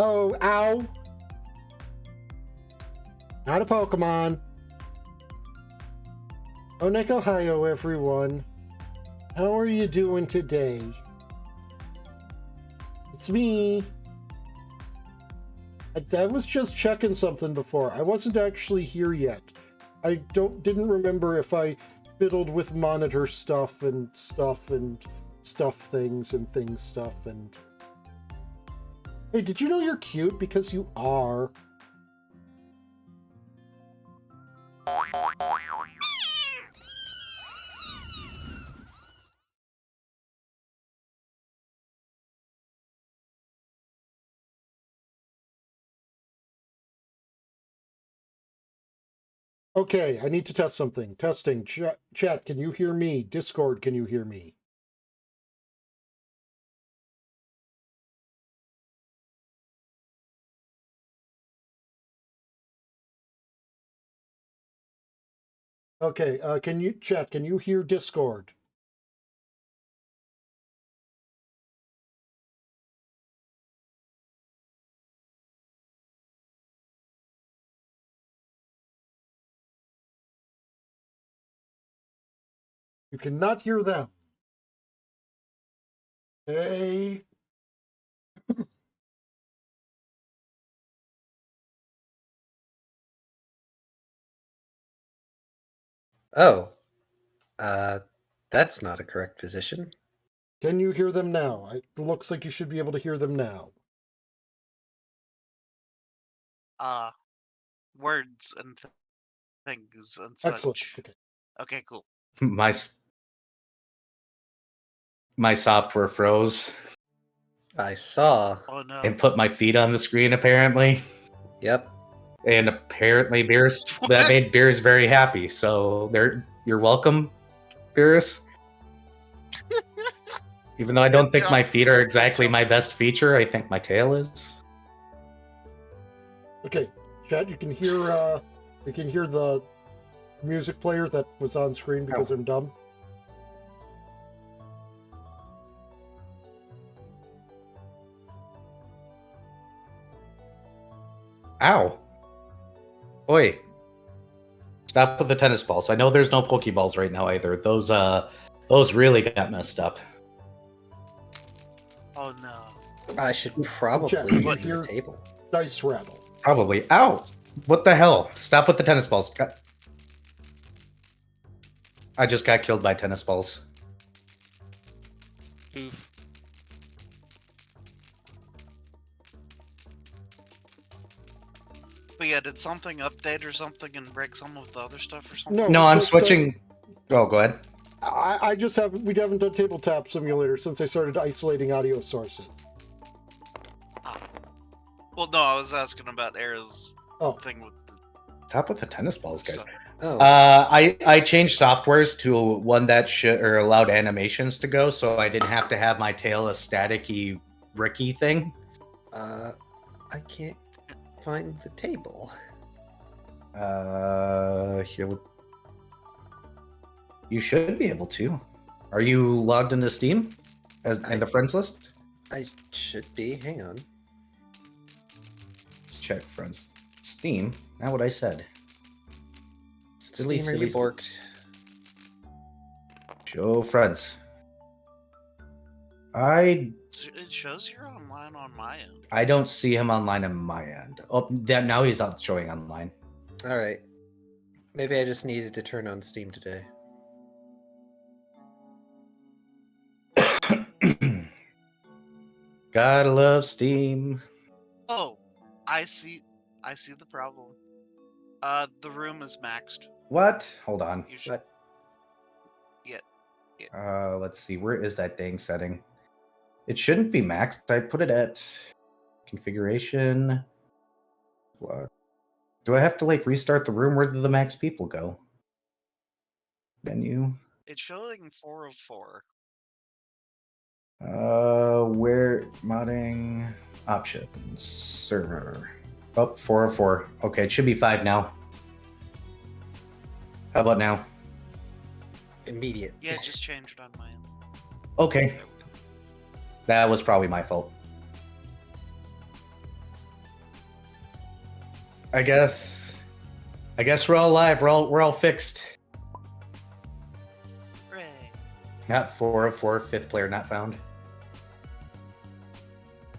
Oh, ow! Not a Pokemon. Ohio, everyone. How are you doing today? It's me. I was just checking something before. I wasn't actually here yet. I didn't remember if I fiddled with monitor stuff and stuff things and things stuff and... Hey, did you know you're cute? Because you are. Okay, I need to test something. Testing. Chat, can you hear me? Discord, can you hear me? Okay, Chat, can you hear Discord? You cannot hear them. Hey. Oh, that's not a correct position. Can you hear them now? It looks like you should be able to hear them now. Words and things and such. Excellent. Okay. Okay, cool. My software froze. I saw. Oh no. And put my feet on the screen, apparently. Yep. And apparently that made Beerus very happy. So you're welcome, Beerus. Even though I don't think my feet are exactly my best feature, I think my tail is. Okay, Chad, you can hear the music player that was on screen because I'm dumb. Ow. Oi. Stop with the tennis balls. I know there's no Pokeballs right now either. Those really got messed up. Oh no. I should probably Chad, move what the table. Dice rattle. Probably. Ow! What the hell? Stop with the tennis balls. I just got killed by tennis balls. Oof. But yeah, did something update or something and break some of the other stuff or something? No, I'm switching. Oh, go ahead. We haven't done Tabletop Simulator since I started isolating audio sources. Well, no, I was asking about Era's thing with the... Stop with the tennis balls, guys. Oh. I changed softwares to one that allowed animations to go, so I didn't have to have my tail a staticky Ricky thing. I can't find the table. Here. You should be able to. Are you logged into Steam in the friends list? I should be. Hang on. Check friends. Steam. Not what I said. Steam, are you borked? Show friends. It shows you're online on my end. I don't see him online on my end. Oh, now he's not showing online. All right. Maybe I just needed to turn on Steam today. Gotta love Steam. Oh, I see the problem. The room is maxed. What? Hold on. What? Yeah. Let's see. Where is that dang setting? It shouldn't be maxed. I put it at configuration. What? Do I have to restart the room? Where did the max people go? Menu. It's showing 4 of 4. Where modding options server. Oh, 4 of 4. Okay, it should be 5 now. How about now? Immediate. Yeah, just changed it on my end. Okay. That was probably my fault. I guess we're all alive. We're all fixed. Hooray. Not 4 of 4, fifth player not found.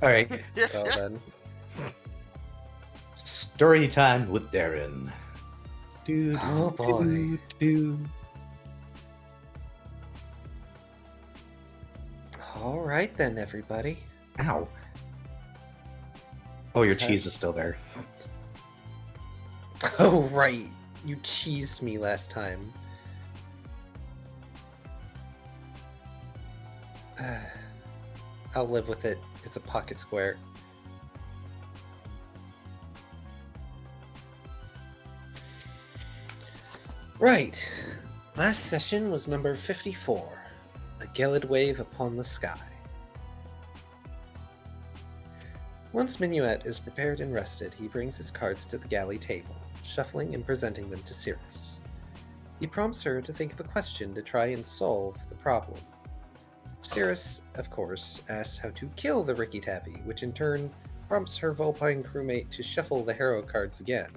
All right. Well then. Story time with Darren. Oh, boy. All right then, everybody. Ow. Oh, your Okay. cheese is still there. Oh, right. You cheesed me last time. I'll live with it. It's a pocket square. Right. Last session was number 54. A Gelid Wave Upon the Sky. Once Minuet is prepared and rested, he brings his cards to the galley table, shuffling and presenting them to Cirrus. He prompts her to think of a question to try and solve the problem. Cirrus, of course, asks how to kill the Ricky Tavi, which in turn prompts her Vulpine crewmate to shuffle the hero cards again.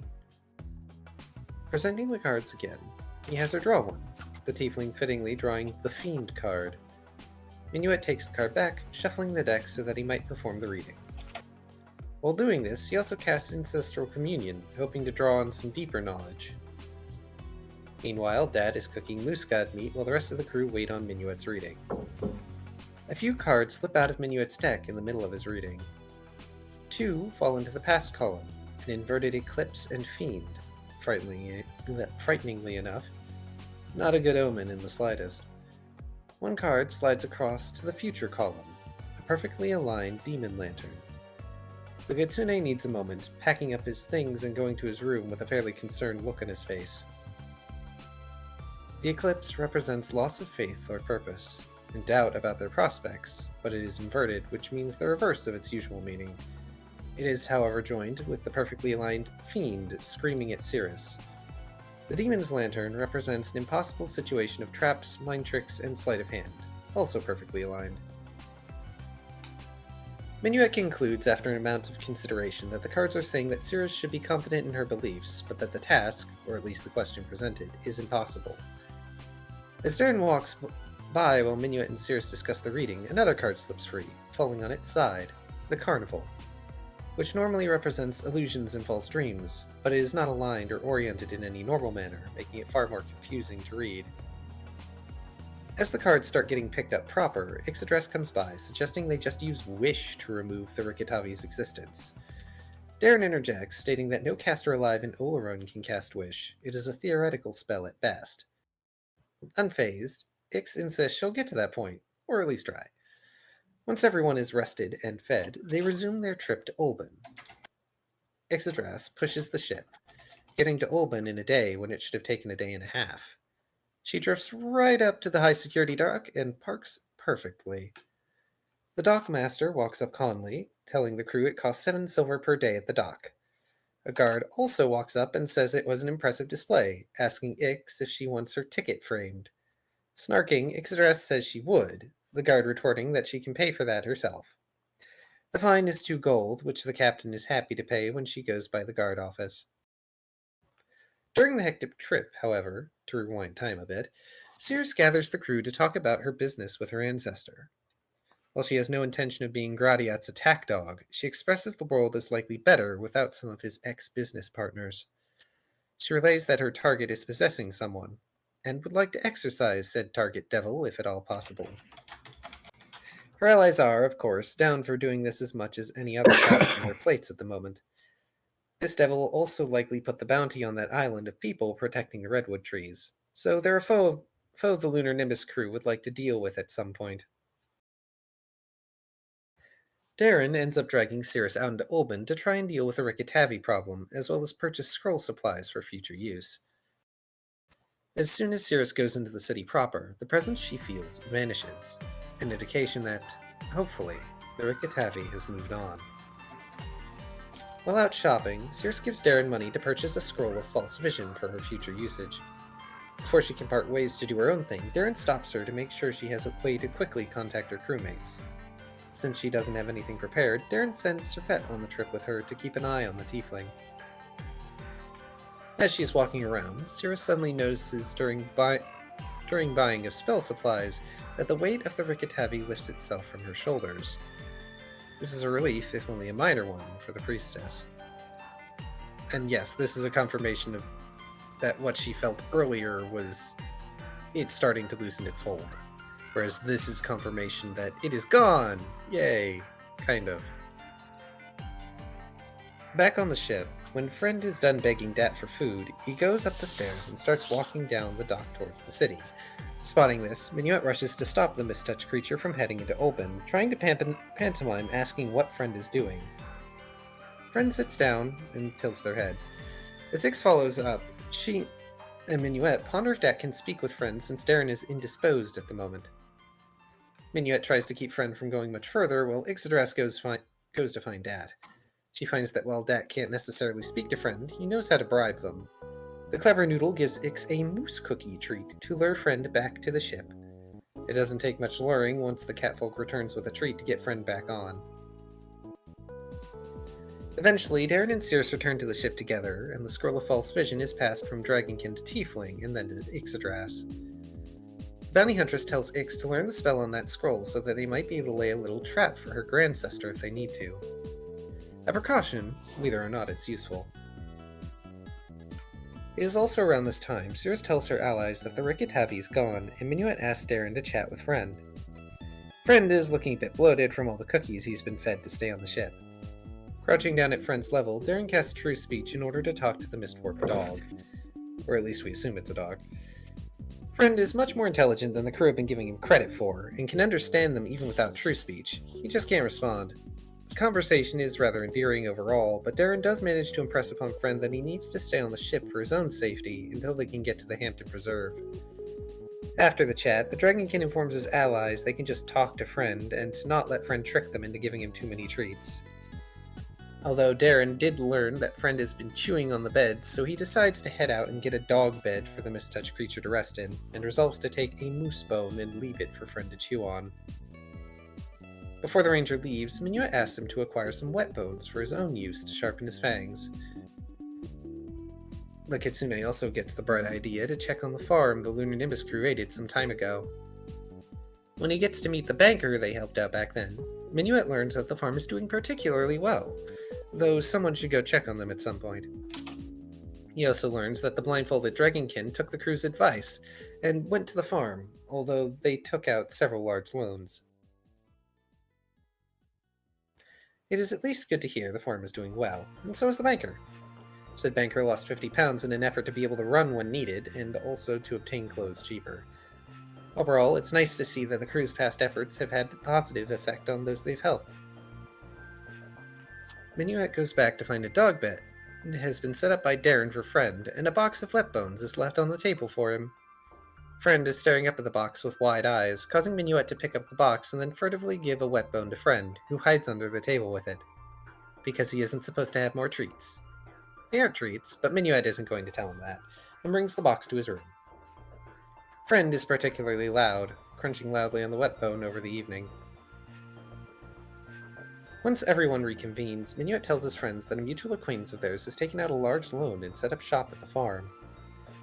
Presenting the cards again, he has her draw one, the tiefling fittingly drawing the Fiend card. Minuet takes the card back, shuffling the deck so that he might perform the reading. While doing this, he also casts Ancestral Communion, hoping to draw on some deeper knowledge. Meanwhile, Dad is cooking moose god meat while the rest of the crew wait on Minuet's reading. A few cards slip out of Minuet's deck in the middle of his reading. 2 fall into the past column, an inverted Eclipse and Fiend, frighteningly enough. Not a good omen in the slightest. 1 card slides across to the future column, a perfectly aligned Demon Lantern. The Kitsune needs a moment, packing up his things and going to his room with a fairly concerned look on his face. The eclipse represents loss of faith or purpose, and doubt about their prospects, but it is inverted, which means the reverse of its usual meaning. It is, however, joined with the perfectly aligned Fiend screaming at Cirrus. The Demon's Lantern represents an impossible situation of traps, mind tricks, and sleight of hand, also perfectly aligned. Minuet concludes after an amount of consideration that the cards are saying that Cirrus should be confident in her beliefs, but that the task, or at least the question presented, is impossible. As Darren walks by while Minuet and Cirrus discuss the reading, another card slips free, falling on its side, the Carnival, which normally represents illusions and false dreams, but it is not aligned or oriented in any normal manner, making it far more confusing to read. As the cards start getting picked up proper, Ixaddress comes by, suggesting they just use Wish to remove the Rikitavi's existence. Darren interjects, stating that no caster alive in Oleron can cast Wish. It is a theoretical spell at best. Unfazed, Ix insists she'll get to that point, or at least try. Once everyone is rested and fed, they resume their trip to Olban. Ixaddress pushes the ship, getting to Olban in a day when it should have taken a day and a half. She drifts right up to the high-security dock and parks perfectly. The dockmaster walks up calmly, telling the crew it costs 7 silver per day at the dock. A guard also walks up and says it was an impressive display, asking Ix if she wants her ticket framed. Snarking, Ixaddress says she would, the guard retorting that she can pay for that herself. The fine is 2 gold, which the captain is happy to pay when she goes by the guard office. During the hectic trip, however, to rewind time a bit, Cirrus gathers the crew to talk about her business with her ancestor. While she has no intention of being Gradiat's attack dog, she expresses the world is likely better without some of his ex-business partners. She relays that her target is possessing someone, and would like to exorcise said target devil if at all possible. Her allies are, of course, down for doing this as much as any other task on their plates at the moment. This devil will also likely put the bounty on that island of people protecting the redwood trees, so they're a foe the Lunar Nimbus crew would like to deal with at some point. Darren ends up dragging Cirrus out into Olban to try and deal with the Rikitavi problem, as well as purchase scroll supplies for future use. As soon as Cirrus goes into the city proper, the presence she feels vanishes, an indication that, hopefully, the Rikitavi has moved on. While out shopping, Cirrus gives Darren money to purchase a scroll of false vision for her future usage. Before she can part ways to do her own thing, Darren stops her to make sure she has a way to quickly contact her crewmates. Since she doesn't have anything prepared, Darren sends Servette on the trip with her to keep an eye on the tiefling. As she is walking around, Cirrus suddenly notices during buying of spell supplies that the weight of the Rikitavi lifts itself from her shoulders. This is a relief, if only a minor one, for the priestess. And yes, this is a confirmation of that what she felt earlier was it starting to loosen its hold. Whereas this is confirmation that it is gone! Yay! Kind of. Back on the ship, when Friend is done begging Dat for food, he goes up the stairs and starts walking down the dock towards the city. Spotting this, Minuet rushes to stop the mistouched creature from heading into Open, trying to pantomime asking what Friend is doing. Friend sits down and tilts their head. As Ix follows up, she and Minuet ponder if Dat can speak with Friend since Darren is indisposed at the moment. Minuet tries to keep Friend from going much further, while Ixodras goes to find Dat. She finds that while Dat can't necessarily speak to Friend, he knows how to bribe them. The clever noodle gives Ix a moose cookie treat to lure Friend back to the ship. It doesn't take much luring once the catfolk returns with a treat to get Friend back on. Eventually, Darren and Cirrus return to the ship together, and the Scroll of False Vision is passed from Dragonkin to Tiefling, and then to Ixodras. Bounty Huntress tells Ix to learn the spell on that scroll so that they might be able to lay a little trap for her grandsister if they need to. A precaution, whether or not it's useful. It is also around this time Cirrus tells her allies that the Rikitavi is gone, and Minuet asks Darren to chat with Friend. Friend is looking a bit bloated from all the cookies he's been fed to stay on the ship. Crouching down at Friend's level, Darren casts True Speech in order to talk to the Mistwarp dog. Or at least we assume it's a dog. Friend is much more intelligent than the crew have been giving him credit for, and can understand them even without True Speech. He just can't respond. The conversation is rather endearing overall, but Darren does manage to impress upon Friend that he needs to stay on the ship for his own safety until they can get to the Hampton Preserve. After the chat, the Dragonkin informs his allies they can just talk to Friend and to not let Friend trick them into giving him too many treats. Although Darren did learn that Friend has been chewing on the bed, so he decides to head out and get a dog bed for the mistouched creature to rest in, and resolves to take a moose bone and leave it for Friend to chew on. Before the ranger leaves, Minuet asks him to acquire some wet bones for his own use to sharpen his fangs. The Kitsune also gets the bright idea to check on the farm the Lunar Nimbus crew raided some time ago. When he gets to meet the banker they helped out back then, Minuet learns that the farm is doing particularly well, though someone should go check on them at some point. He also learns that the blindfolded Dragonkin took the crew's advice and went to the farm, although they took out several large loans. It is at least good to hear the farm is doing well, and so is the banker. Said banker lost 50 pounds in an effort to be able to run when needed, and also to obtain clothes cheaper. Overall, it's nice to see that the crew's past efforts have had a positive effect on those they've helped. Minuet goes back to find a dog bed. It has been set up by Darren for Friend, and a box of wet bones is left on the table for him. Friend is staring up at the box with wide eyes, causing Minuet to pick up the box and then furtively give a wet bone to Friend, who hides under the table with it, because he isn't supposed to have more treats. They aren't treats, but Minuet isn't going to tell him that, and brings the box to his room. Friend is particularly loud, crunching loudly on the wet bone over the evening. Once everyone reconvenes, Minuet tells his friends that a mutual acquaintance of theirs has taken out a large loan and set up shop at the farm.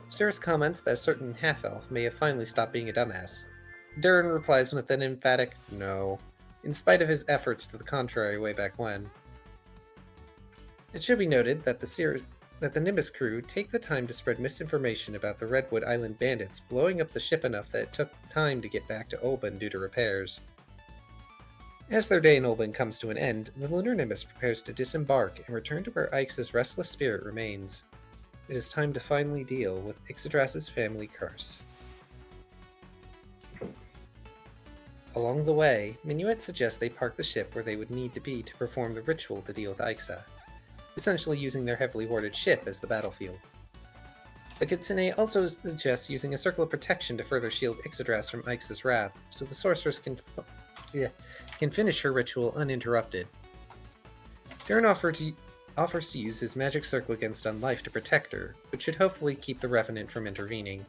Cirrus comments that a certain half-elf may have finally stopped being a dumbass. Darren replies with an emphatic no, in spite of his efforts to the contrary way back when. It should be noted that the Nimbus crew take the time to spread misinformation about the Redwood Island bandits blowing up the ship enough that it took time to get back to Oban due to repairs. As their day in Oban comes to an end, the Lunar Nimbus prepares to disembark and return to where Ix's restless spirit remains. It is time to finally deal with Ixodras's family curse. Along the way, Minuet suggests they park the ship where they would need to be to perform the ritual to deal with Ixa, essentially using their heavily warded ship as the battlefield. The Kitsune also suggests using a circle of protection to further shield Ixodras from Ix's wrath, so the sorceress can finish her ritual uninterrupted. Darren offers to use his magic circle against Unlife to protect her, which should hopefully keep the Revenant from intervening.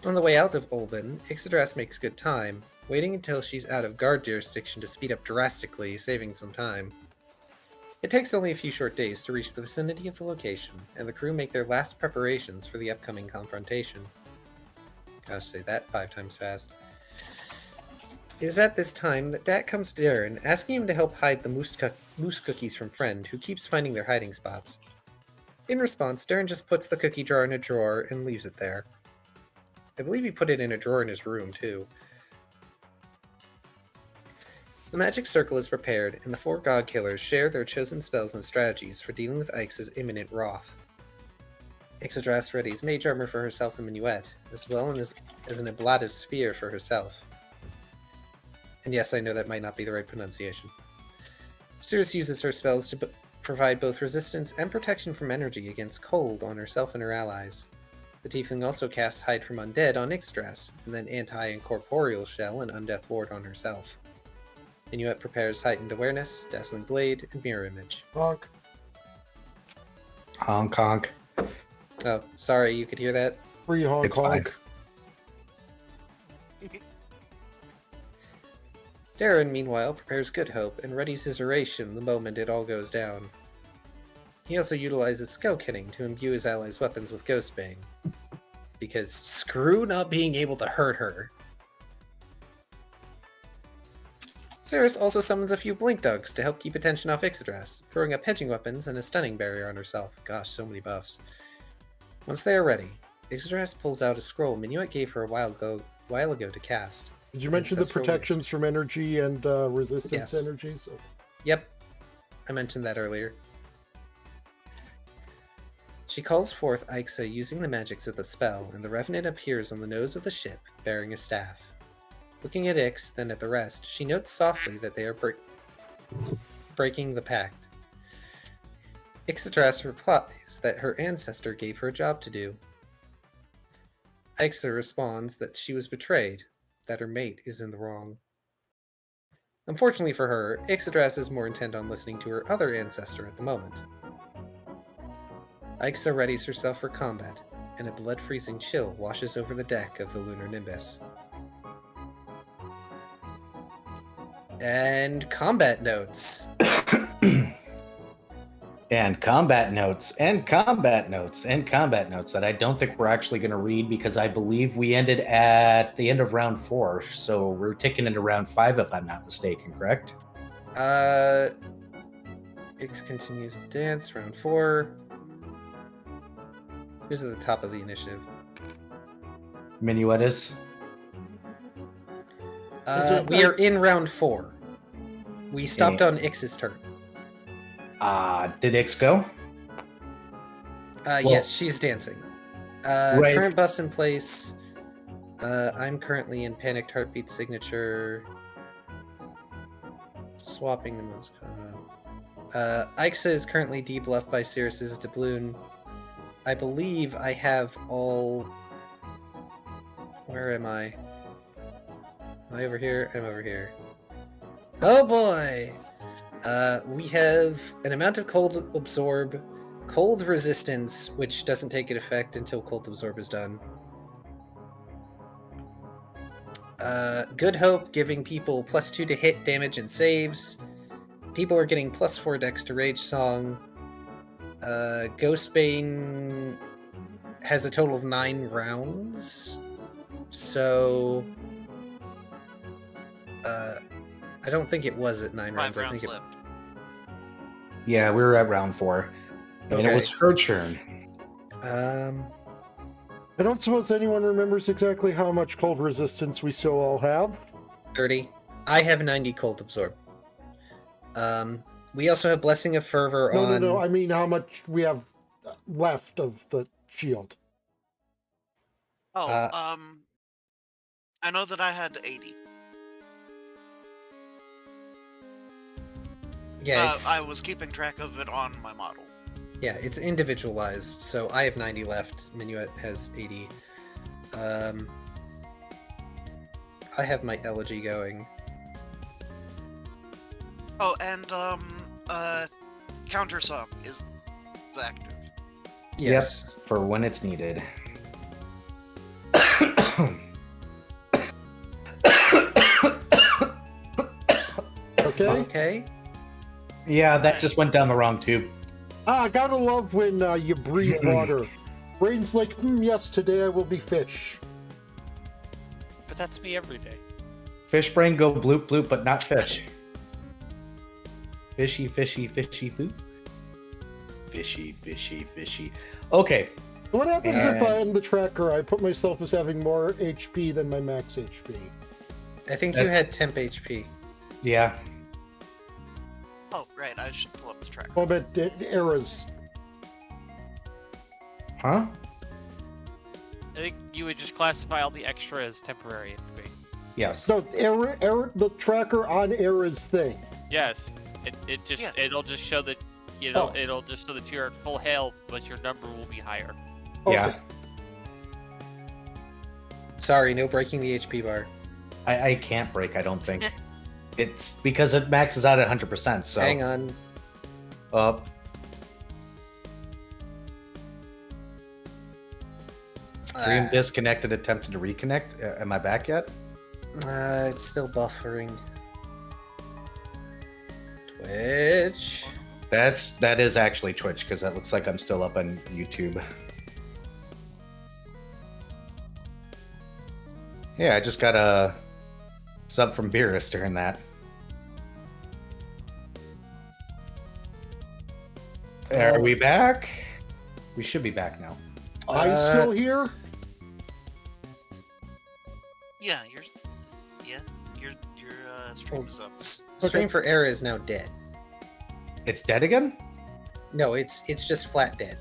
On the way out of Olban, Ixodras makes good time, waiting until she's out of guard jurisdiction to speed up drastically, saving some time. It takes only a few short days to reach the vicinity of the location, and the crew make their last preparations for the upcoming confrontation. Gosh, say that 5 times fast. It is at this time that Dat comes to Darren, asking him to help hide the moose cookies from Friend, who keeps finding their hiding spots. In response, Darren just puts the cookie jar in a drawer and leaves it there. I believe he put it in a drawer in his room, too. The magic circle is prepared, and the 4 god killers share their chosen spells and strategies for dealing with Ix's imminent wrath. Ixodras readies mage armor for herself and Minuet, as well as an ablative spear for herself. And yes, I know that might not be the right pronunciation. Cirrus uses her spells to provide both resistance and protection from energy against cold on herself and her allies. The Tiefling also casts Hide from Undead on Ixodras, and then Anti-Incorporeal Shell and Undeath Ward on herself. Minuet prepares Heightened Awareness, Dazzling Blade, and Mirror Image. Honk. Honk honk. Oh, sorry, you could hear that? Free honk It's fine. honk. Darren, meanwhile, prepares Good Hope and readies his oration the moment it all goes down. He also utilizes Skull Kitting to imbue his allies' weapons with Ghostbane. Because screw not being able to hurt her. Cirrus also summons a few Blink Dogs to help keep attention off Ixodras, throwing up hedging weapons and a stunning barrier on herself. Gosh, so many buffs. Once they are ready, Ixodras pulls out a scroll Minuet gave her a while ago to cast. Did you mention the Ancestral protections from energy and resistance Yes. energies? Okay. Yep, I mentioned that earlier. She calls forth Aixa using the magics of the spell, and the Revenant appears on the nose of the ship, bearing a staff. Looking at Ix, then at the rest, she notes softly that they are breaking the pact. Ixodras replies that her ancestor gave her a job to do. Aixa responds that she was betrayed, that her mate is in the wrong. Unfortunately for her, Ixodras is more intent on listening to her other ancestor at the moment. Aixa readies herself for combat, and a blood-freezing chill washes over the deck of the Lunar Nimbus. And combat notes. And combat notes, and combat notes, and combat notes that I don't think we're actually going to read because I believe we ended at the end of round 4. So we're taking into round 5 if I'm not mistaken, correct? Ix continues to dance, round 4. Who's at the top of the initiative? Minuet is? We are in round 4. We stopped on Ix's turn. Did Ix go? Yes, she's dancing. Right. Current buffs in place. I'm currently in Panicked Heartbeat signature. Swapping the moons. Aixa is currently debluffed by Cirrus's doubloon. I believe I have all... Where am I? Am I over here? I'm over here. Oh boy! We have an amount of Cold Absorb, Cold Resistance, which doesn't take an effect until Cold Absorb is done. Good Hope, giving people +2 to hit, damage, and saves. People are getting +4 dex to Rage Song. Ghostbane has a total of 9 rounds. So... I don't think it was at 9 rounds. 5 I rounds think left. Yeah, we were at round 4. And Okay. it was her turn. I don't suppose anyone remembers exactly how much cold resistance we still all have. 30. I have 90 Cold Absorb. We also have Blessing of Fervor on... No. I mean how much we have left of the shield. Oh, I know that I had 80. Yeah, it's, I was keeping track of it on my model. yeah, it's individualized. So I have 90 left. Minuet has 80. I have my elegy going. Oh, and countersong is active. Yes. Yep, for when it's needed. Okay. Okay. Yeah, that Alright. just went down the wrong tube. Gotta love when you breathe water. Brain's like, yes, today I will be fish. But that's me every day. Fish brain go bloop bloop, but not fish. Fishy, fishy, fishy food. Fishy, fishy, fishy. Okay. What happens if And- I am the tracker? I put myself as having more HP than my max HP. I think you had temp HP. Yeah. Oh, right. I should pull up the tracker. Well, but eras. Huh? I think you would just classify all the extra as temporary. Yes. No, error, the tracker on eras thing. Yes. It'll just show that Oh. it'll just show that you're at full health, but your number will be higher. Okay. Yeah. Sorry, no breaking the HP bar. I can't break, I don't think. It's because it maxes out at 100%, so... Hang on. Up. Stream disconnected, attempted to reconnect. Am I back yet? It's still buffering. Twitch. That is actually Twitch, because that looks like I'm still up on YouTube. Yeah, I just got a sub from Beerus during that. Are we back? We should be back now. I still here? Yeah, your stream is up. Stream for Era is now dead. It's dead again? No, it's just flat dead.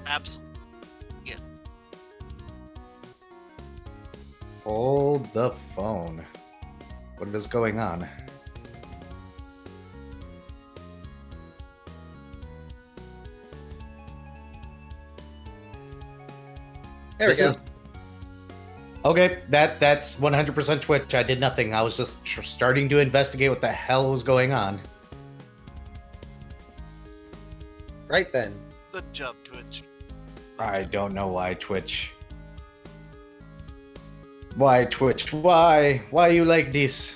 Hold the phone. What is going on? There we go. Okay, that's 100% Twitch. I did nothing. I was just starting to investigate what the hell was going on. Right then. Good job, Twitch. I don't know why Twitch. Why Twitch? Why? Why you like this?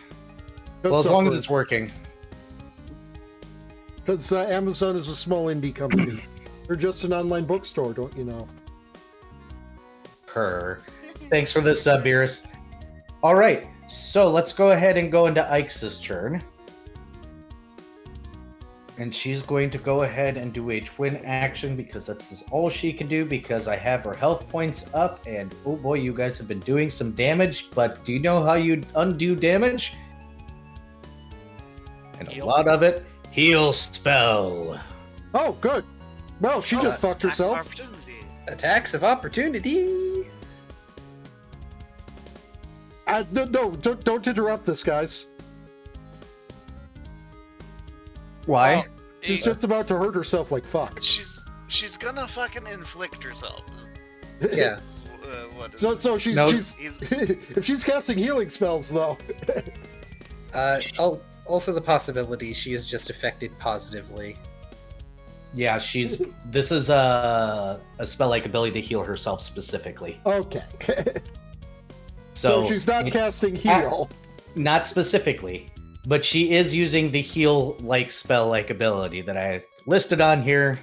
Well, as long as it's working. Because Amazon is a small indie company. They're just an online bookstore, don't you know? Thanks for this, Beerus. All right, so let's go ahead and go into Ike's turn. And she's going to go ahead and do a twin action because that's all she can do because I have her health points up. And oh boy, you guys have been doing some damage, but do you know how you undo damage? And a Heal. lot of it, heal spell. Oh, good. Well, she just fucked Attack of herself. opportunity. Attacks of opportunity. No, don't interrupt this, guys. Why? Well, She's just about to hurt herself like fuck. She's gonna fucking inflict herself. Yeah. That's, what is So she's No. if she's casting healing spells though. Also the possibility she is just affected positively. Yeah, this is a spell-like ability to heal herself specifically. Okay. So So she's not casting heal. Not specifically, but she is using the heal-like spell-like ability that I listed on here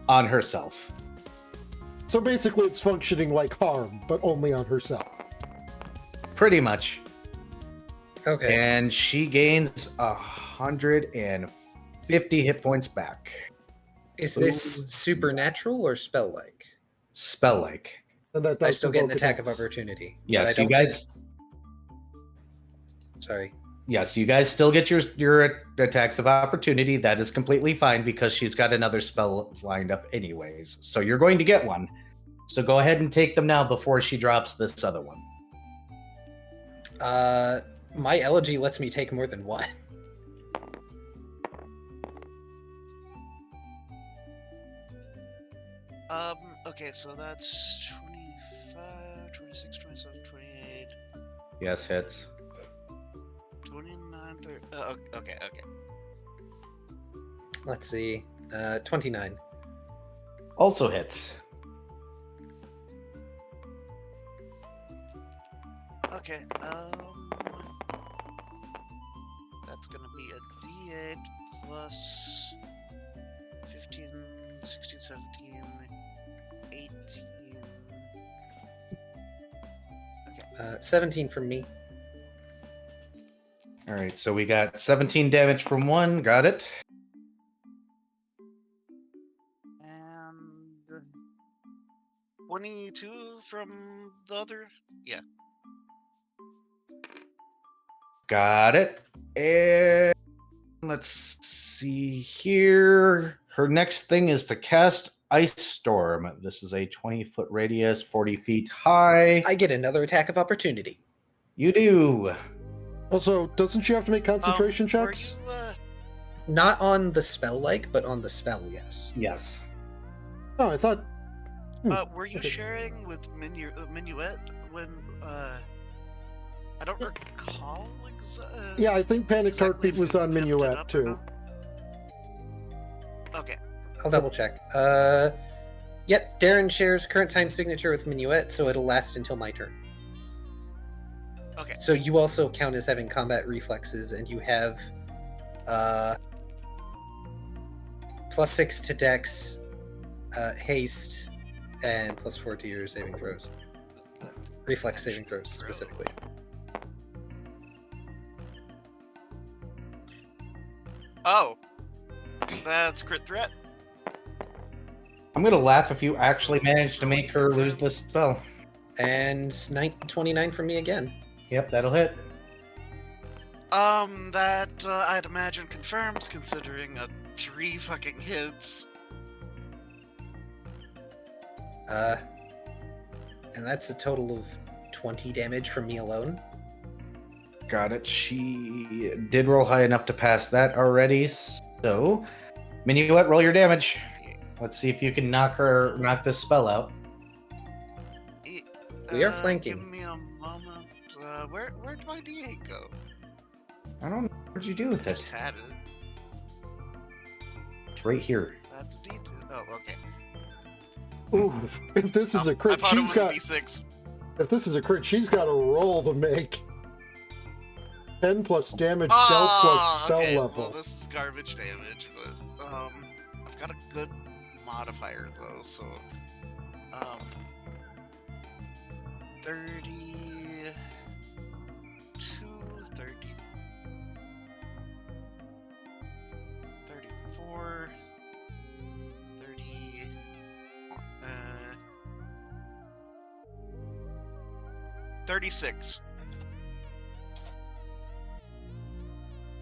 on herself. So basically it's functioning like harm, but only on herself. Pretty much. Okay. And she gains 150 hit points back. Is this supernatural or spell-like? Spell-like. And that I does still get an provoke attack of attacks. opportunity. but I Yes, you don't guys. Sorry. Yes, you guys still get your attacks of opportunity. That is completely fine because she's got another spell lined up anyways. So you're going to get one. So go ahead and take them now before she drops this other one. My elegy lets me take more than one. Okay, so that's 25, 26, 27, 28, Yes, hits. 29, 30. Okay. Let's see. 29. Also hits. Okay, that's gonna be a D8 plus 15, 16, 17, 18. 17 from me. All right, so we got 17 damage from one. Got it. And 22 from the other. Yeah. Got it. And let's see here. Her next thing is to cast Ice Storm. This is a 20-foot radius, 40 feet high. I get another attack of opportunity. You do. Also, doesn't she have to make concentration Were checks? you, Not on the spell but on the spell, yes. Yes. Oh, I thought. were you okay. sharing with Minuet when I don't recall Yeah, I think Panicked exactly Heartbeat if was you on picked it Minuet up or too. not. Okay. I'll double check. Yep, Darren shares current time signature with Minuet, so it'll last until my turn. Okay. So you also count as having combat reflexes, and you have +6 to Dex, haste, and +4 to your saving throws. Reflex saving throws specifically. Oh, that's crit threat. I'm going to laugh if you actually manage to make her lose this spell. And 29 from me again. Yep, that'll hit. That I'd imagine confirms, considering 3 fucking hits. And that's a total of 20 damage from me alone. Got it. She did roll high enough to pass that already. So, Minuet, roll your damage. Let's see if you can knock this spell out. We are flanking. Give me a moment. Where did my D8 go? I don't know. What'd you do with Just it? had it. It's right here. That's a D2. Oh, okay. Ooh, if this is a I crit, thought it she's was got. D6. If this is a crit, she's got a roll to make. 10 plus damage dealt plus spell okay. level. Well, this is garbage damage, but I've got a good modifier though, so 32, 30, 34, 30, 36.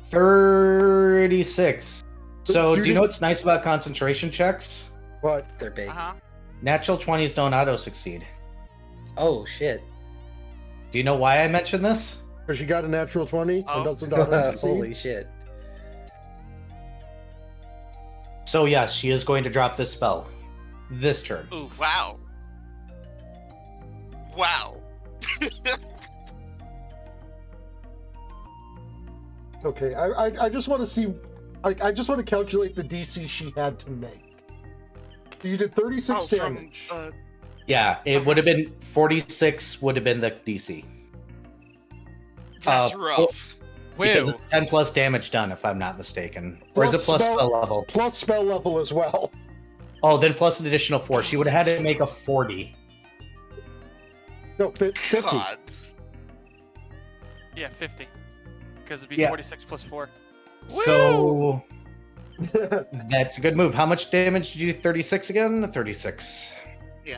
36. So, You do you know did- what's nice about concentration checks? What? They're big. Uh-huh. Natural 20s don't auto-succeed. Oh, shit. Do you know why I mentioned this? Because she got a natural 20 Oh. and doesn't auto-succeed? Holy shit. So, yes, she is going to drop this spell. This turn. Oof. Wow. Wow. Okay, I just want to see, I just want to calculate the DC she had to make. So you did 36 damage. Yeah, it would have been 46 would have been the DC. That's Uh, rough. Because Whew. it's 10 plus damage done, if I'm not mistaken. Or is it Plus plus spell- spell level? Plus spell level as well. Oh, then plus an additional 4. She would have had to make a 40. No, 50. God. Yeah, 50. Because it'd be Yeah. 46 plus 4. So that's a good move. How much damage did you do? 36 again? 36. Yeah.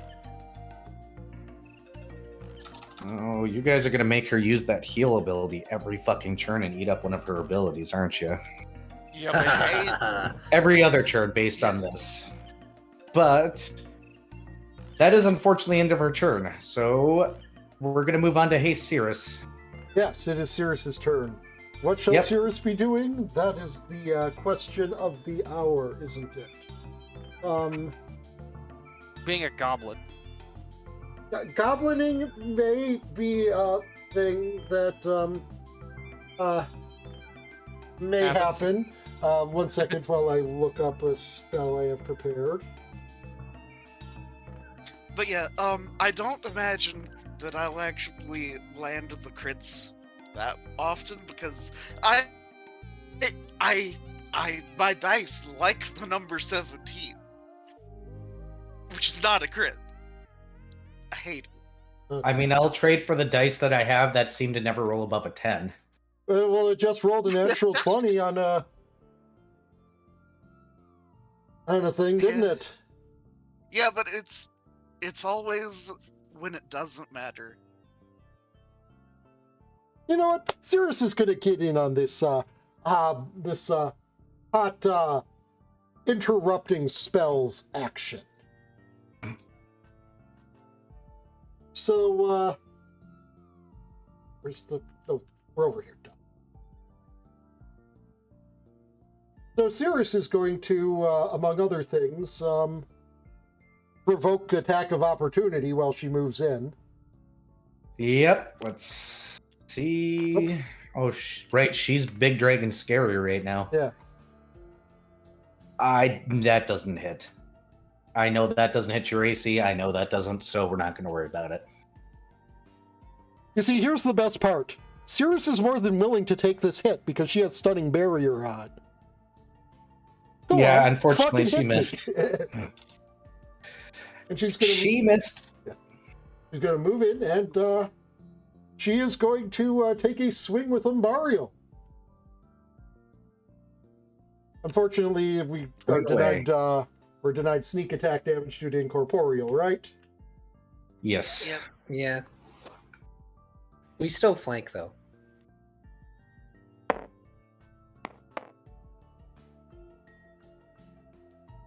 Oh, you guys are going to make her use that heal ability every fucking turn and eat up one of her abilities, aren't you? Yep. I- Every other turn based on this. But that is unfortunately the end of her turn. So we're going to move on to Haste Cirrus. Yes, it is Cirrus's turn. What shall Yep. Cirrus be doing? That is the question of the hour, isn't it? being a goblin. Goblining may be a thing that may Happens. happen. 1 second while I look up a spell I have prepared. But yeah, I don't imagine that I'll actually land the crits that often because I My dice like the number 17, which is not a crit. I hate it. I mean, I'll trade for the dice that I have that seem to never roll above a 10. Well, it just rolled a natural 20 on a thing, didn't Yeah. it? Yeah, but it's always when it doesn't matter. You know what? Cirrus is gonna get in on this hot interrupting spells action. So where's the we're over here. Done. So Cirrus is going to among other things provoke attack of opportunity while she moves in. Yep. Let's see. Oops. Oh, right. She's Big Dragon Scary right now. Yeah. That doesn't hit. I know that doesn't hit your AC. I know that doesn't, so we're not going to worry about it. You see, here's the best part. Cirrus is more than willing to take this hit because she has Stunning Barrier on. Go Yeah, on, unfortunately, fucking she hit me. missed. And she's gonna She missed. she's gonna move in, and she is going to take a swing with Umbarial. Unfortunately, we are Right away. denied we're denied sneak attack damage due to incorporeal, right? Yes. Yep. Yeah. We still flank, though.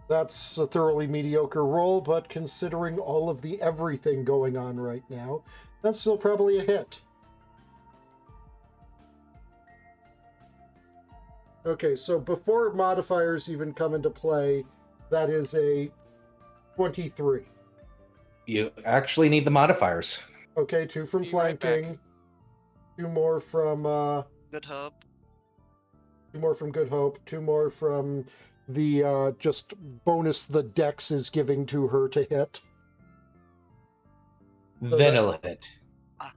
That's a thoroughly mediocre roll, but considering all of the everything going on right now, that's still probably a hit. Okay, so before modifiers even come into play, that is a 23. You actually need the modifiers. Okay, 2 from Be right back. flanking, 2 more from Good hope. 2 more from Good Hope, 2 more from the just bonus the Dex is giving to her to hit. So Then it'll hit.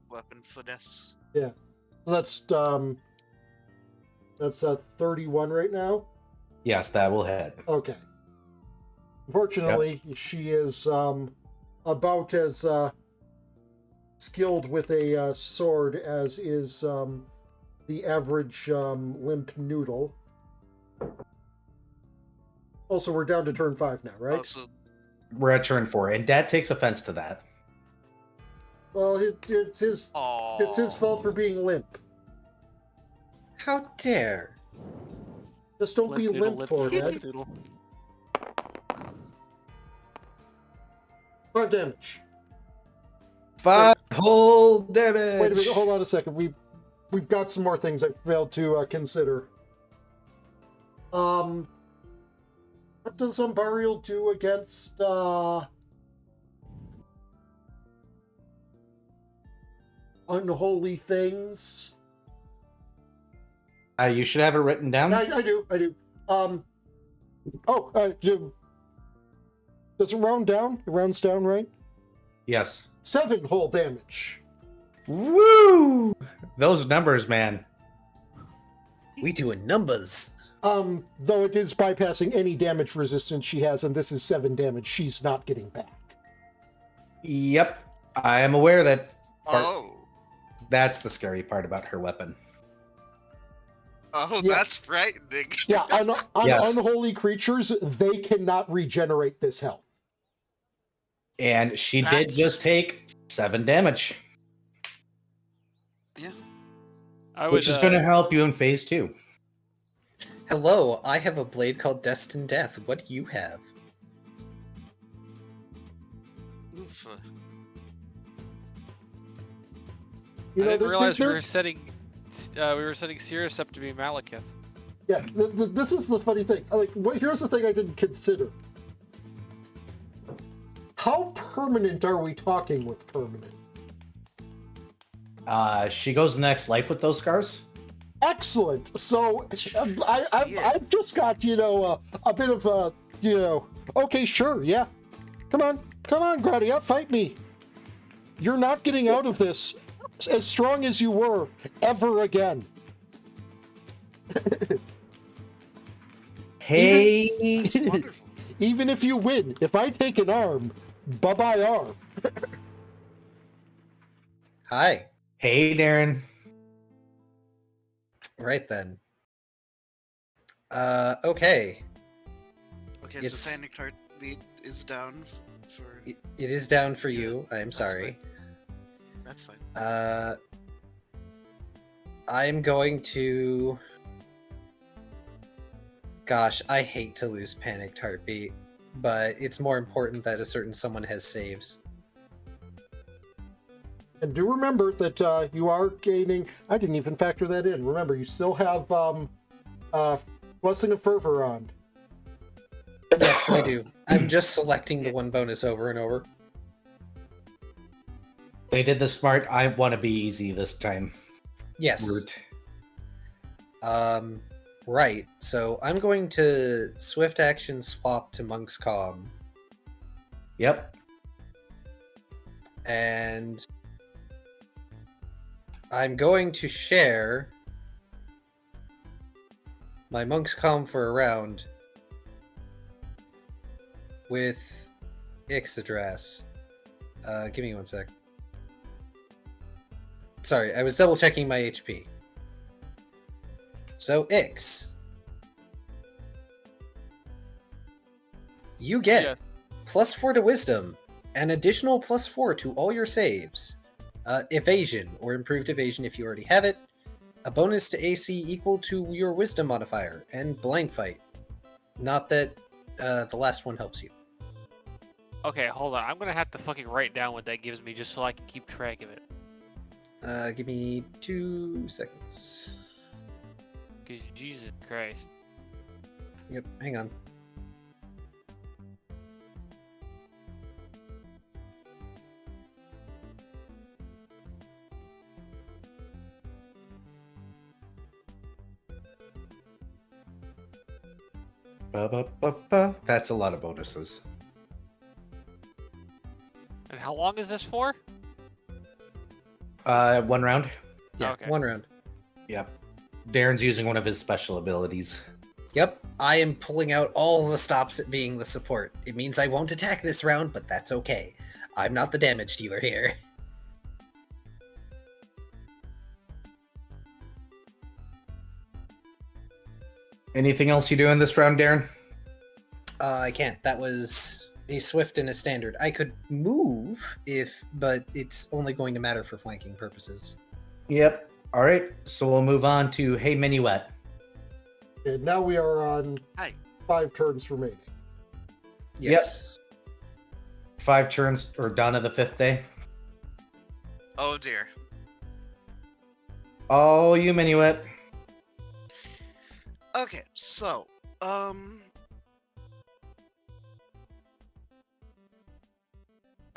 Weapon finesse. So that's 31 right now. Yes, that will hit. Okay. Unfortunately, she is about as skilled with a sword as is the average limp noodle. Also, we're down to turn 5 now, right? Also, We're at turn 4, and Dad takes offense to that. Well, it's his fault for being limp. How dare? Just don't be Noodle, limp for noodle, it. noodle. 5 damage. 5 whole damage. Wait a minute, hold on a second. We've got some more things I failed to consider. What does Umbarial do against unholy things? You should have it written down. I do. Does it round down? It rounds down, right? Yes. 7 whole damage. Woo! Those numbers, man. We doing numbers. Though it is bypassing any damage resistance she has, and this is 7 damage she's not getting back. Yep. I am aware that oh, that's the scary part about her weapon. oh, Yeah. that's frightening. Yeah, on Yes. unholy creatures, they cannot regenerate this health. And she did That's- just take 7 damage, I which would, is going to help you in phase 2. Hello, I have a blade called Destined Death. What do you have? Oof. You I know, didn't realize we they're- were setting Cirrus up to be Malekith. Yeah, this is the funny thing. Here's the thing I didn't consider. How permanent are we talking with permanent? She goes the next life with those scars. Excellent. So I've just got a bit of okay, sure, yeah. Come on, Gradia, fight me. You're not getting out of this as strong as you were ever again. Hey. That's wonderful. Even if you win, if I take an arm, bye-bye arm. Hi. Hey, Darren. Right then. Okay. Okay, It's- so Panic Heartbeat is down for. It is down for Good. you. I am That's sorry. That's fine. I'm going to. Gosh, I hate to lose Panicked Heartbeat, but it's more important that a certain someone has saves. And do remember that you are gaining... I didn't even factor that in. Remember, you still have Blessing of Fervor on. Yes, I do. I'm just selecting the one bonus over and over. They did the smart, I want to be easy this time. Yes. Route. Right. So I'm going to swift action swap to Monk's Calm, Yep. and I'm going to share my Monk's Calm for a round with Ixadrass. Give me one sec. Sorry, I was double checking my HP. So, Ix. You get Yeah. +4 to Wisdom, an additional +4 to all your saves, Evasion, or improved Evasion if you already have it, a bonus to AC equal to your Wisdom modifier, and Blind Fight. Not that the last one helps you. Okay, hold on. I'm gonna have to fucking write down what that gives me just so I can keep track of it. Give me 2 seconds. Cause Jesus Christ. Yep, hang on. Ba-ba-ba-ba. That's a lot of bonuses. And how long is this for? 1 round. Yeah, Okay. 1 round. Yep. Darren's using one of his special abilities. Yep, I am pulling out all the stops at being the support. It means I won't attack this round, but that's okay. I'm not the damage dealer here. Anything else you do in this round, Darren? I can't. That was a swift and a standard. I could move but it's only going to matter for flanking purposes. Yep. All right. So we'll move on to Hey Minuet. And now we are on Hi. 5 turns remaining. Yes. 5 turns, or done of the 5th day. Oh dear. Oh, you Minuet. Okay, so,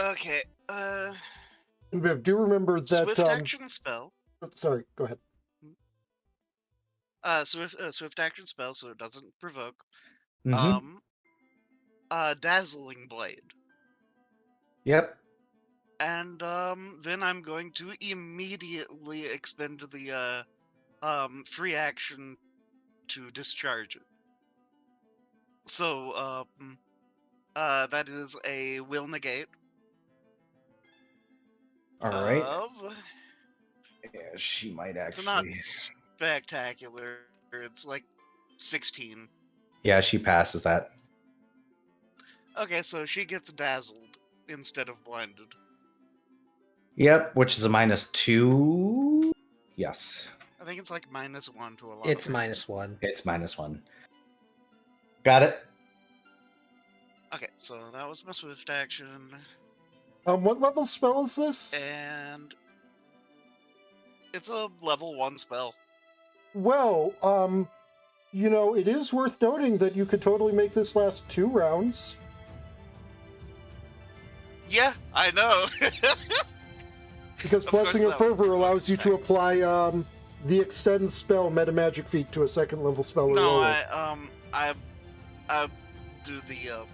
okay, And Viv, do remember that... swift action spell. Sorry, go ahead. Swift action spell, so it doesn't provoke. Mm-hmm. Dazzling Blade. Yep. And, then I'm going to immediately expend the, free action to discharge it. So, that is a will negate All right. of... Yeah, she might It's not actually. spectacular. It's like 16. Yeah, she passes that. Okay, so she gets dazzled instead of blinded. Yep, which is a -2. Yes, I think it's like -1 to a lot. It's of things. -1. it's -1. Got it. Okay, so that was my swift action, What level spell is this? and it's a level 1 spell. Well, you know, it is worth noting that you could totally make this last 2 rounds. Yeah, I know. Because Of course Blessing of that would be Fervor allows you to attack. apply the extend spell meta magic feat to a 2nd level spell or No, lower. I do the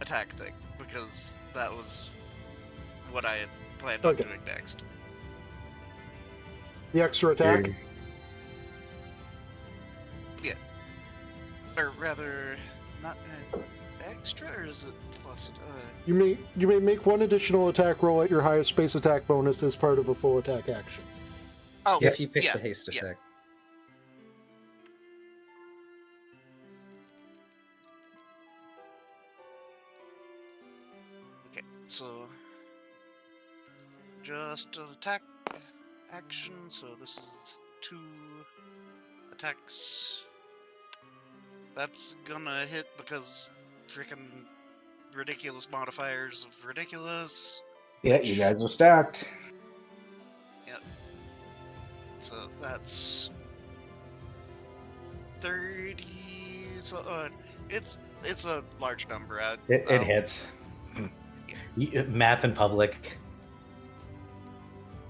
attack thing because that was what I had planned on Okay. doing next. The extra attack? or rather, not extra, or is it plus? You may make one additional attack roll at your highest base attack bonus as part of a full attack action. Oh, If you pick yeah, the haste yeah. attack. Okay, so just an attack action. So this is 2 attacks. That's gonna hit because freaking ridiculous modifiers of ridiculous. Yeah, you guys are stacked. Yep. So that's 30. So it's a large number. It hits. Math in public.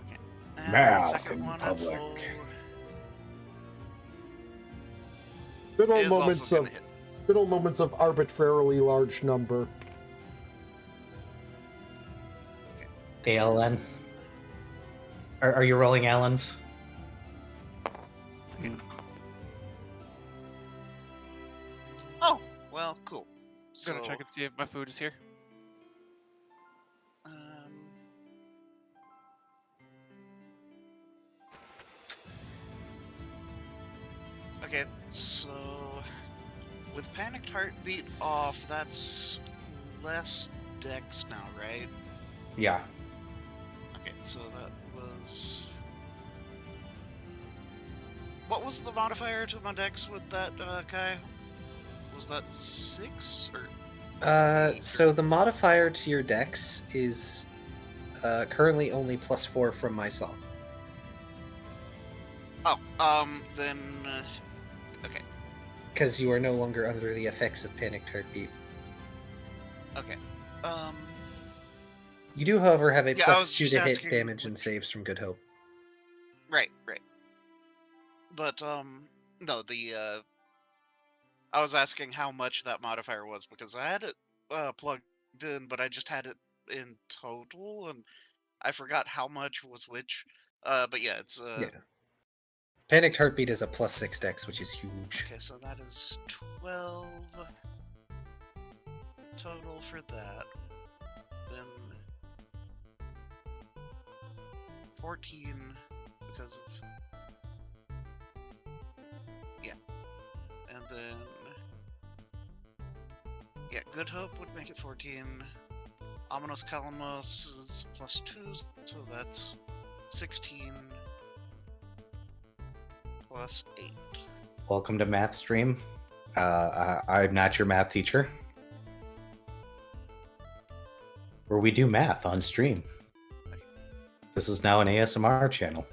Okay. And Math second in one public. at full Good old is moments also of gonna hit. good old moments of arbitrarily large number. ALN. Are you rolling Allens? Oh, well, cool. I'm So, gonna check and see if my food is here. um, okay, so with Panicked Heartbeat off, that's less dex now, right? Yeah. Okay, so that was. What was the modifier to my dex with that guy? Was that 6 or? 8 So or- the modifier to your dex is currently only +4 from my song. Oh, then. Okay, Because you are no longer under the effects of Panicked Heartbeat. okay. You do, however, have a Yeah, I was +2 just to hit asking damage and which- saves from Good Hope. Right. But, no, I was asking how much that modifier was because I had it plugged in, but I just had it in total, and I forgot how much was which. But yeah, it's Yeah. Panicked Heartbeat is a +6 dex, which is huge. okay. So that is 12 total for that. Then 14 because of and then Good Hope would make it 14. Ominous Calamus is +2, so that's 16 plus 8. Welcome to Math Stream. I'm not your math teacher. Where we do math on stream. This is now an ASMR channel.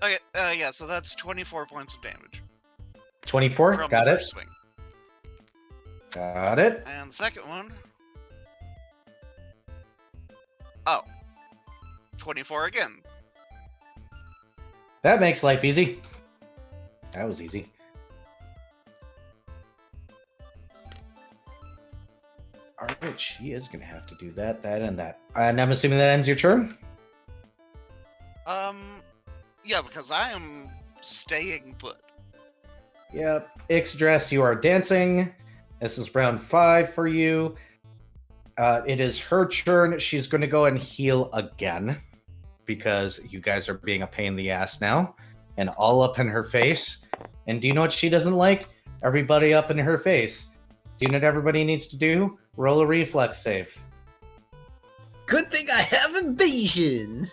Okay, yeah, so that's 24 points of damage 24, from got the it. first swing. Got it. And the second one, oh, 24 again. That makes life easy. That was easy. Alright, she is gonna have to do that, and that. And I'm assuming that ends your turn? Yeah, because I am staying put. Yep. Ixdress, you are dancing. This is round 5 for you. It is her turn. She's going to go and heal again because you guys are being a pain in the ass now and all up in her face. And do you know what she doesn't like? Everybody up in her face. Do you know what everybody needs to do? Roll a reflex save. Good thing I have evasion!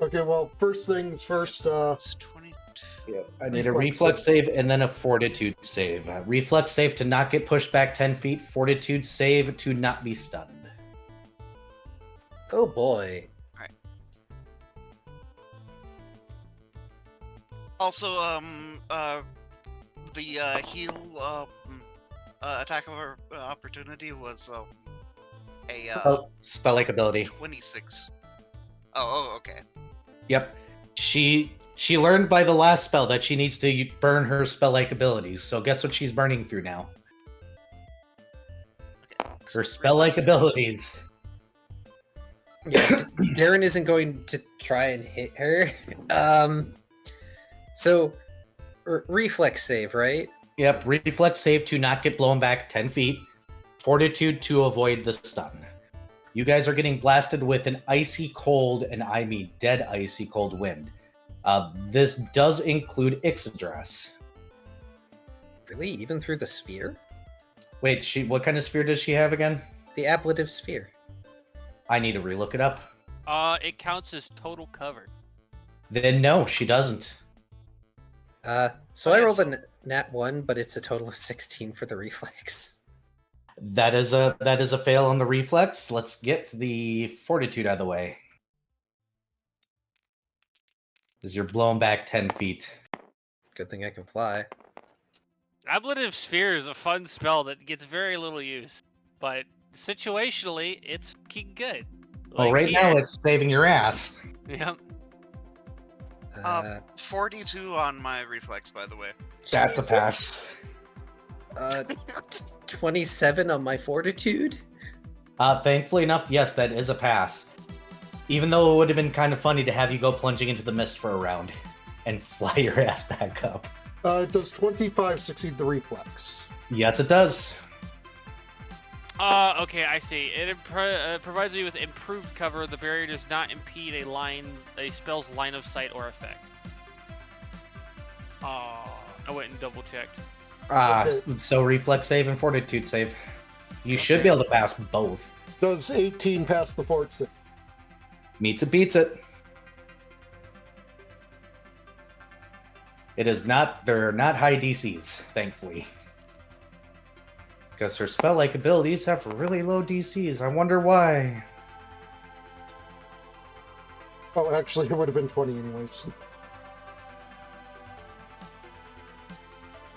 Okay, well, first things first, It's 22. Yeah, I need a Reflex reflex save and then a fortitude save. Reflex save to not get pushed back 10 feet. Fortitude save to not be stunned. Oh boy. Also, the heal attack of opportunity was a Spell-like ability. 26. Oh, okay. Yep. She learned by the last spell that she needs to burn her spell-like abilities. So guess what she's burning through now? So Her spell-like abilities. Yeah, Darren isn't going to try and hit her. So reflex save, right? Yep, reflex save to not get blown back 10 feet. Fortitude to avoid the stun. You guys are getting blasted with an icy cold, and I mean dead icy cold wind. This does include Ixodras. Really? Even through the sphere? Wait, what kind of sphere does she have again? The ablative sphere. I need to relook it up. It counts as total cover. Then no, she doesn't. So I rolled a nat 1, but it's a total of 16 for the reflex. That is a fail on the reflex. Let's get the fortitude out of the way. As you're blown back 10 feet. Good thing I can fly. Ablative Sphere is a fun spell that gets very little use, but situationally, it's fucking good. Well, right now it's saving your ass. Yep. 42 on my reflex, by the way. That's a pass. 27 on my fortitude? Thankfully enough, yes, that is a pass. Even though it would have been kind of funny to have you go plunging into the mist for a round and fly your ass back up. Does 25 succeed the reflex? Yes, it does. Okay, I see. It provides you with improved cover. The barrier does not impede a spell's line of sight or effect. I went and double checked. So reflex save and fortitude save. You should be able to pass both. Does 18 pass the fort save? Meets it, beats it. They're not high DCs, thankfully. Because her spell-like abilities have really low DCs. I wonder why. Oh, actually, it would have been 20 anyways.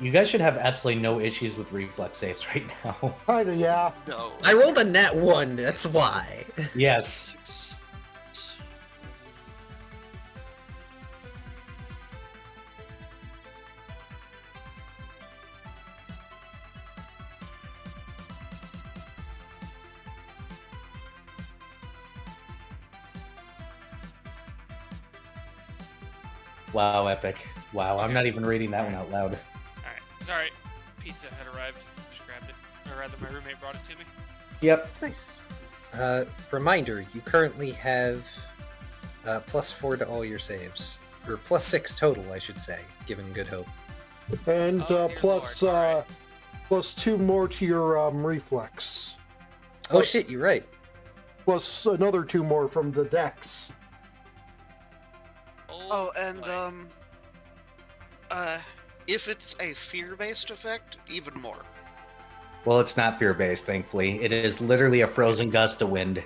You guys should have absolutely no issues with reflex saves right now. Kinda, yeah. No. I rolled a nat 1, that's why. Yes. 6. Wow, epic. Wow, I'm not even reading that one out loud. Alright, sorry. Pizza had arrived. Just grabbed it. Or rather, my roommate brought it to me. Yep. Nice. Reminder, you currently have +4 to all your saves. Or +6 total, I should say, given Good Hope. And Oh, dear plus, Lord, alright. plus 2 more to your reflex. Oh shit, you're right. Plus another 2 more from the dex. Oh, and boy. if it's a fear-based effect, even more. Well, it's not fear-based, thankfully. It is literally a frozen gust of wind.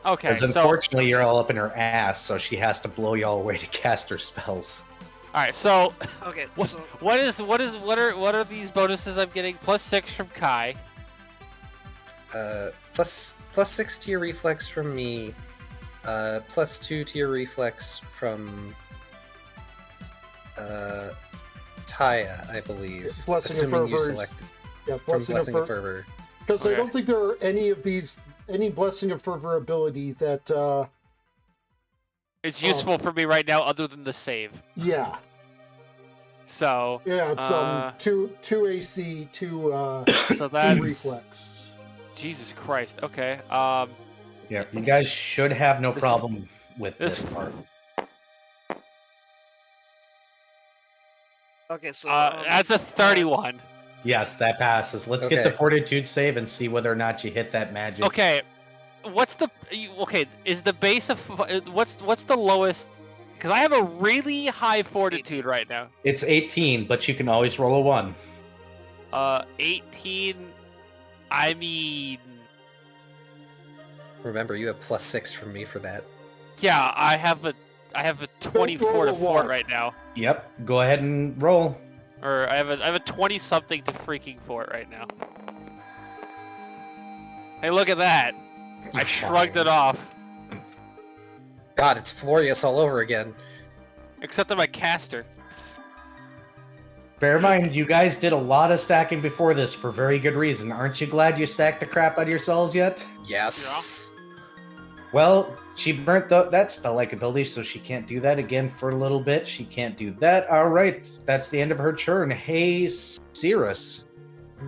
Okay, Because so unfortunately, you're all up in her ass, so she has to blow you all away to cast her spells. alright, so Okay, what, so what are these bonuses I'm getting? +6 from Kai. +6 to your reflex from me. +2 to your reflex from Taya, I believe. Blessing of assuming you Fervor is- selected Yeah, from Blessing of Fervor. Because I Okay. don't think there are any of these, any Blessing of Fervor ability that, It's useful for me right now, other than the save. yeah. So, Yeah, it's, two AC, two so that's reflex. Jesus Christ. Okay. Yeah, you guys should have no This- problem with this- this part. okay, so that's a 31. Yes, that passes. Let's get the Okay. fortitude save and see whether or not you hit that magic. Okay. Is the base of what's the lowest? Because I have a really high fortitude 18. right now. It's 18, but you can always roll a 1. 18. I mean, Remember, you have +6 from me for that. yeah, I have a 24 to roll a fort one. right now, Yep, go ahead and roll. or I have a 20 something to freaking fort right now. Hey, look at that! I shrugged it off. God, it's Florius all over again. Except I'm a caster. Bear in mind, you guys did a lot of stacking before this for very good reason. Aren't you glad you stacked the crap out of yourselves yet? Yes. Well, she burnt that spell-like ability, so she can't do that again for a little bit. She can't do that. All right, that's the end of her turn. Hey, Cirrus.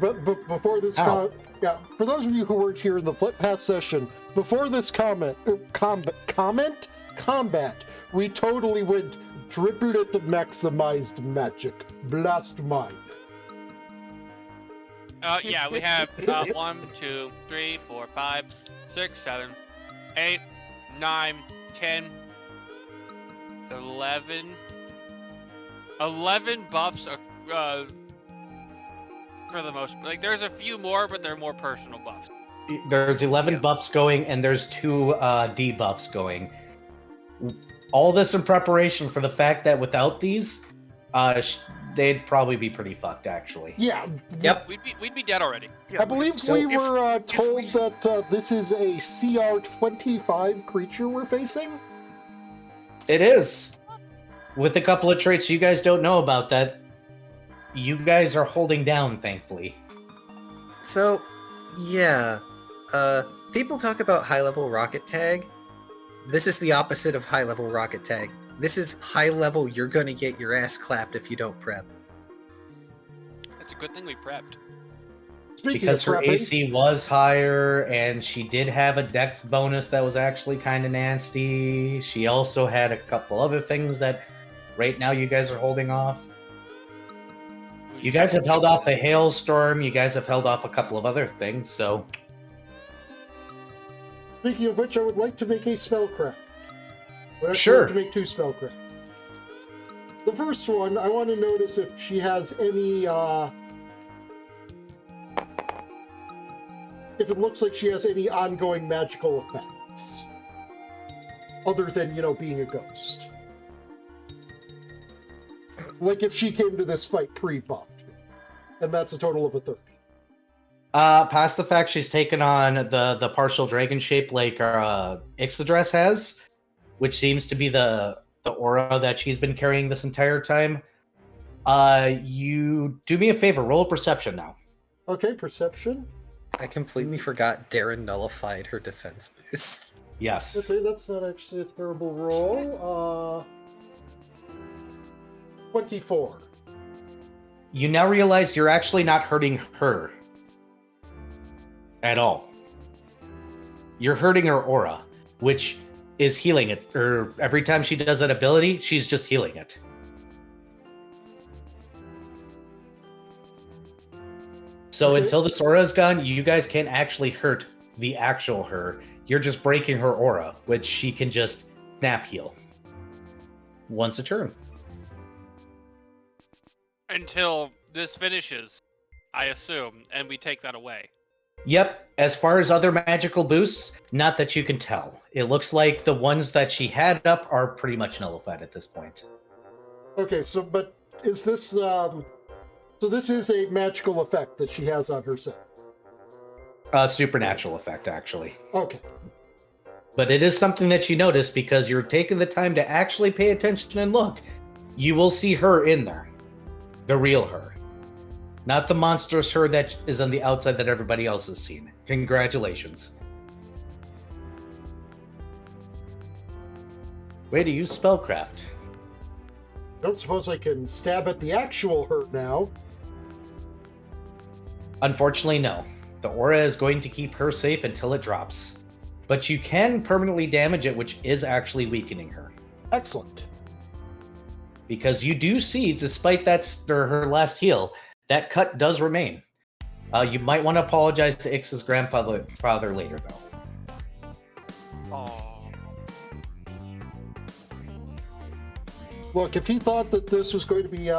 But before this Ow. yeah, for those of you who weren't here in the past session, before this combat, we totally went tribute to maximized magic. Blast mine. Yeah, we have 1, 2, 3, 4, 5, 6, 7, 8, 9, 10, 11. 11 buffs for the most. Like, there's a few more, but they're more personal buffs. There's 11 buffs going, and there's 2 debuffs going. All this in preparation for the fact that without these, they'd probably be pretty fucked, actually. Yeah. Yep. We'd be dead already. I believe So we if- were told that this is a CR25 creature we're facing. It is. With a couple of traits you guys don't know about that, you guys are holding down, thankfully. So, yeah. People talk about high-level rocket tag. This is the opposite of high-level rocket tag. This is high-level, you're gonna get your ass clapped if you don't prep. That's a good thing we prepped. Speaking Because of her prepping, AC was higher, and she did have a dex bonus that was actually kind of nasty. She also had a couple other things that right now you guys are holding off. You guys have held off the hailstorm, you guys have held off a couple of other things, so... speaking of which, I would like to make a spellcraft. Sure. To make 2 spellcrafts. The first one, I want to notice if she has any, if it looks like she has any ongoing magical effects. Other than, being a ghost. Like if she came to this fight pre-buffed. And that's a total of a 30. Past the fact she's taken on the partial dragon shape like Ixodress has, which seems to be the aura that she's been carrying this entire time. You do me a favor, roll a perception now. Okay, perception. I completely forgot Darren nullified her defense boost. Yes. Okay, that's not actually a terrible roll. 24. You now realize you're actually not hurting her at all. You're hurting her aura, which is healing it. Or every time she does that ability, she's just healing it. So Okay. until this aura is gone, you guys can't actually hurt the actual her. You're just breaking her aura, which she can just snap heal once a turn. Until this finishes, I assume, and we take that away. Yep, as far as other magical boosts, not that you can tell. It looks like the ones that she had up are pretty much nullified at this point. Okay, so, but is this, so this is a magical effect that she has on herself? Supernatural effect, actually. Okay. But it is something that you notice because you're taking the time to actually pay attention and look. You will see her in there. The real her. Not the monstrous her that is on the outside that everybody else has seen. Congratulations. Way to use spellcraft. Don't suppose I can stab at the actual her now. Unfortunately, no. The aura is going to keep her safe until it drops. But you can permanently damage it, which is actually weakening her. Excellent. Because you do see, despite her last heal, that cut does remain. You might want to apologize to Ix's grandfather later, though. Oh. Look, if he thought that this was going to be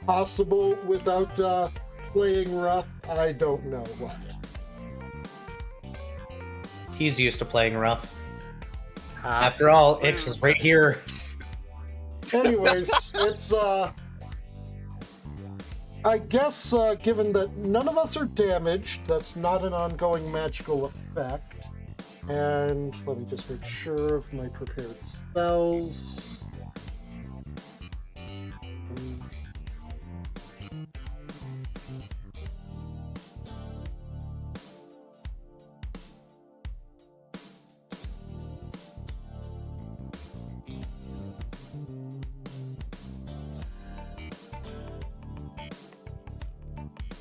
possible without playing rough, I don't know what. He's used to playing rough. After all, Ix is right here. Anyways, it's I guess given that none of us are damaged, that's not an ongoing magical effect. And let me just make sure of my prepared spells.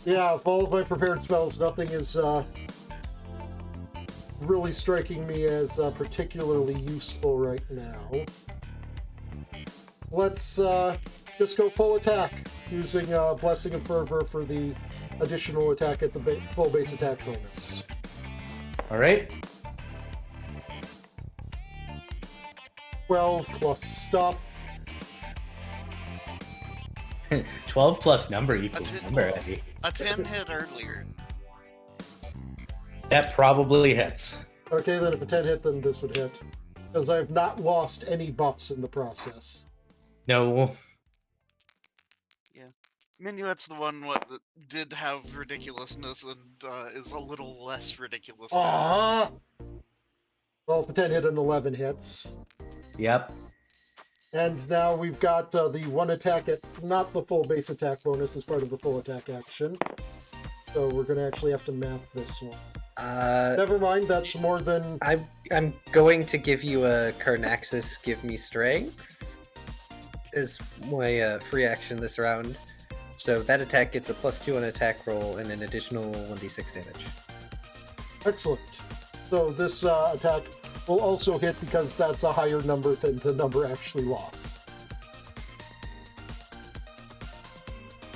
Yeah, of all of my prepared spells, nothing is really striking me as particularly useful right now. Let's just go full attack, using Blessing of Fervor for the additional attack at the full base attack bonus. All right. 12 plus stop. 12 plus number equals That's it. number, Eddie. A 10 hit earlier. That probably hits. Okay, then if a 10 hit, then this would hit. Because I have not lost any buffs in the process. No. Minuet's the one that did have ridiculousness and is a little less ridiculous. Ah! Well, if a 10 hit and 11 hits. Yep. And now we've got the one attack at not the full base attack bonus as part of the full attack action. So we're going to actually have to math this one. Never mind, that's more than... I'm going to give you a Carnaxus give me strength is my free action this round. So that attack gets a +2 on attack roll and an additional 1d6 damage. Excellent. So this attack will also hit because that's a higher number than the number actually lost.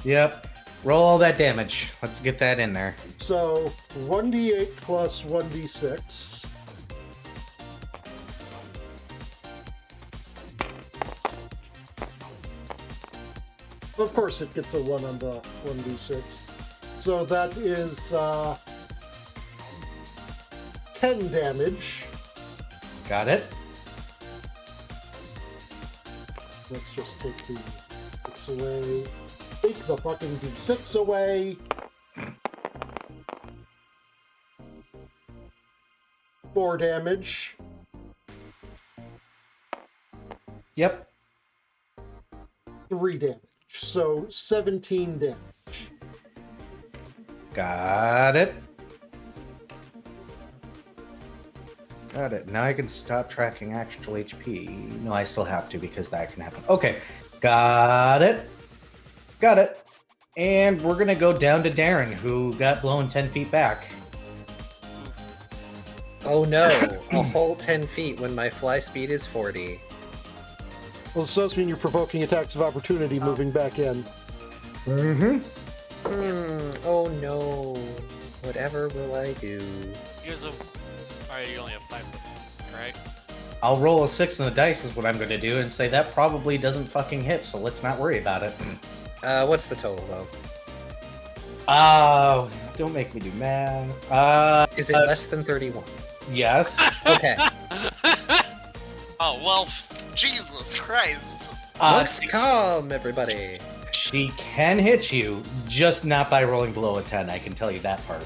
Yep. Roll all that damage. Let's get that in there. So 1d8 plus 1d6. Of course it gets a 1 on the 1d6. So that is 10 damage. Got it. Let's just take the 6 away. Take the fucking d6 away. 4 damage. Yep. 3 damage. So 17 damage. Got it. Got it. Now I can stop tracking actual HP. No, I still have to because that can happen. Okay. Got it. Got it. And we're going to go down to Darren, who got blown 10 feet back. Oh no, a whole 10 feet when my fly speed is 40. Well, this does mean you're provoking attacks of opportunity moving back in. Mm-hmm. Oh no. Whatever will I do? Alright, you only have 5 foot, right? I'll roll a 6 on the dice is what I'm going to do and say that probably doesn't fucking hit, so let's not worry about it. What's the total though? Don't make me do math. Is it less than 31? Yes. Okay. Oh, well, Jesus Christ. Looks calm, everybody. She can hit you, just not by rolling below a 10, I can tell you that part.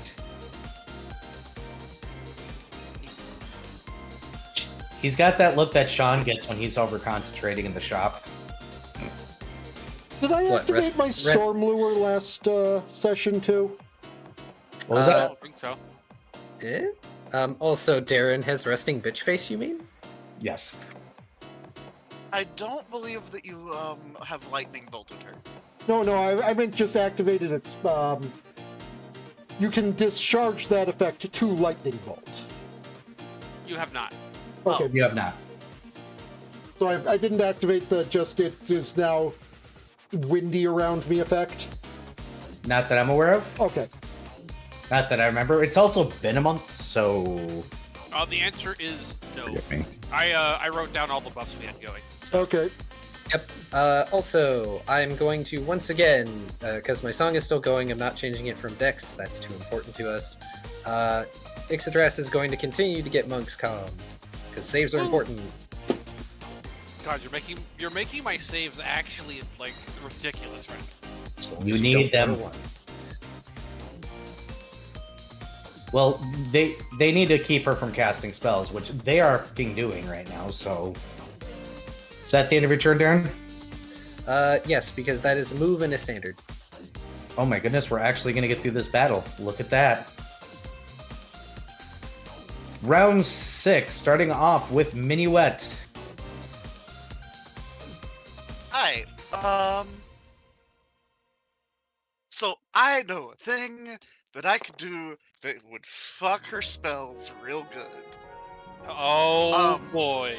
He's got that look that Sean gets when he's over-concentrating in the shop. Did I What, activate my Storm Lure last session too? What was I that? don't think so. Also, Darren has resting bitch face, you mean? Yes. I don't believe that you have lightning bolted her. No, I meant just activated its... you can discharge that effect to Lightning Bolt. You have not. Okay, You have not. so I didn't activate the just it is now windy around me effect. Not that I'm aware of. Okay. Not that I remember. It's also been a month, so... The answer is no. Forgive me. I wrote down all the buffs we had going. Okay. Yep. Also, I'm going to once again, because my song is still going, I'm not changing it from Dex. That's too important to us. Ixodras is going to continue to get Monk's Calm, because saves are important. God, you're making my saves actually like ridiculous right now. So You she need don't them. roll one. Well, they need to keep her from casting spells, which they are fucking doing right now, so... Is that the end of your turn, Darren? Yes, because that is a move and a standard. Oh my goodness, we're actually going to get through this battle. Look at that. Round 6, starting off with Minuet. Hi. So I know a thing that I could do that would fuck her spells real good. Oh Um, boy.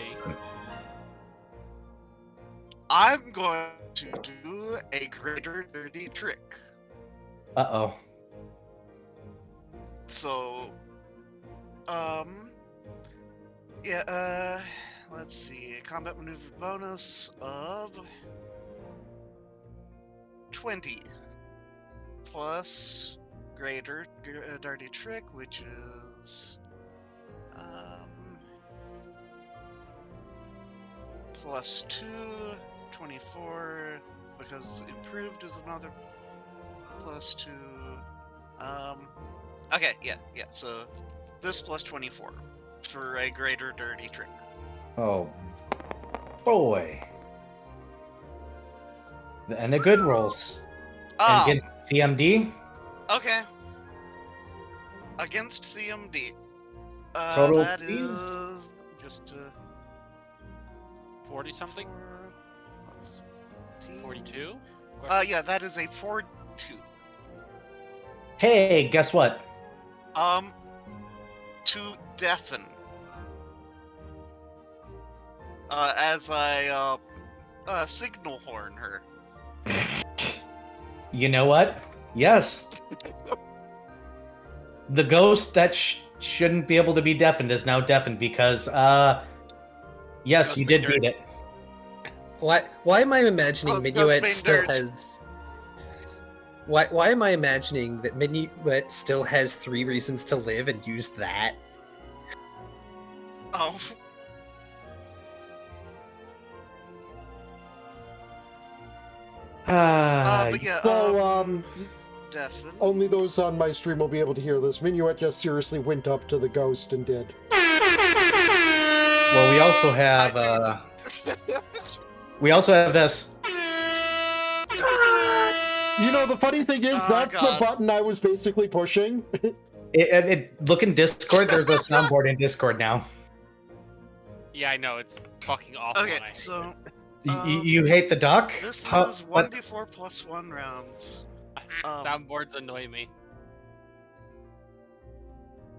I'm going to do a greater dirty trick. Uh-oh. So, yeah, let's see, combat maneuver bonus of 20 plus greater dirty trick, which is plus 2, 24, because improved is another plus 2. Okay, yeah, so this plus 24 for a greater dirty trick. Oh, boy. And the good rolls. And against CMD, Okay. Against CMD. total, That please. is just 40 something? 4 plus 18. 42? Yeah, that is a 42. Hey, guess what? To deafen. As I signal horn her. You know what? Yes. The ghost that shouldn't be able to be deafened is now deafened because, yes, Ghost you being did beat dirt. it. Why am I imagining Oh, Minuet Ghost still being dirt. has? Why am I imagining that Minuet still has 3 reasons to live and used that? Oh. But yeah, So, deafen. only those on my stream will be able to hear this. Minuet just seriously went up to the ghost and did. Well, we also have, we also have this. You know, the funny thing is, Oh, that's God. the button I was basically pushing. Look in Discord. There's a soundboard in Discord now. Yeah, I know, it's fucking awful. Okay, and I hate so You hate the duck? this Huh, is what? 1d4 plus 1 rounds. it. Soundboards annoy me.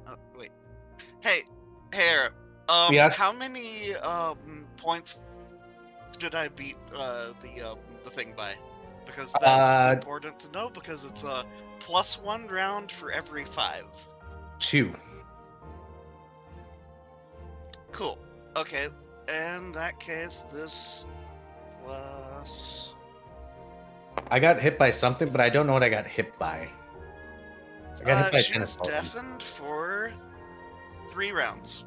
Oh, wait. Hey, Eric. Yes? How many points did I beat the thing by? Because that's important to know, because it's a plus 1 round for every 5. 2. Cool. Okay, in that case, this plus... I got hit by something, but I don't know what I got hit by. I got hit by a she tennis is ball. deafened for 3 rounds.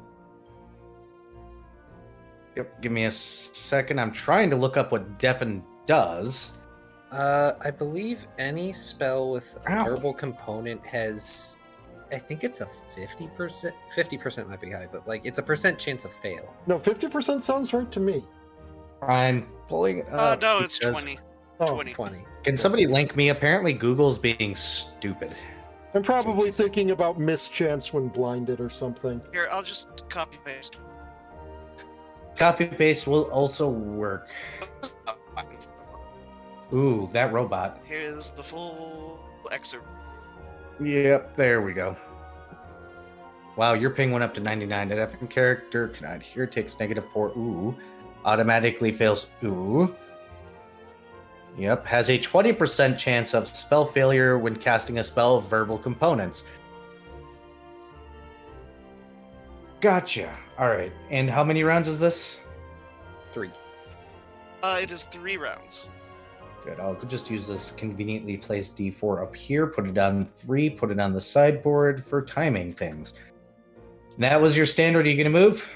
Yep, give me a second. I'm trying to look up what deafen does. I believe any spell with a Ow. verbal component has, I think it's a 50%. 50% might be high, but like it's a percent chance of fail. No, 50% sounds right to me. I'm pulling it up. No, it's because- 20. Oh, 20. 20. Can somebody link me? Apparently, Google's being stupid. I'm probably 2 thinking seconds. about mischance when blinded or something. Here, I'll just copy paste. Copy paste will also work. Ooh, that robot. Here's the full excerpt. Yep, there we go. Wow, your ping went up to 99. That effing character cannot hear, takes -4. Ooh. Automatically fails. Ooh. Yep, has a 20% chance of spell failure when casting a spell of verbal components. Gotcha. Alright, and how many rounds is this? 3. It is 3 rounds. Good, I'll just use this conveniently placed D4 up here, put it on 3, put it on the sideboard for timing things. That was your standard. Are you going to move?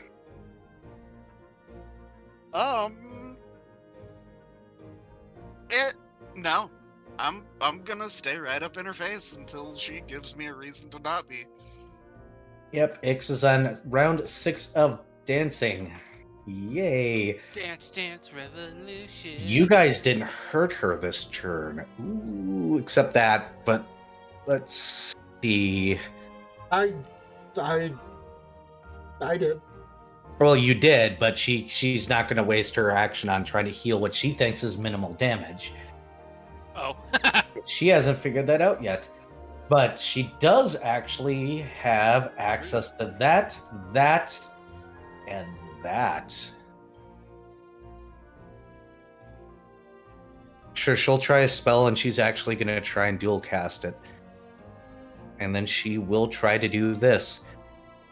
No. I'm gonna stay right up in her face until she gives me a reason to not be. Yep, Ix is on round 6 of dancing. Yay. Dance, dance, revolution. You guys didn't hurt her this turn. Ooh, except that, but let's see. I did. Well, you did, but she's not going to waste her action on trying to heal what she thinks is minimal damage. Oh. She hasn't figured that out yet. But she does actually have access to that, and that. Sure, she'll try a spell, and she's actually going to try and dual cast it. And then she will try to do this.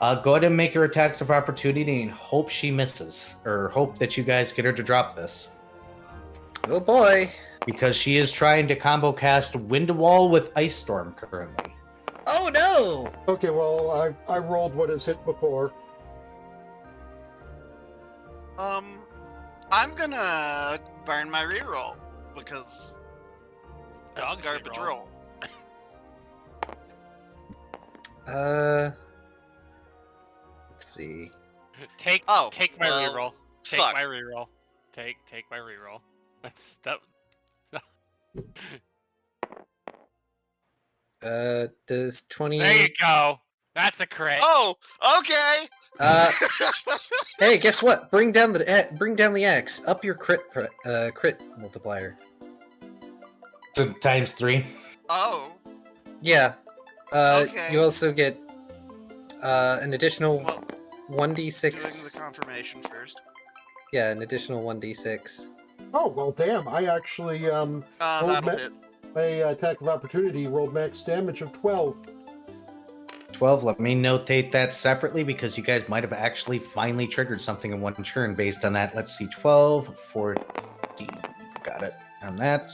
Go ahead and make her attacks of opportunity and hope she misses. Or hope that you guys get her to drop this. Oh boy. Because she is trying to combo cast Wind Wall with Ice Storm currently. Oh no! Okay, well, I rolled what has hit before. I'm gonna burn my reroll because that's a Dog garbage shit roll. roll. Let's see. Take Oh, take my well, reroll. Take fuck. my reroll. Take my reroll. That's that. Does 20... There you go. That's a crit. Oh, okay. Hey, guess what? Bring down the axe. Up your crit multiplier. So times 3. Oh, Yeah. Okay. You also get an additional well, 1d6. doing the confirmation first. Yeah, an additional 1d6. Oh, well, damn. I actually, That'll hit. my attack of opportunity rolled max damage of 12. 12. Let me notate that separately because you guys might have actually finally triggered something in one turn based on that. Let's see. 12, 14. Got it on that.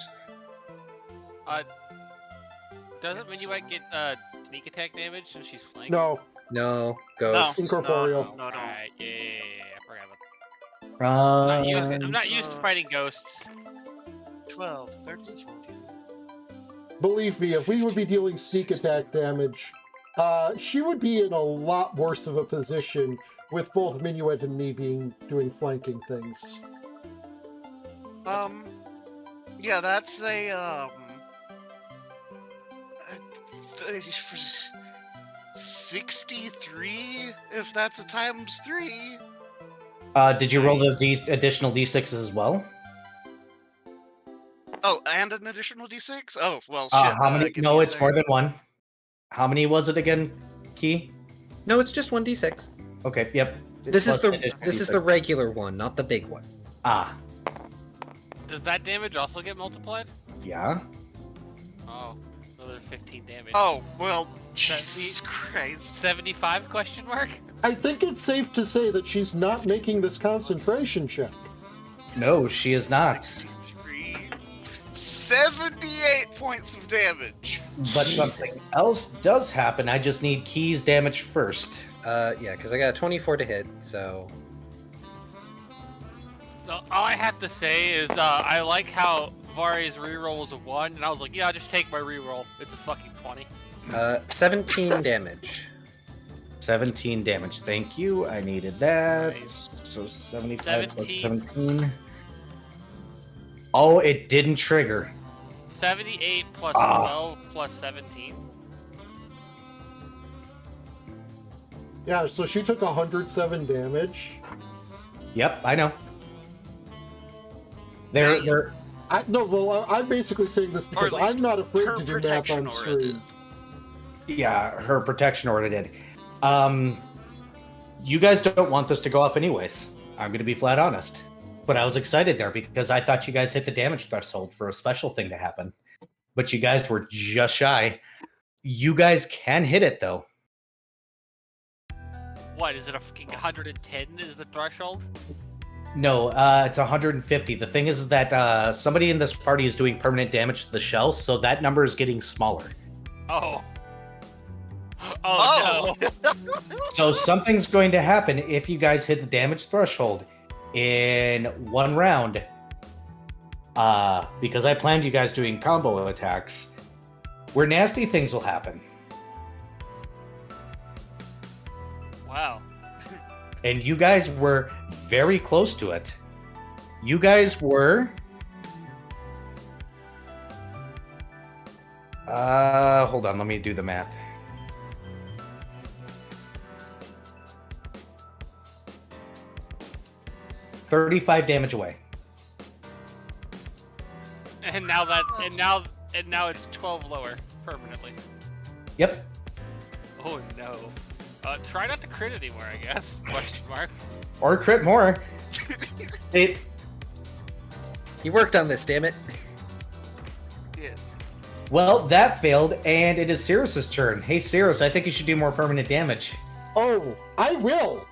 Doesn't Minuet get sneak attack damage since she's flanked? No, No, ghost. Incorporeal. No. Alright, yeah, I forgot about that. I'm not used to fighting ghosts. 12, 13, 14. believe me, if we would be dealing sneak attack damage, she would be in a lot worse of a position with both Minuet and me doing flanking things. Yeah, that's a 63, if that's a times 3. Did you roll the additional d6s as well? Oh, and an additional d6? Oh, well, shit. How many? give No, me a it's more second. than one. How many was it again, Key? No, it's just 1d6. Okay, yep. This is Plus the additional this is d6. the regular one, not the big one. Ah, Does that damage also get multiplied? yeah. Oh, another 15 damage. Oh, well, Jesus Christ. 75 question mark? I think it's safe to say that she's not making this concentration check. No, she is not. 63. 78 points of damage. But Jesus. something else does happen. I just need Key's damage first. Yeah, because I got a 24 to hit, so... So, all I have to say is I like how Vari's reroll was a 1, and I was like, yeah, I'll just take my reroll. It's a fucking 20. 17 damage. 17 damage. Thank you. I needed that. Nice. So 75 plus 17. 17. Oh, it didn't trigger. 78 plus Ah. 12 plus 17. Yeah, so she took 107 damage. Yep, I know. Damn. I'm basically saying this because Or at least I'm not afraid her to do math protection on aura did. stream. Yeah, her protection order did. You guys don't want this to go off anyways. I'm going to be flat honest. But I was excited there because I thought you guys hit the damage threshold for a special thing to happen. But you guys were just shy. You guys can hit it, though. What, is it a fucking 110 is the threshold? No, it's 150. The thing is that somebody in this party is doing permanent damage to the shell, so that number is getting smaller. Oh. Oh, no. So something's going to happen if you guys hit the damage threshold in one round. Because I planned you guys doing combo attacks, where nasty things will happen. Wow. And you guys were very close to it. You guys were... hold on, let me do the math. $35 damage away. And now and now it's 12 lower permanently. Yep. Oh no. Try not to crit anymore, I guess. Question mark. Or crit more. It. He worked on this, damn it. Yeah. Well, that failed, and it is Cirrus's turn. Hey, Cirrus, I think you should do more permanent damage. Oh, I will.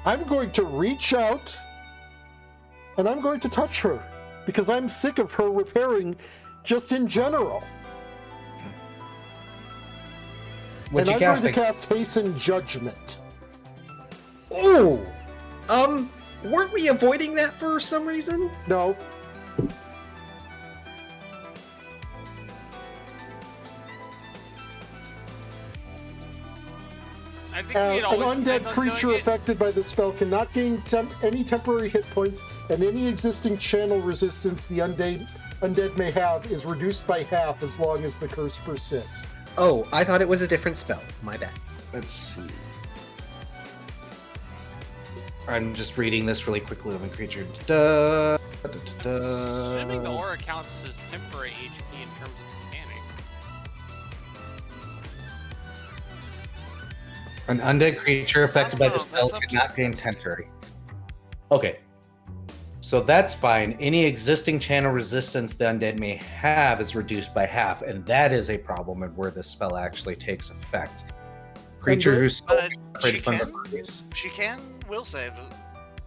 I'm going to reach out and I'm going to touch her because I'm sick of her repairing just in general. What And you I'm going casting? to cast Hasten Judgment. Ooh! Weren't we avoiding that for some reason? No, I think an we'd always undead planned on creature doing it. affected by the spell cannot gain any temporary hit points, and any existing channel resistance the undead may have is reduced by half as long as the curse persists. Oh, I thought it was a different spell. My bad. Let's see. I'm just reading this really quickly. Living creature. Assuming the aura counts as temporary HP in terms of mechanics. An undead creature affected by the don't know, spell that's up to cannot gain temporary. Okay. So that's fine. Any existing channel resistance the undead may have is reduced by half, and that is a problem and where the spell actually takes effect. Creature who's still But she separated from the can? freeze. She can will save it.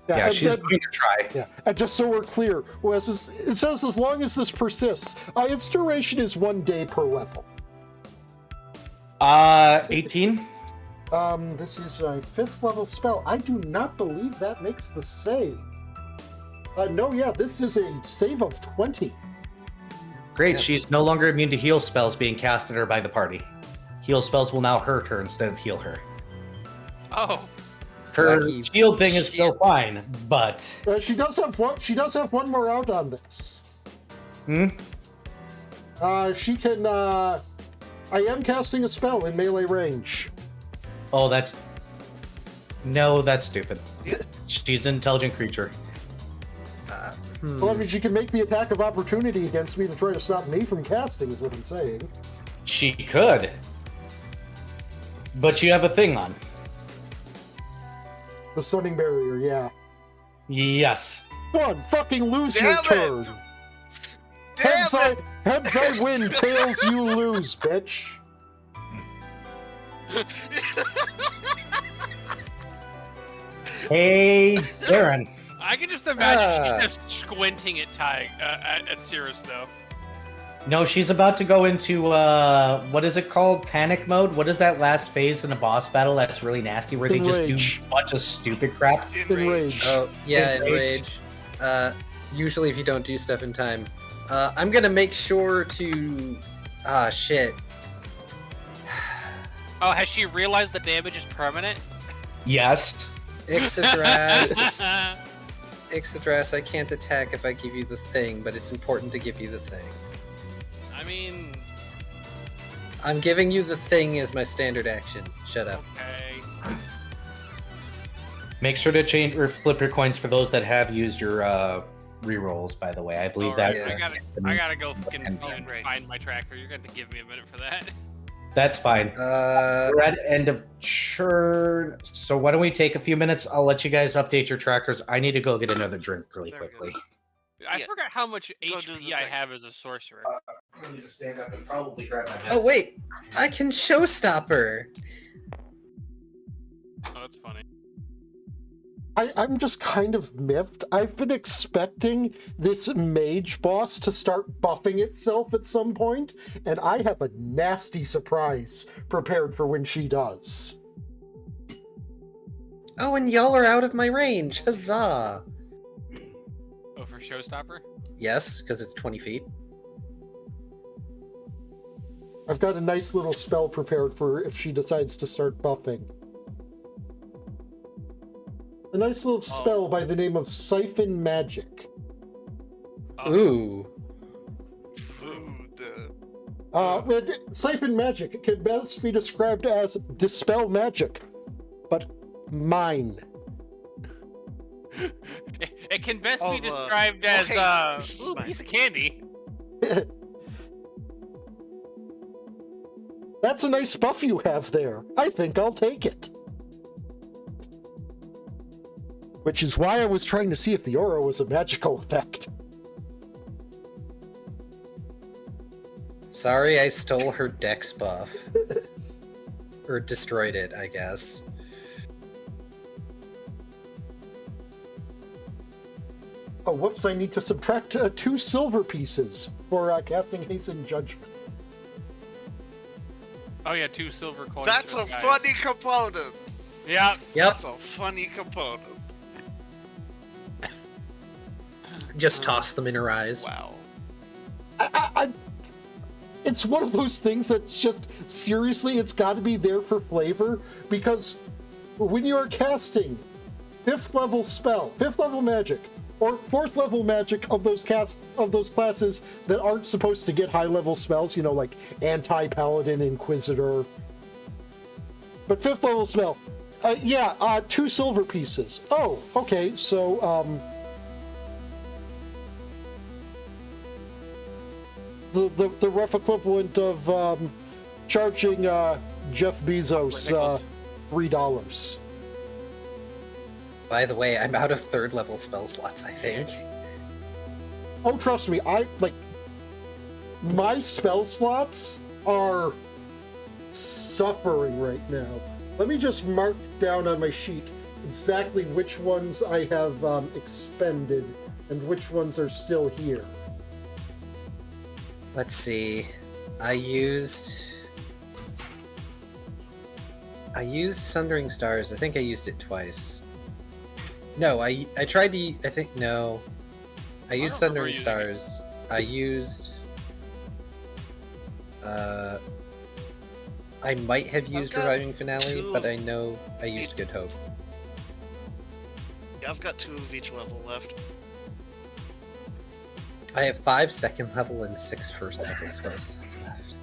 Yeah, she's undead- going to try. Yeah, and just so we're clear, it says as long as this persists, its duration is 1 day per level. 18. This is a 5th level spell. I do not believe that makes the save. No, yeah, this is a save of 20. Great, Yeah. she's no longer immune to heal spells being cast at her by the party. Heal spells will now hurt her instead of heal her. Oh, Her Lucky shield thing is still shit. fine, but She does have one. She does have one more out on this. She can. I am casting a spell in melee range. oh, that's stupid. She's an intelligent creature. Well, I mean, she can make the attack of opportunity against me to try to stop me from casting. Is what I'm saying. She could, but you have a thing on. The stunning barrier. Yeah. Yes. Come on, fucking lose your Damn it! turn. Damn it! Heads I win, tails you lose, bitch. Hey, Darren. I can just imagine she's just squinting at at Cirrus though. No, she's about to go into what is it called? Panic mode. What is that last phase in a boss battle that's really nasty, where they just Enrage. do a bunch of stupid crap? Enrage. Oh, yeah, Enrage. enrage. Usually if you don't do stuff in time. I'm gonna make sure to... Ah, shit. Oh, has she realized the damage is permanent? Yes. Ixodras. Ixodras, I can't attack if I give you the thing, but it's important to give you the thing. I mean, I'm giving you the thing as my standard action. Shut up. okay. Make sure to change or flip your coins for those that have used your rerolls. By the way, I believe Alright, that I gotta go fucking and- Right. find my tracker. You're gonna have to give me a minute for that. that's fine. We're at end of churn, so why don't we take a few minutes? I'll let you guys update your trackers. I need to go get another drink really There we quickly. go. I Yeah. forgot how much Go do the HP I thing. have as a sorcerer. I need to stand up and probably grab my Oh, wait! I can showstopper! Oh, that's funny. I'm just kind of miffed. I've been expecting this mage boss to start buffing itself at some point, and I have a nasty surprise prepared for when she does. Oh, and y'all are out of my range! Huzzah! Oh, for Showstopper? Yes, because it's 20 feet. I've got a nice little spell prepared for if she decides to start buffing. A nice little spell by the name of Siphon Magic. Oh, Ooh. Food. Siphon Magic can best be described as Dispel Magic, but mine. It can best Oh, be the- described as okay, this is ooh, mine. piece of candy. That's a nice buff you have there. I think I'll take it. Which is why I was trying to see if the aura was a magical effect. Sorry, I stole her dex buff. Or destroyed it, I guess. Oh, whoops, I need to subtract 2 silver pieces for casting Hasten Judgment. Oh yeah, 2 silver coins. That's for a the guy. funny component. Yeah. Yep, That's a funny component. just toss them in her eyes. Wow. It's one of those things that's just, seriously, it's got to be there for flavor, because when you're casting 5th level spell, 5th level magic, or 4th level magic of those classes that aren't supposed to get high level spells, you know, like anti-paladin, inquisitor, but 5th level spell, 2 silver pieces. Oh, okay, so the rough equivalent of charging Jeff Bezos $3. By the way, I'm out of 3rd level spell slots, I think. Oh, trust me, my spell slots are suffering right now. Let me just mark down on my sheet exactly which ones I have expended and which ones are still here. Let's see. I used Sundering Stars. I think I used it twice. No, I tried to. I think no. I used don't remember Sundering using Stars. I used. I might have used got Reviving Finale, 2 but I know I used Good Hope. Yeah, I've got 2 of each level left. I have 5 2nd level and 6 1st level spell slots left.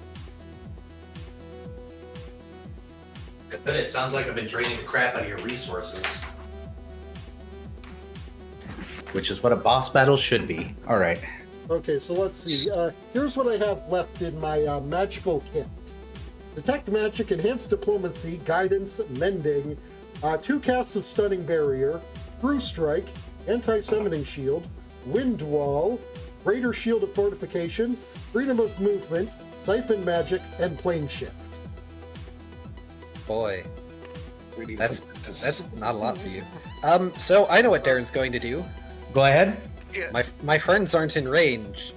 But it sounds like I've been draining the crap out of your resources. Which is what a boss battle should be. Alright. Okay, so let's see. Here's what I have left in my magical kit. Detect Magic, Enhanced Diplomacy, Guidance, Mending, 2 casts of Stunning Barrier, True Strike, Anti-Summoning Shield, Wind Wall, Greater Shield of Fortification, Freedom of Movement, Siphon Magic, and Plane Shift. Boy, that's not a lot for you. So I know what Darren's going to do. Go ahead. Yeah. My friends aren't in range.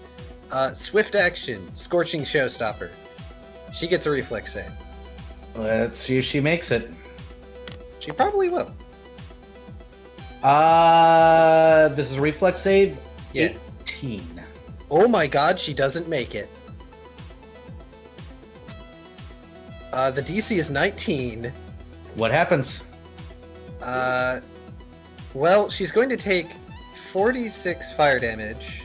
Swift action, Scorching Showstopper. She gets a reflex save. Let's see if she makes it. She probably will. This is a reflex save. Yeah. 18. Oh my god, she doesn't make it. The DC is 19. What happens? Well, she's going to take 46 fire damage,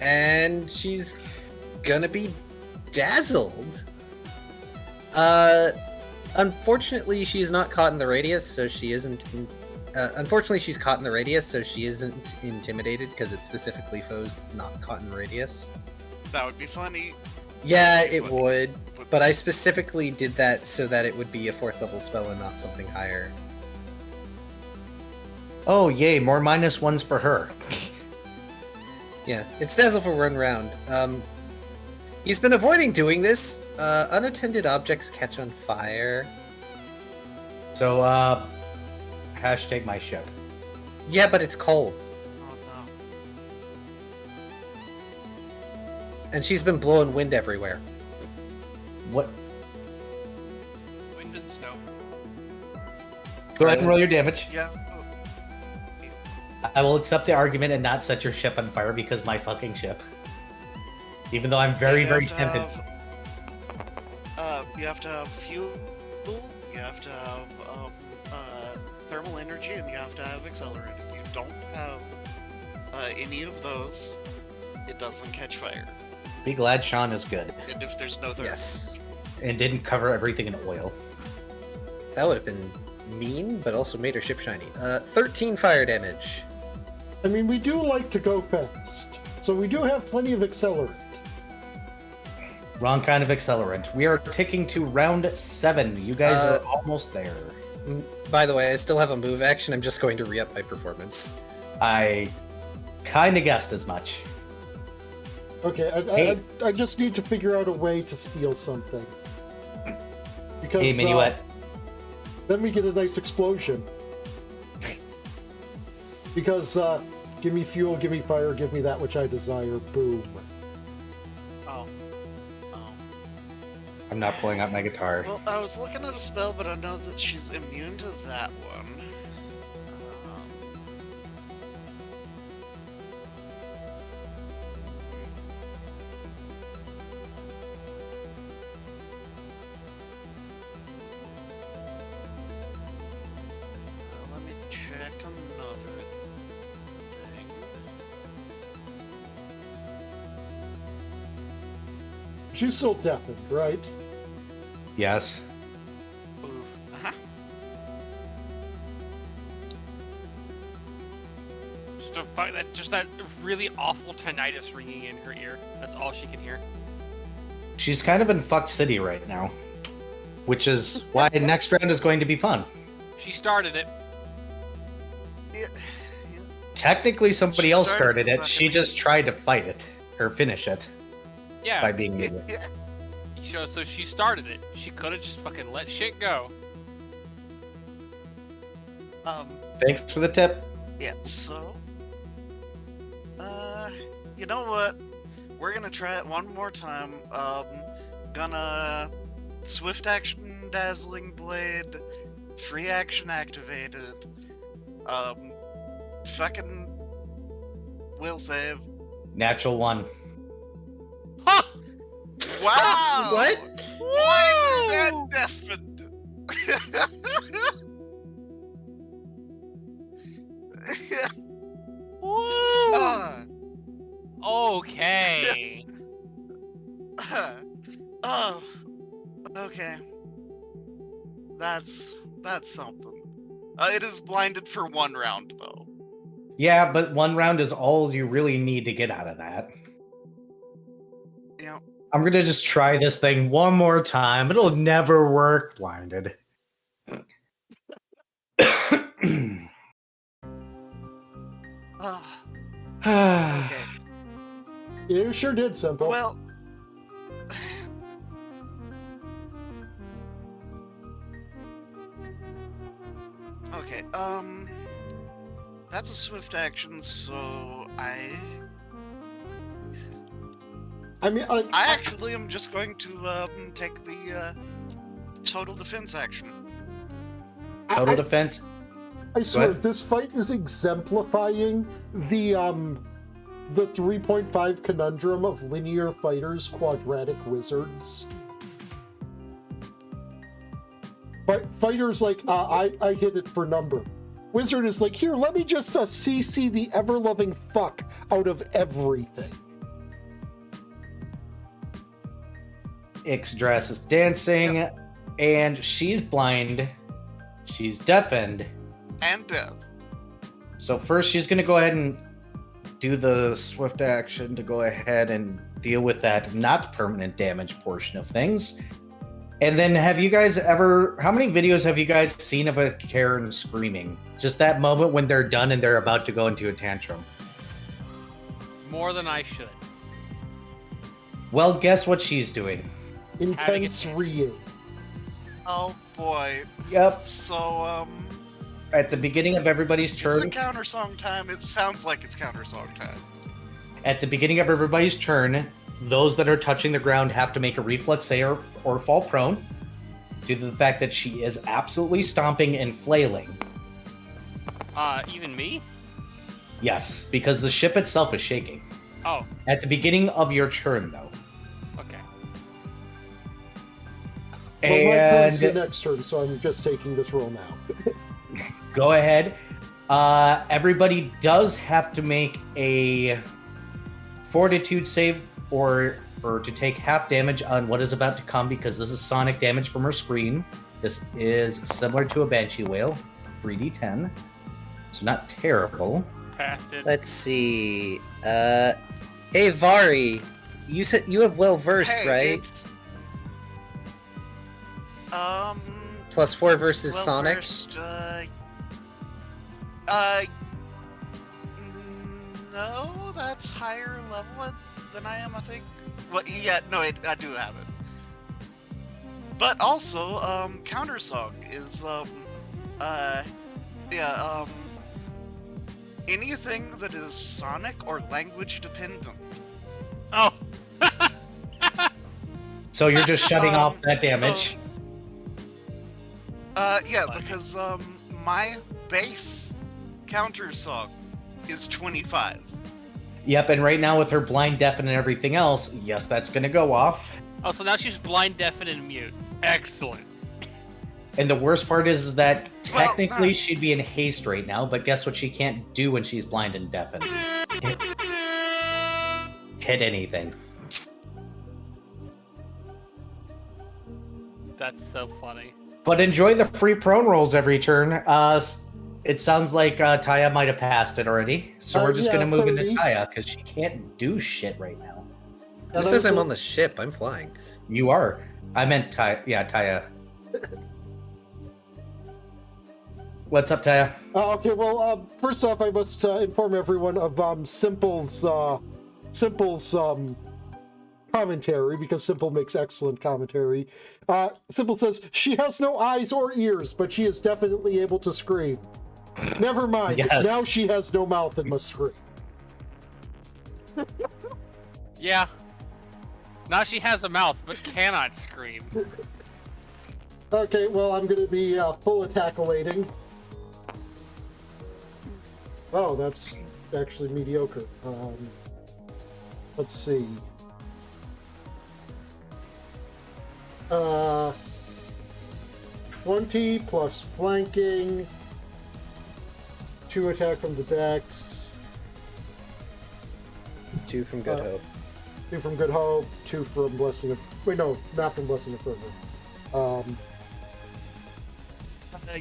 and she's gonna be dazzled. Unfortunately, she's not caught in the radius, so she isn't. Unfortunately, she's caught in the radius, so she isn't intimidated because it's specifically foes not caught in radius. That would be funny. Yeah, it would, but I specifically did that so that it would be a 4th level spell and not something higher. Oh, yay, more -1s for her. Yeah, it's Dazzle for one round. He's been avoiding doing this. Unattended objects catch on fire. So, hashtag my ship. Yeah, but it's cold. Oh no. And she's been blowing wind everywhere. What? Wind and snow. Go ahead and roll your damage. Yeah. I will accept the argument and not set your ship on fire because my fucking ship. Even though I'm very, very tempted. You have to have fuel, you have to have thermal energy, and you have to have accelerant. If you don't have any of those, it doesn't catch fire. Be glad Sean is good. And if there's no thermal, Yes. And didn't cover everything in oil. That would have been mean, but also made her ship shiny. 13 fire damage. I mean, we do like to go fast. So we do have plenty of accelerant. Wrong kind of accelerant. We are ticking to round 7. You guys are almost there. By the way, I still have a move action. I'm just going to re-up my performance. I kind of guessed as much. Okay, I just need to figure out a way to steal something. Because Hey, Minuet. then we get a nice explosion. Because give me fuel, give me fire, give me that which I desire. Boom. Oh. I'm not pulling out my guitar. Well, I was looking at a spell, but I know that she's immune to that one. Let me check another thing. She's still deafened, right? Yes. Oof. Uh-huh. Just that really awful tinnitus ringing in her ear. That's all she can hear. She's kind of in fucked city right now. Which is why next round is going to be fun. She started it. Yeah. Technically, somebody She else started started the it. She fucking- just tried to fight it. Or finish it. Yeah. By being mean. So she started it. She could have just fucking let shit go. Thanks for the tip. Yeah, so... you know what? We're gonna try it one more time. Gonna... Swift action Dazzling Blade, free action activated, fucking will save. Natural 1. Ha! Wow! What? Why did that deafened? Woo! uh, Okay. oh, okay. That's something. It is blinded for 1 round, though. Yeah, but 1 round is all you really need to get out of that. Yeah. I'm gonna just try this thing one more time. It'll never work blinded. Okay. You sure did, Simple. Well. Okay, that's a swift action, so I mean, I actually am just going to take the total defense action. Total defense. I swear, ahead. this fight is exemplifying the 3.5 conundrum of linear fighters, quadratic wizards. Fighters like, I hit it for number. Wizard is like, here, let me just CC the ever-loving fuck out of everything. Ixdrass is dancing, and she's blind. She's deafened. And death. So first she's going to go ahead and do the swift action to go ahead and deal with that not permanent damage portion of things. And then how many videos have you guys seen of a Karen screaming? Just that moment when they're done and they're about to go into a tantrum. More than I should. Well, guess what she's doing? Intense Ryu. Oh boy. Yep. So At the beginning of everybody's is turn. it counter song time? It sounds like it's counter song time. At the beginning of everybody's turn, those that are touching the ground have to make a reflex save or fall prone due to the fact that she is absolutely stomping and flailing. Even me? Yes, because the ship itself is shaking. Oh, At the beginning of your turn, though. okay. Well, my turn's the And next turn, so I'm just taking this roll now. go ahead. Everybody does have to make a fortitude save or to take half damage on what is about to come, because this is sonic damage from her scream. This is similar to a Banshee Whale, 3d10. So not terrible. Passed it. Let's see. Hey, Vari, you said you have well versed, Hey, right? it's +4 versus well Sonic. versed, no, that's higher level than I am, I think. Well, yeah, no, I do have it. But also, Countersong is, yeah, anything that is Sonic or language dependent. Oh. So you're just shutting off that damage. Yeah, Funny. because, my base Countersong is 25. Yep, and right now with her blind, deafen, and everything else, yes, that's gonna go off. Oh, so now she's blind, deafened, and mute. Excellent. And the worst part is that Well, technically she'd be in haste right now, but guess what she can't do when she's blind and deafened? Hit anything. That's so funny. But enjoy the free prone rolls every turn. It sounds like Taya might have passed it already. So we're just yeah, going to move 30. into Taya because she can't do shit right now. Who And says I'm also- on the ship? I'm flying. You are. I meant Taya. Yeah, Taya. What's up, Taya? Okay, well, first off, I must inform everyone of Simple's commentary, because Simple makes excellent commentary. Simple says, she has no eyes or ears, but she is definitely able to scream. Never mind, Yes. now she has no mouth and must scream. Yeah. Now she has a mouth, but cannot scream. Okay, well, I'm going to be full attack-elating. Oh, that's actually mediocre. Let's see. 20 plus flanking, 2 attack from the dex, 2 from Good Hope. 2 from Good Hope, 2 from Blessing of... Wait, no, not from Blessing of Fervor.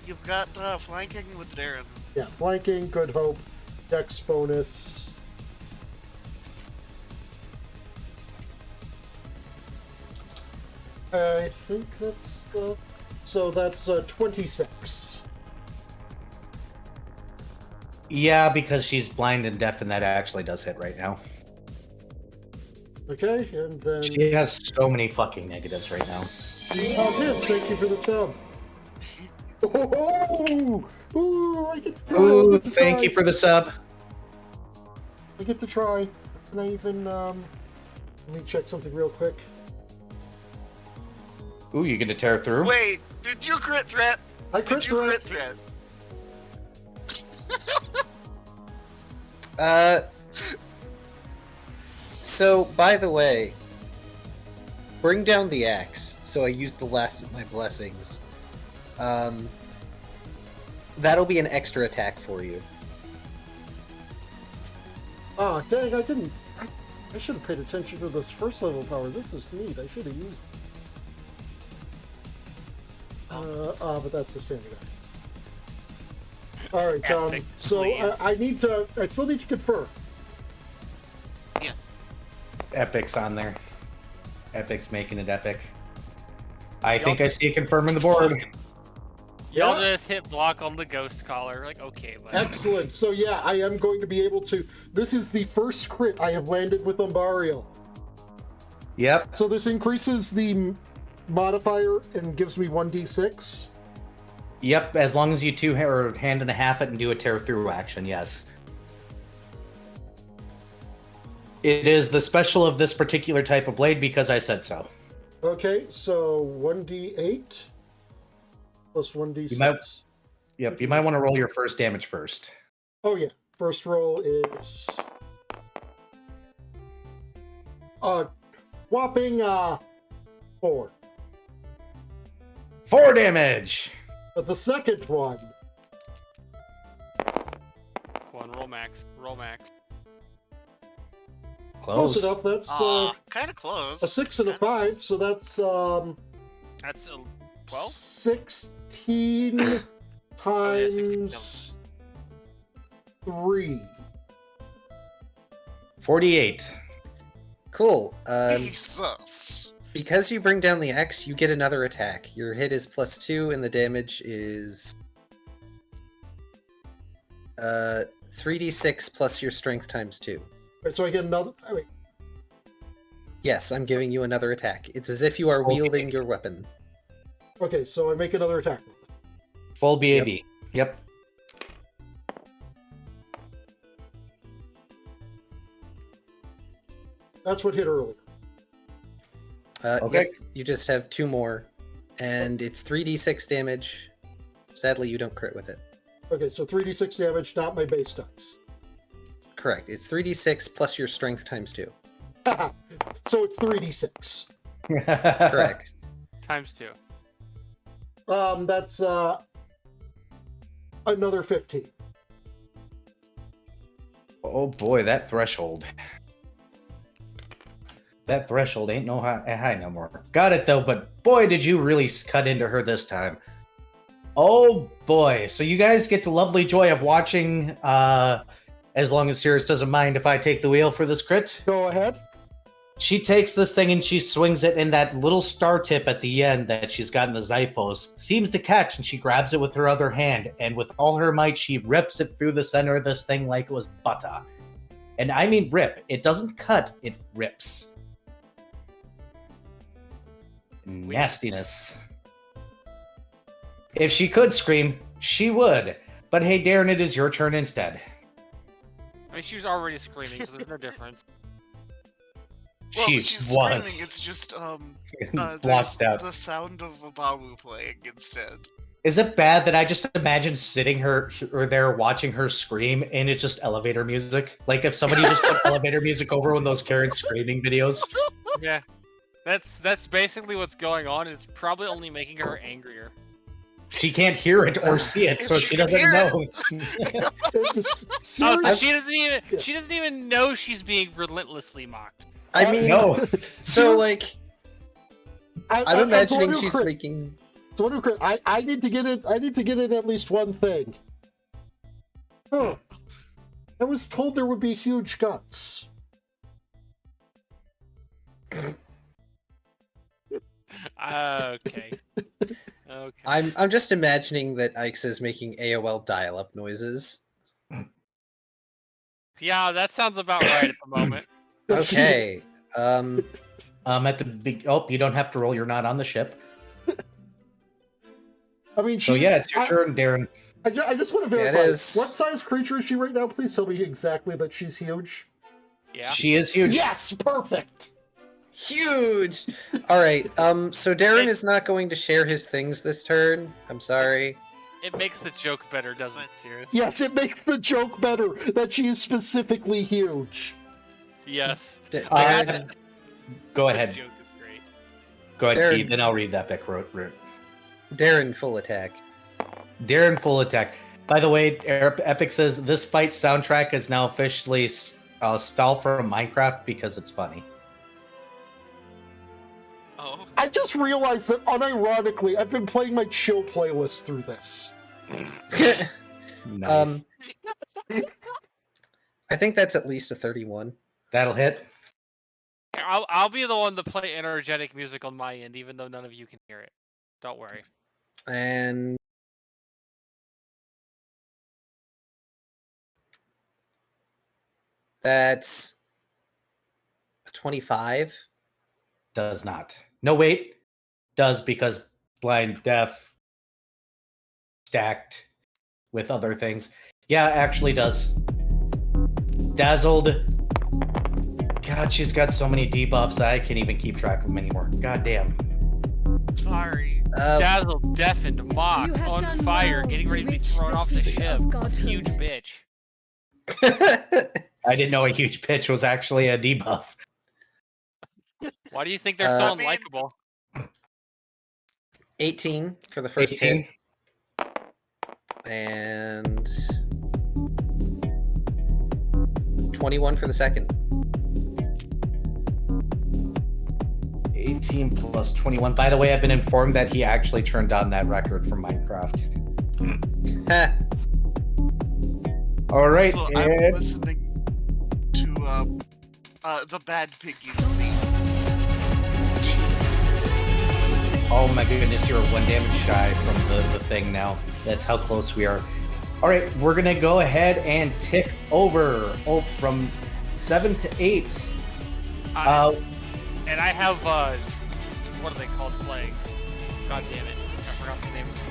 You've got flanking with Darren. Yeah, flanking, Good Hope, dex bonus. I think that's... so that's 26. Yeah, because she's blind and deaf, and that actually does hit right now. Okay, and then... She has so many fucking negatives right now. Oh, good, thank you for the sub. Oh, ooh, I get to try. Ooh, thank you for the sub. I get to try. Can I even, let me check something real quick. Ooh, you gonna tear through? Wait, did you crit threat? I Did you crit threat? So, by the way, bring down the axe. So I used the last of my blessings. That'll be an extra attack for you. Oh, dang, I didn't... I should have paid attention to this first level power. This is neat. I should have used... but that's the standard. Alright, Epic, so please. I still need to confirm. Epic's on there. Epic's making it epic. I think I see a confirm in the board. Y'all Yeah. just hit block on the ghost collar. Like, okay, but Excellent. So yeah, I am going to be able to... This is the first crit I have landed with Umbarial. Yep. So this increases the modifier and gives me 1d6. Yep, as long as you two or hand and a half it and do a tear through action, yes. It is the special of this particular type of blade because I said so. Okay, so 1d8 plus 1d6. You might- Yep, you might want to roll your first damage first. Oh yeah, first roll is whopping 4. 4 damage! But the second one, one roll max. Roll max. close enough. That's Kind of close. a 6 and a 5, so that's That's a 12. 16 Oh, yeah, 16, times 3. 48. Cool. Jesus. Because you bring down the X, you get another attack. Your hit is +2, and the damage is 3d6 plus your strength times 2. Right, so I get another. Oh, wait. Yes, I'm giving you another attack. It's as if you are wielding your weapon. Okay, so I make another attack. Full BAB. Yep. That's what hit earlier. Okay. Yep, you just have 2 more, and it's 3d6 damage. Sadly, you don't crit with it. Okay, so 3d6 damage, not my base dice. Correct. It's 3d6 plus your strength times 2. So it's 3d6. Correct. Times 2. That's another 15. Oh boy, that threshold. That threshold ain't no high no more. Got it though, but boy, did you really cut into her this time. Oh boy. So you guys get the lovely joy of watching, as long as Cirrus doesn't mind if I take the wheel for this crit. Go ahead. She takes this thing and she swings it, and that little star tip at the end that she's got in the Xiphos seems to catch, and she grabs it with her other hand, and with all her might, she rips it through the center of this thing like it was butter. And I mean rip. It doesn't cut, it rips. Nastiness. If she could scream, she would. But hey, Darren, it is your turn instead. I mean, she was already screaming, so there's no difference. Well, She she's was. screaming. It's just Blocked there's out. the sound of a Babu playing instead. Is it bad that I just imagine sitting her or there watching her scream and it's just elevator music? Like if somebody just put elevator music over one of those Karen screaming videos? Yeah. That's basically what's going on. It's probably only making her angrier. She can't hear it or see it, so If she she can doesn't hear know. Oh, so Serious- she doesn't even know she's being relentlessly mocked. I mean, No. so like, I'm imagining as one she's who crit- speaking. as one who crit- I need to get it. I need to get in at least one thing. Huh. I was told there would be huge guts. Okay. Okay. I'm just imagining that Ike's is making AOL dial-up noises. Yeah, that sounds about right at the moment. Okay. At the big. Oh, you don't have to roll. You're not on the ship. I mean, So yeah, it's your turn, Darren. I just want to Yeah, it verify. is. What size creature is she right now? Please tell me exactly that she's huge. Yeah. She is huge. Yes, perfect. Huge. All right. So Darren is not going to share his things this turn. I'm sorry. It makes the joke better, doesn't it, Sirius? Yes, it makes the joke better that she is specifically huge. Yes. Darren, Go The ahead. joke is great. Go ahead, Darren. Keith. Then I'll read that back route. Darren, full attack. Darren full attack. By the way, Epic says this fight soundtrack is now officially stalled for Minecraft because it's funny. Oh. I just realized that unironically, I've been playing my chill playlist through this. Nice. I think that's at least a 31. That'll hit. Here, I'll be the one to play energetic music on my end, even though none of you can hear it. Don't worry. And that's a 25. Does not. No, wait. Does because blind, deaf, stacked with other things. Yeah, actually does. Dazzled. God, she's got so many debuffs I can't even keep track of them anymore. God damn. Sorry. Dazzled, deafened, mocked, You have on done fire, well getting to ready to be reach thrown the off the seat ship. of godhood. Huge bitch. I didn't know a huge pitch was actually a debuff. Why do you think they're so I mean- unlikable? 18 for the first 18. hit. And 21 for the second. 18 plus 21. By the way, I've been informed that he actually turned on that record from Minecraft. Ha. All right, So I'm and listening to the bad piggies theme. Oh my goodness, you're 1 damage shy from the thing now. That's how close we are. All right, we're gonna go ahead and tick over from 7 to 8. And I have, what are they called playing? God damn it. I forgot the name of the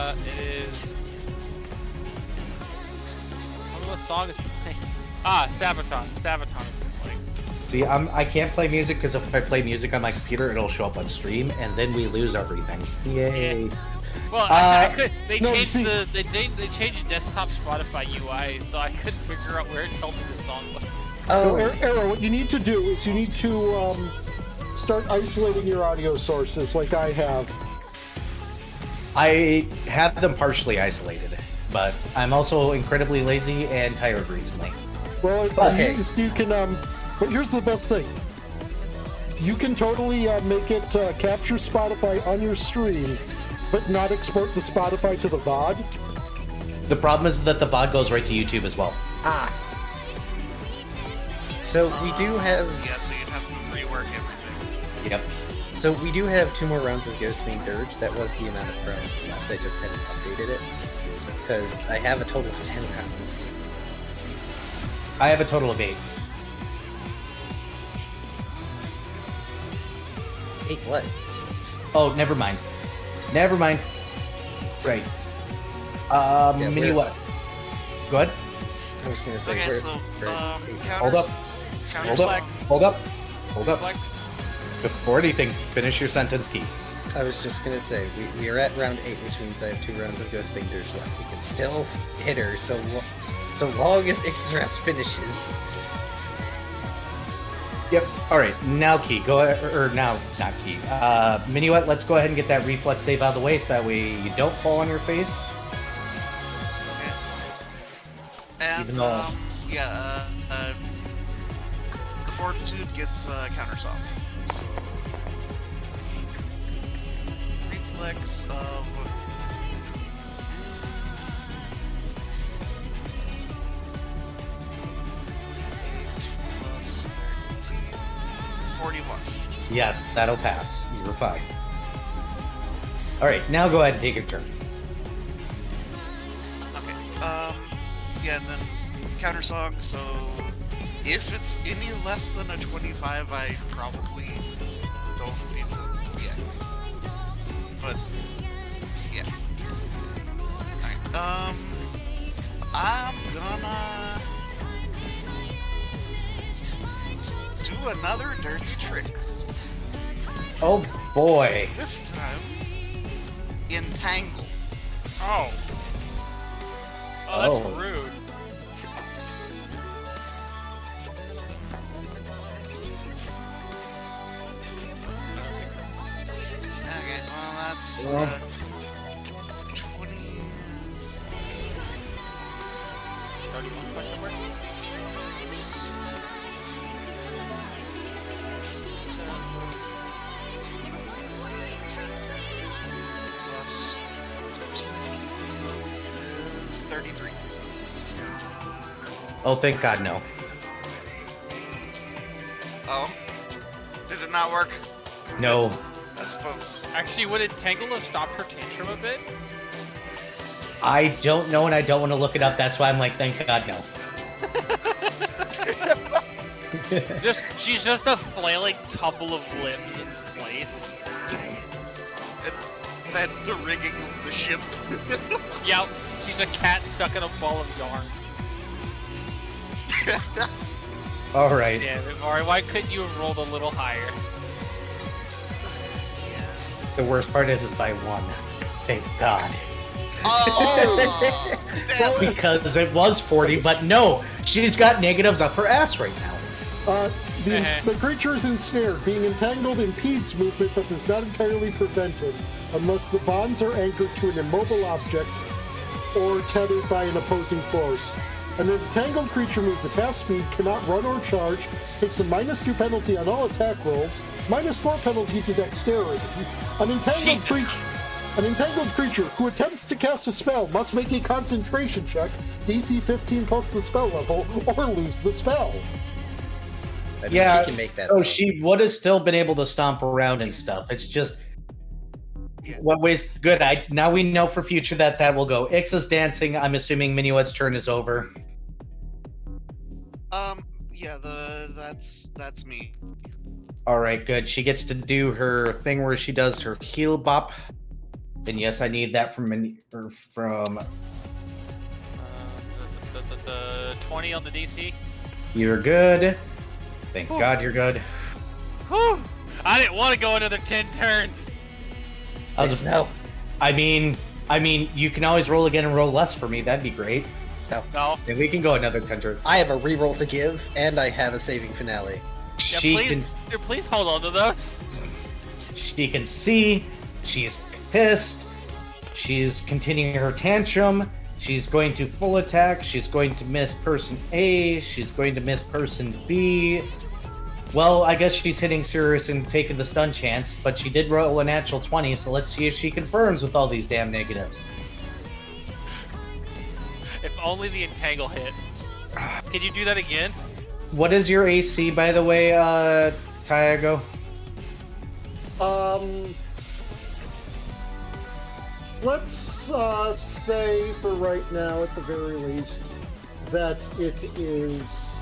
band. It is... What song is playing? Sabaton. Sabaton is playing. See, I can't play music because if I play music on my computer, it'll show up on stream, and then we lose everything. Yay! Yeah. Well, I could. They no, changed see- they changed desktop Spotify UI, so I couldn't figure out where it told me the song was. So, Oh, Arrow, what you need to do is you need to start isolating your audio sources like I have. I have them partially isolated, but I'm also incredibly lazy and tired recently. Well, Okay. you can, but here's the best thing. You can totally make it capture Spotify on your stream, but not export the Spotify to the VOD. The problem is that the VOD goes right to YouTube as well. so we do have. Yeah, so you'd have to rework everything. Yep. So we do have 2 more rounds of Ghostbane Dirge. That was the amount of rounds left. I just hadn't updated it because I have a total of 10 rounds. I have a total of 8. 8 what? Oh, never mind. Never mind. Right. Yeah, Mini we're- what? Go ahead. I was gonna say. Okay, we're- so we're at 8. counter, Hold up. counter Hold select. up. Hold up. Hold up. Flex. Before anything, finish your sentence, Key. I was just gonna say we are at round 8, which means I have 2 rounds of Ghostbane Dirge left. We can still hit her so long as Ixtras finishes. Yep. All right. Now, Key. Go ahead. Or now, not Key. Minuet, let's go ahead and get that reflex save out of the way so that way you don't fall on your face. And Even though- the Fortitude gets countersoft. So reflex of 41. Yes, that'll pass. You're fine. All right. Now go ahead and take your turn. Okay. Yeah, and then counter song. So if it's any less than a 25, I probably don't need to. Yeah. But yeah. Alright. I'm gonna do another dirty trick. Oh boy. This time, entangle. Oh. Oh, that's Oh. rude. Okay, well that's 20. 31 question mark? Plus 2 is 33. Oh, thank God, no. Oh, did it not work? No. I suppose. Actually, would Entangle have stopped her tantrum a bit? I don't know, and I don't want to look it up. That's why I'm like, thank God, no. She's just a flailing tumble of limbs in place. That the rigging of the ship. Yep, she's a cat stuck in a ball of yarn. All right. Damn it, Mari, why couldn't you have rolled a little higher? Yeah. The worst part is by 1. Thank God. Oh, damn it. Because it was 40, but no, she's got negatives up her ass right now. The creature is ensnared. Being entangled impedes movement but does not entirely prevent it, unless the bonds are anchored to an immobile object or tethered by an opposing force. An entangled creature moves at half speed, cannot run or charge, takes a -2 penalty on all attack rolls, -4 penalty to dexterity. An entangled Jesus. creature who attempts to cast a spell must make a concentration check, DC 15 plus the spell level, or lose the spell. I mean, Yeah, she can make that. So though. she would have still been able to stomp around and stuff. It's just Yeah. what ways good. Now we know for future that will go. Ixa's dancing. I'm assuming Minuet's turn is over. Yeah, that's me. All right, good. She gets to do her thing where she does her heel bop. And yes, I need that from The 20 on the DC. You're good. Thank God you're good. Whew! I didn't want to go another 10 turns. Please, no. I mean, you can always roll again and roll less for me. That'd be great. No. And we can go another 10 turns. I have a reroll to give, and I have a saving finale. Yeah, She please hold on to those. She can see. She's pissed. She's continuing her tantrum. She's going to full attack. She's going to miss person A. She's going to miss person B. Well, I guess she's hitting Sirius and taking the stun chance, but she did roll a natural 20, so let's see if she confirms with all these damn negatives. If only the entangle hit. Can you do that again? What is your AC, by the way, Tiago? Let's say for right now, at the very least, that it is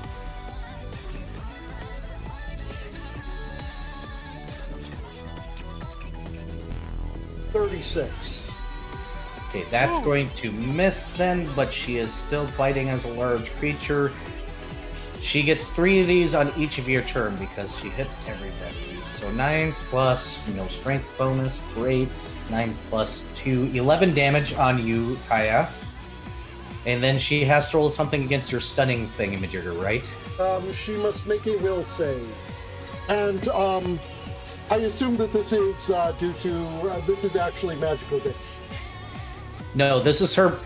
36. Okay, that's going to miss then, but she is still biting as a large creature. She gets 3 of these on each of your turn because she hits everybody. So 9 plus, strength bonus, great. 9 plus 2, 11 damage on you, Kaya. And then she has to roll something against your stunning thingamajigger, right? She must make a will save. And, I assume that this is due to, this is actually magical damage. No, this is her.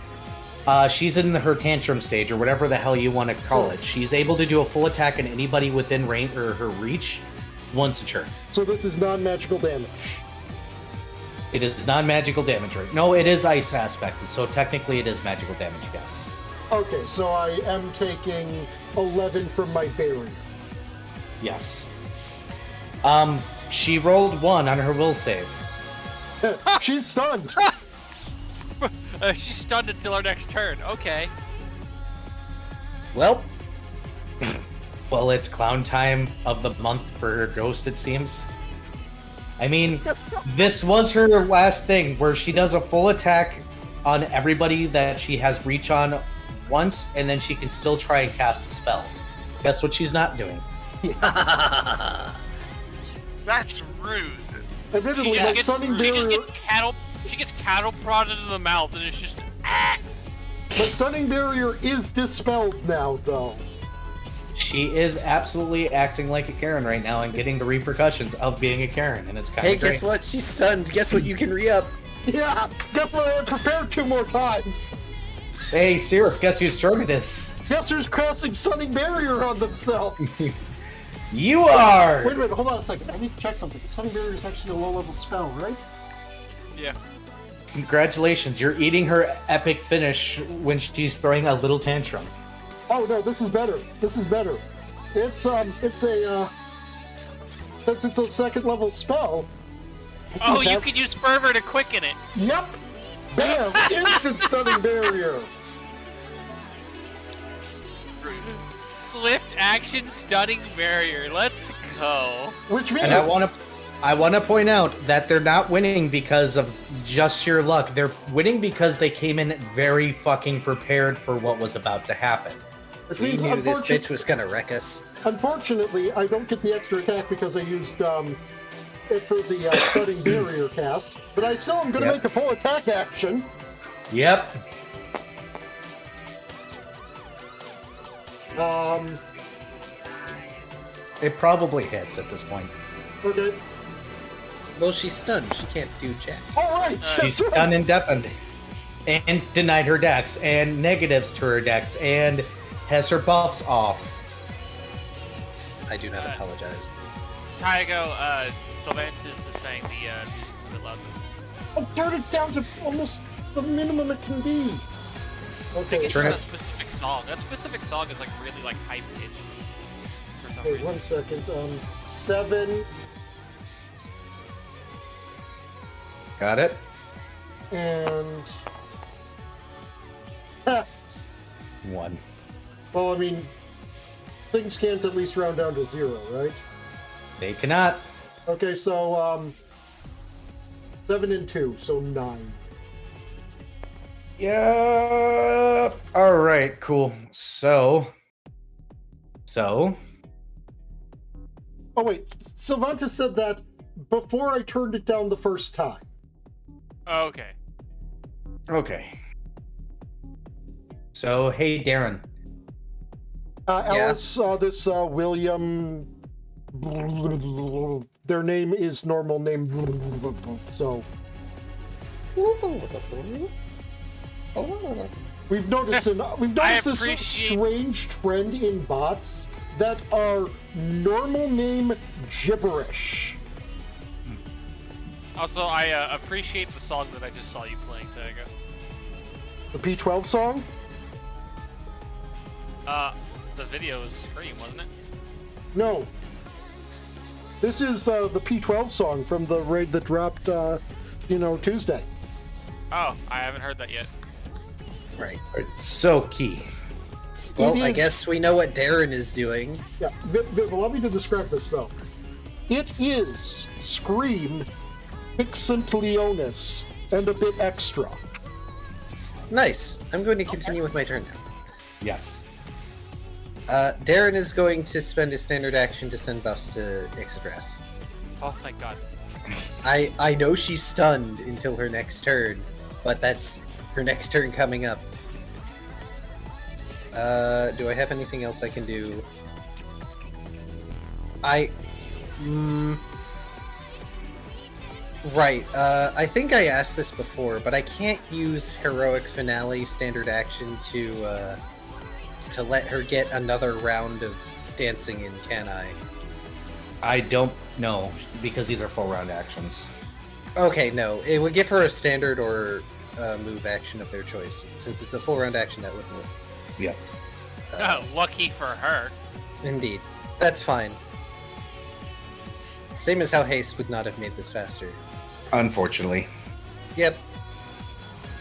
She's in her tantrum stage, or whatever the hell you want to call it. She's able to do a full attack on anybody within range or her reach once a turn. So this is non-magical damage. It is non-magical damage, right? No, it is ice aspected, so technically it is magical damage, yes. Okay, so I am taking 11 from my barrier. Yes. She rolled 1 on her will save. She's stunned. She's stunned until our next turn. Okay. Well, Well, it's clown time of the month for her ghost, it seems. I mean, this was her last thing, where she does a full attack on everybody that she has reach on once, and then she can still try and cast a spell. Guess what she's not doing? That's rude. Admittedly, She my just stunning gets barrier, cattle prodded in the mouth, and it's just my stunning barrier is dispelled now, though. She is absolutely acting like a Karen right now and getting the repercussions of being a Karen, and it's kind hey, of great. guess what? She's stunned. Guess what? You can re-up. Yeah, guess what? I had prepared 2 more times. Hey, Cirrus, guess whose turn it is? Guess who's casting stunning barrier on themselves? You are! Wait a minute, hold on a second. I need to check something. Stunning barrier is actually a low-level spell, right? yeah. Congratulations, you're eating her epic finish when she's throwing a little tantrum. Oh no, this is better. This is better. It's a since it's a 2nd level spell. Oh, you can use fervor to quicken it. Yep. Bam! Instant stunning barrier. Swift action stunning barrier. Let's go. Which means And I want to point out that they're not winning because of just sheer luck. They're winning because they came in very fucking prepared for what was about to happen. which We means knew this bitch was gonna wreck us. unfortunately, I don't get the extra attack because I used it for the stunning barrier cast. But I still am going to Yep. make a full attack action. Yep. It probably hits at this point. Okay. Well, she's stunned. She can't do jack. All right. She's stunned and deafened. And denied her dex, and negatives to her dex, and has her buffs off. I do not apologize. Tygo, Sylvantis is saying the music's a bit loud. I've turned it down to almost the minimum it can be. Okay. Turn it- song. That specific song is like really like high pitched for some Wait, reason. 1 second. 7 Got it. and... Ha! 1. Well, I mean, things can't at least round down to 0, right? They cannot. Okay, so, 7 and 2, so 9. Yeah. All right. Cool. So. Oh, wait. Sylvantis said that before I turned it down the first time. Oh, okay. Okay. So hey, Darren. Alice, this William... Their name is normal name, so... We've noticed this appreciate- strange trend in bots that are normal name gibberish. Also, I appreciate the song that I just saw you playing, Taiga. The P12 song? The video was Scream, wasn't it? No. This is the P12 song from the raid that dropped, Tuesday. Oh, I haven't heard that yet. Right. So key. Well, It I is- guess we know what Darren is doing. Yeah, Viv, allow me to describe this, though. It is Scream, Pixant Leonis, and a bit extra. Nice. I'm going to continue with my turn now. Yes. Darren is going to spend his standard action to send buffs to Ixodras. Oh, thank God. I know she's stunned until her next turn, but that's her next turn coming up. Do I have anything else I can do? Right, I think I asked this before, but I can't use Heroic Finale standard action to let her get another round of dancing in, can I? I don't know because these are full round actions. Okay, no. It would give her a standard or move action of their choice. Since it's a full round action, that wouldn't work. Yeah. Oh, lucky for her. Indeed. That's fine. Same as how haste would not have made this faster. Unfortunately, Yep.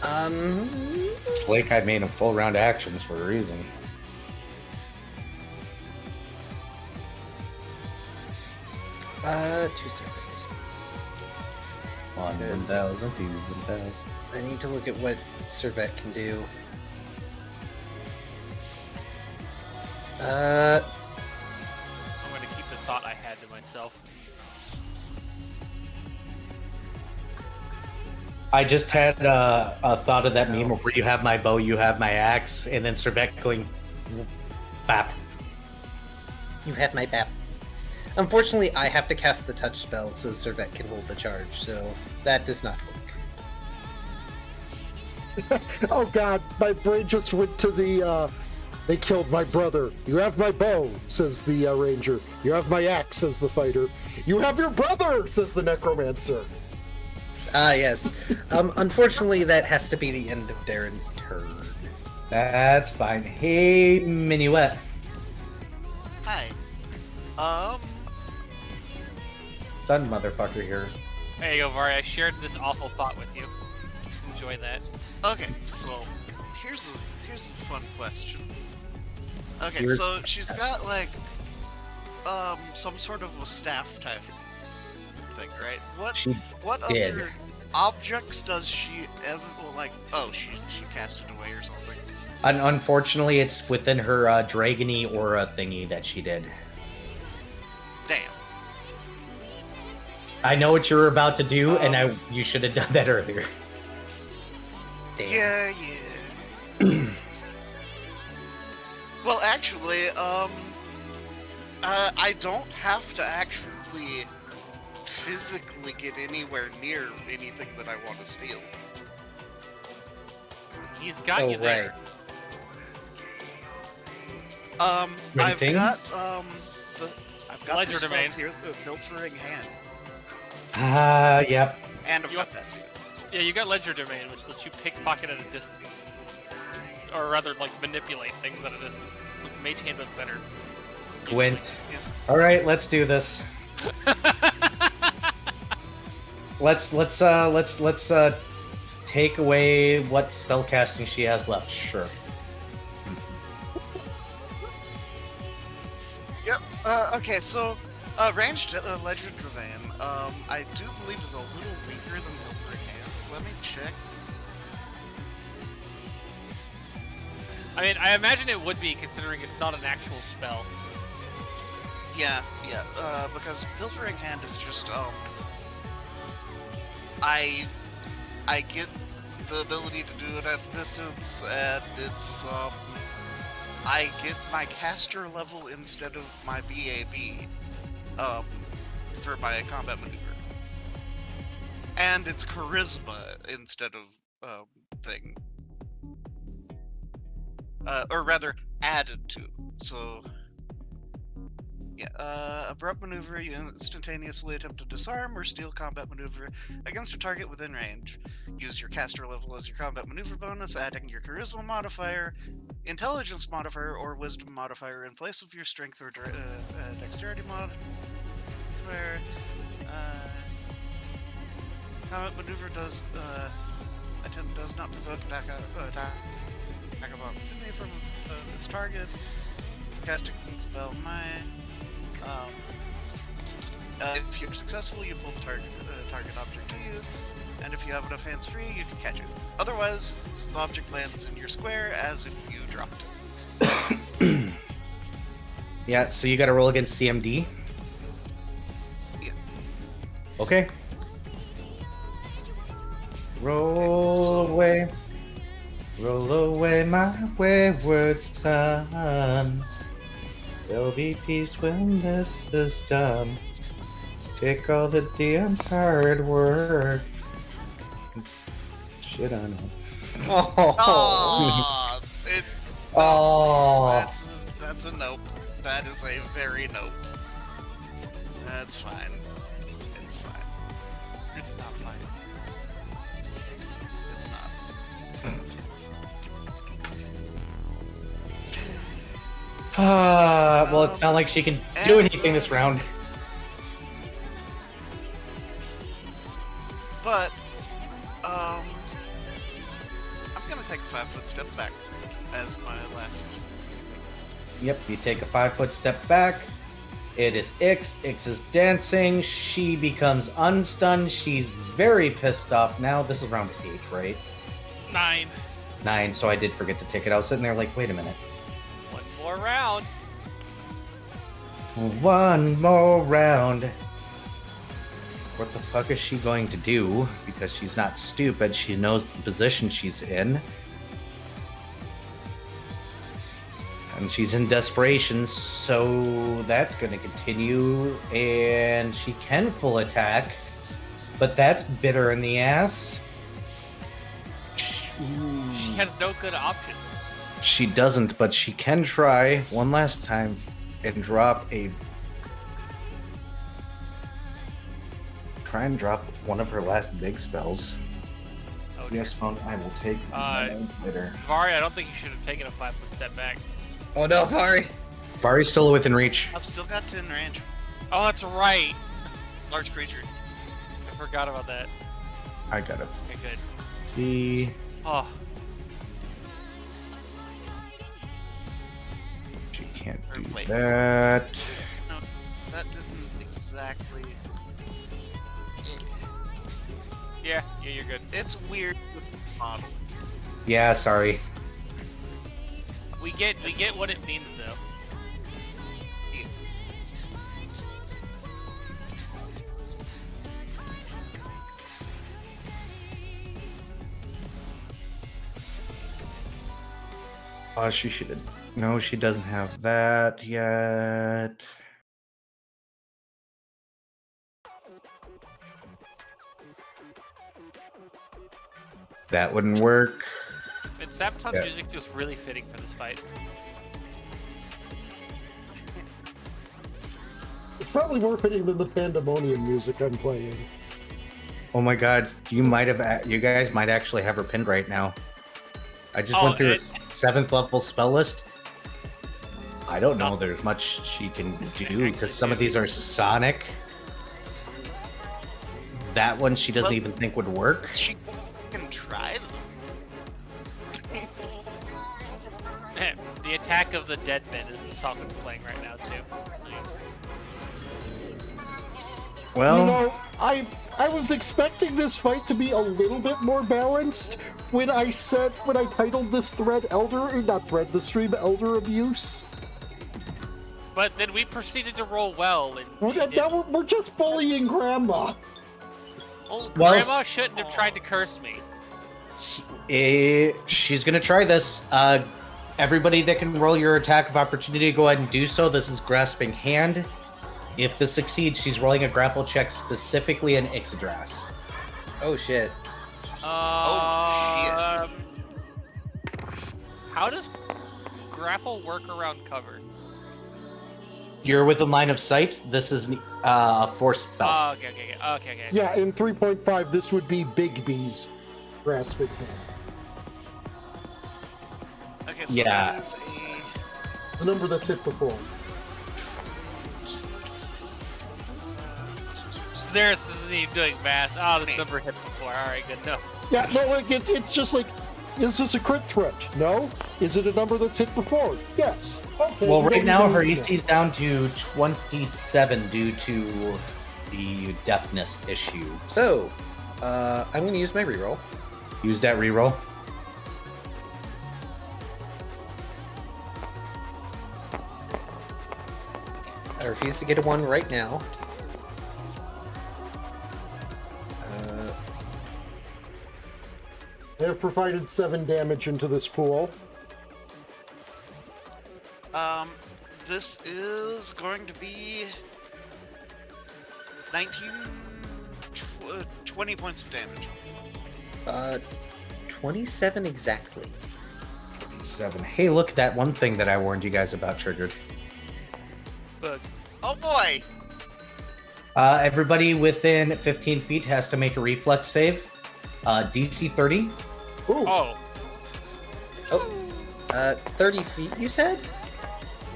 it's like I made them full round actions for a reason. Two seconds. 1,000, 2,000. I need to look at what Servette can do. I'm gonna keep the thought I had to myself. I just had a thought of that meme where you have my bow, you have my axe, and then Servette going bap. You have my bap. Unfortunately, I have to cast the touch spell so Servette can hold the charge, so that does not work. Oh god, my brain just went to the, they killed my brother. You have my bow, says the ranger. You have my axe, says the fighter. You have your brother, says the necromancer. Ah, yes. Unfortunately, that has to be the end of Darren's turn. That's fine. Hey, Minuet. Hi. Stunned motherfucker here. There you go, Vari. I shared this awful thought with you. Enjoy that. Okay, so here's a fun question. Okay, Here's- so she's got like some sort of a staff type thing, right? What did. other objects does she ever like? Oh, she cast it away or something. Unfortunately, it's within her dragony aura thingy that she did. Damn. I know what you were about to do, and you should have done that earlier. Damn. Yeah. Well, actually, I don't have to actually physically get anywhere near anything that I want to steal. He's got you there. Right. Renting? I've got Ledger the spell domain. here, the Pilfering Hand, Yep. and I've You got that too. Yeah, you got Ledger Domain, which lets you pickpocket at a distance. or rather, like manipulate things at a distance. Like, Mage Hand was better. Gwent. Yeah. All right, let's do this. Let's take away what spellcasting she has left. Sure. Yep. Okay, so ranged Legend Remain, I do believe is a little weaker than Pilfering Hand. Let me check. I mean, I imagine it would be, considering it's not an actual spell. Yeah, because Pilfering Hand is just I get the ability to do it at a distance, and it's I get my caster level instead of my BAB for my combat maneuver, and it's charisma instead of thing, or rather added to. So yeah, abrupt maneuver, you instantaneously attempt to disarm or steal combat maneuver against a target within range. Use your caster level as your combat maneuver bonus, adding your charisma modifier, intelligence modifier, or wisdom modifier in place of your strength or dexterity modifier. Combat maneuver does not provoke attack of opportunity from this target. Casting spell mine. If you're successful, you pull the target object to you, and if you have enough hands free, you can catch it. Otherwise, the object lands in your square as if you dropped it. Yeah, so you got to roll against CMD. Yeah. Okay. Roll Okay, roll away, my wayward son. There'll be peace when this is done. Take all the DM's hard work. Shit on him. Oh, Oh. that's a nope. That is a very nope. That's fine. It's fine. It's not fine. It's not. Well, it's not like she can do anything this round. But, I'm gonna take a 5-foot step back as my last. Yep, you take a 5-foot step back. It is Ix. Ix is dancing. She becomes unstunned. She's very pissed off now. This is round 8, right? 9. 9, so I did forget to take it. I was sitting there like, wait a minute. One more round. One more round. What the fuck is she going to do? Because she's not stupid. She knows the position she's in. And she's in desperation, so that's going to continue. And she can full attack, but that's bitter in the ass. She has no good options. She doesn't, but she can try one last time and drop drop one of her last big spells. Oh, dear. Yes, phone. I will take later. Vari, I don't think you should have taken a 5-foot step back. Oh no, Fari! Vari's still within reach. I've still got 10 range. Oh, that's right. Large creature. I forgot about that. I got it. Okay, good. The Oh, she can't do Wait. that. No, that didn't exactly. yeah, you're good. It's weird with the model. Yeah, sorry. We get what it means though. Oh, she should have. No, she doesn't have that yet. That wouldn't work. And Sabaton Yeah. music feels really fitting for this fight. It's probably more fitting than the pandemonium music I'm playing. Oh my god, you guys might actually have her pinned right now. I just Oh, went through it- 7th level spell list. I don't know. There's much she can do because some of these are sonic. That one she doesn't even think would work. She can try them. The Attack of the Dead Men is the song that's playing right now too. Well, You know, I was expecting this fight to be a little bit more balanced when I titled this the stream Elder Abuse. But then we proceeded to roll well, and Now we're just bullying Grandma. well, Well- Grandma shouldn't have tried to curse me. she's gonna try this. Everybody that can roll your attack of opportunity, go ahead and do so. This is Grasping Hand. If this succeeds, she's rolling a grapple check specifically in Ixodras. Oh shit. Oh, How does grapple work around cover? You're within line of sight. This is a force spell. Oh, okay. Yeah, in 3.5, this would be Big B's grasping hand. Okay, so Yeah. that is The number that's hit before. Zeus isn't even doing math. Oh, this number hit before. Alright, good enough. Yeah, no, like it's just like, is this a crit threat? No. Is it a number that's hit before? Yes. Okay. Well, we right don't now need her to- AC is down to 27 due to the deafness issue. So, I'm gonna use my reroll. Use that reroll. I refuse to get a 1 right now. They have provided 7 damage into this pool. this is going to be 20 points of damage. 27 exactly. 7. Hey, look, that one thing that I warned you guys about triggered. Bug. Oh boy! Everybody within 15 feet has to make a reflex save. DC 30. Ooh. Oh, 30 feet, you said?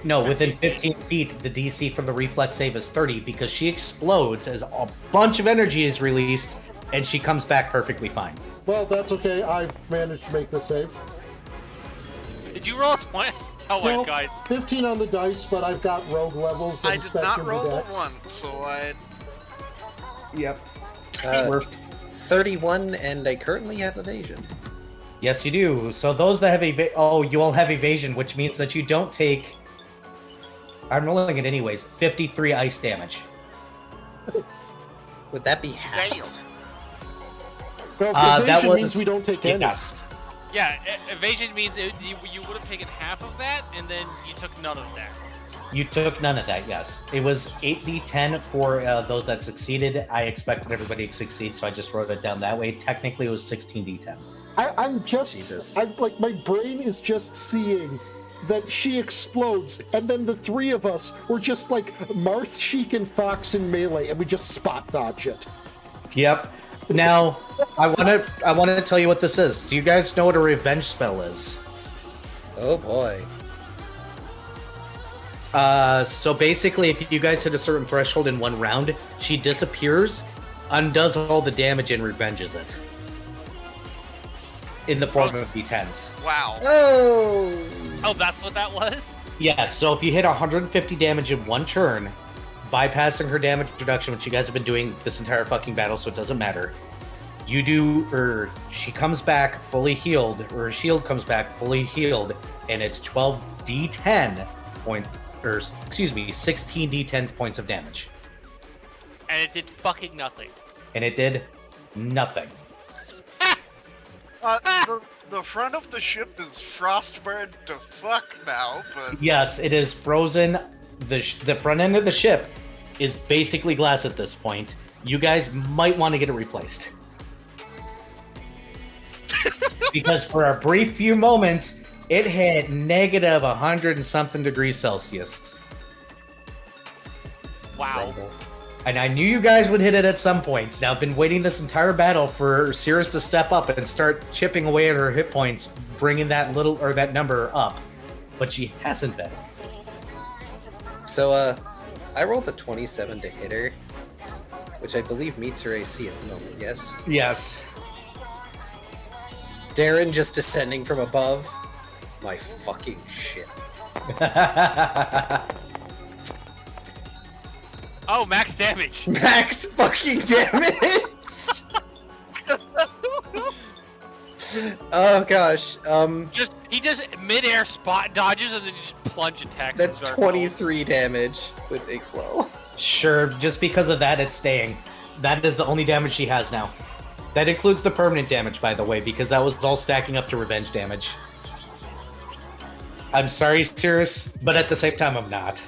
No, within 15 feet, the DC for the reflex save is 30 because she explodes as a bunch of energy is released and she comes back perfectly fine. Well, that's okay. I managed to make the save. did you roll a 20? Oh my Well, god. 15 on the dice, but I've got rogue levels. I and did spec not in the roll a dex. 1, so I... Yep. Uh, 31, and I currently have evasion. Yes, you do. So those that have you all have evasion, which means that you don't take. I'm rolling it anyways. 53 ice damage. Would that be half? Damn! Well, That evasion was means we don't take any. Yes. Yeah, evasion means you would have taken half of that, and then you took none of that. You took none of that. Yes, it was 8d10 for those that succeeded. I expected everybody to succeed, so I just wrote it down that way. Technically, it was 16d10. I'm just, Jesus. I'm like, my brain is just seeing that she explodes, and then the three of us were just like Marth, Sheik, and Fox in melee, and we just spot dodge it. Yep. Now, I want to tell you what this is. Do you guys know what a revenge spell is? Oh boy. So basically, if you guys hit a certain threshold in one round, she disappears, undoes all the damage, and revenges it. In the form of d10s. Wow. Oh! Oh, that's what that was? Yes, so if you hit 150 damage in one turn, bypassing her damage reduction, which you guys have been doing this entire fucking battle, so it doesn't matter. She comes back fully healed, or her shield comes back fully healed, and it's 12d10 16 d10 points of damage. And it did fucking nothing. And it did nothing. The front of the ship is frostburned to fuck now, but... Yes, it is frozen. The front end of the ship is basically glass at this point. You guys might want to get it replaced. Because for a brief few moments, it hit negative 100 and something degrees Celsius. Wow. Rumble. And I knew you guys would hit it at some point. Now, I've been waiting this entire battle for Cirrus to step up and start chipping away at her hit points, bringing that that number up. But she hasn't been. So, I rolled a 27 to hit her, which I believe meets her AC at the moment, yes? Yes. Darren just descending from above. My fucking shit. Oh, max damage. Max fucking damage! Oh gosh, He just mid-air spot dodges and then just plunge attacks. that's Dark 23 damage with Inklo. Sure, just because of that, it's staying. That is the only damage she has now. That includes the permanent damage, by the way, because that was all stacking up to revenge damage. I'm sorry, Cirrus, but at the same time, I'm not.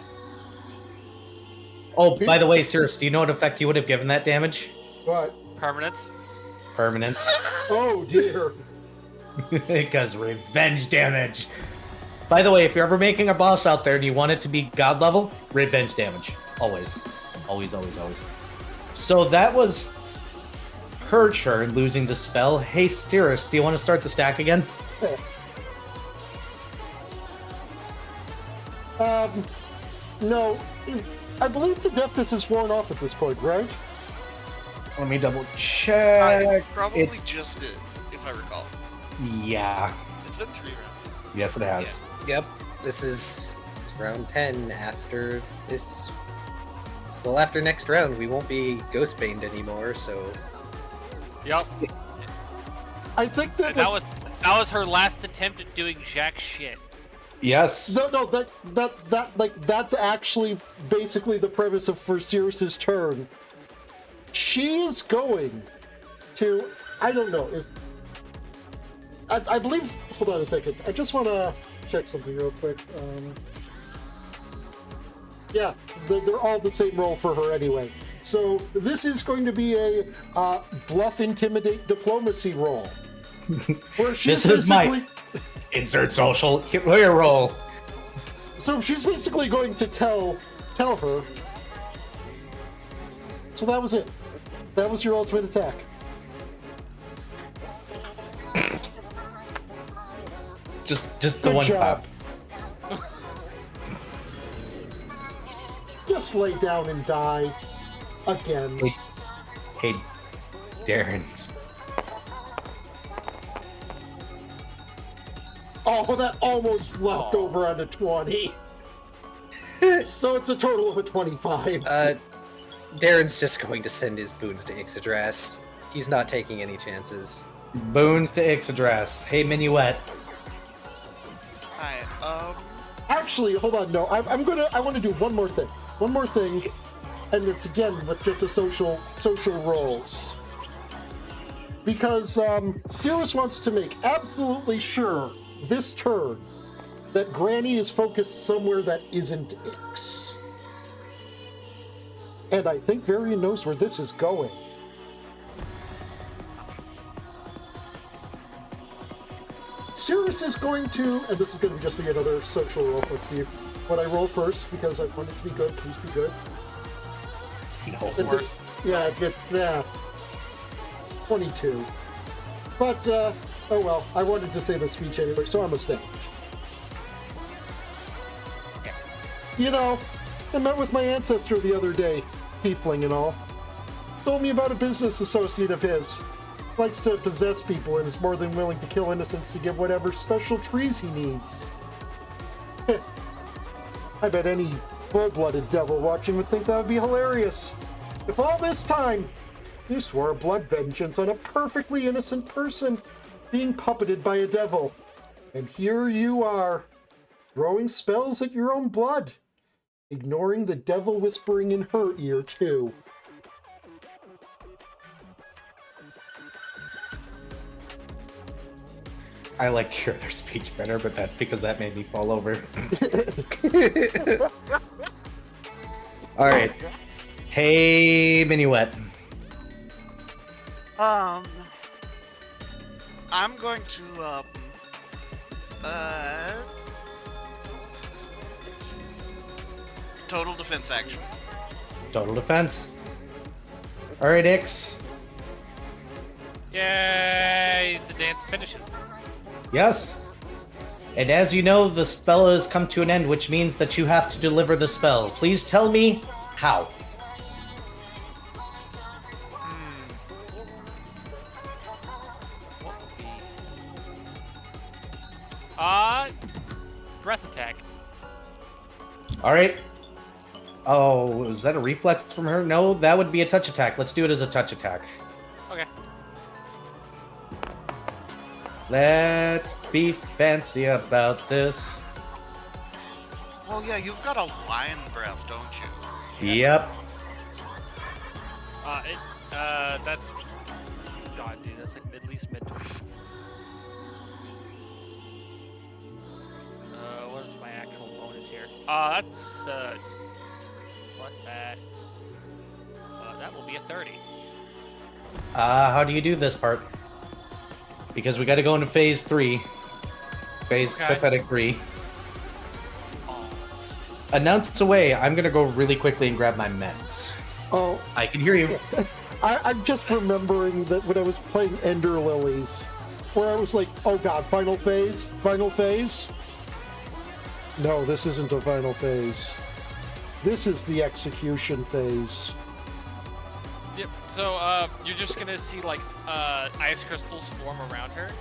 Oh, by the way, Cirrus, do you know what effect you would have given that damage? What? Permanence. Permanence. Oh dear. Because revenge damage. By the way, if you're ever making a boss out there and you want it to be god level, revenge damage. Always. Always, always, always. So that was her turn, losing the spell. Hey, Cirrus, do you want to start the stack again? No. I believe the deafness is worn off at this point, right? Let me double check. It probably just did, if I recall. Yeah. It's been 3 rounds. Yes, it has. Yep, it's round 10 after this. Well, after next round, we won't be Ghostbaned anymore, so. Yup. I think that That was her last attempt at doing jack shit. Yes. no, that's actually basically the premise of for Cirrus's turn. She is going to, I don't know, I believe, hold on a second, I just want to check something real quick. Yeah, they're all the same roll for her anyway. So this is going to be a bluff, intimidate, diplomacy roll. Where she's This is my basically- insert social player roll. So she's basically going to tell her. So that was it. That was your ultimate attack. Just the Good one job. pop. Just lay down and die. Again. Hey, Darren. Oh, that almost flopped over on a 20. So it's a total of a 25. Darren's just going to send his boons to Ixodras. He's not taking any chances. Boons to Ixodras. Hey, Minuet. Alright, Actually, hold on. No, I want to do one more thing. One more thing, and it's again with just a social roles. Because Cirrus wants to make absolutely sure this turn that Granny is focused somewhere that isn't Ix. And I think Varian knows where this is going. Cirrus is going to, and this is going to just be another social roll. Let's see what I roll first, because I want it to be good. Please be good. No. It's a, yeah, good. Yeah, 22. But oh well, I wanted to say the speech anyway, so I'm a saint. You know, I met with my ancestor the other day, tiefling and all. Told me about a business associate of his. Likes to possess people and is more than willing to kill innocents to get whatever special trees he needs. I bet any full-blooded devil watching would think that would be hilarious. If all this time you swore blood vengeance on a perfectly innocent person being puppeted by a devil, and here you are, throwing spells at your own blood, ignoring the devil whispering in her ear too. I liked to hear their speech better, but that's because that made me fall over. All right. Hey, Minuet. I'm going to, total defense action. Total defense. All right, Ix. Yay! The dance finishes. Yes. And as you know, the spell has come to an end, which means that you have to deliver the spell. Please tell me how. What would be? Breath attack. All right. Oh, is that a reflex from her? No, that would be a touch attack. Let's do it as a touch attack. Okay. Let's be fancy about this. Well, yeah, you've got a lion breath, don't you? Yep. That's. God, dude, that's like at least mid 20. What is my actual bonus here? That's, plus that. That will be a 30. How do you do this part? Because we got to go into phase 3. Phase Okay. pathetic 3. Oh, Announce away. I'm gonna go really quickly and grab my meds. Oh, I can hear you. I'm just remembering that when I was playing Ender Lilies, where I was like, oh god, final phase? Final phase? No, this isn't a final phase. This is the execution phase. Yep, so, you're just gonna see, like, ice crystals form around her,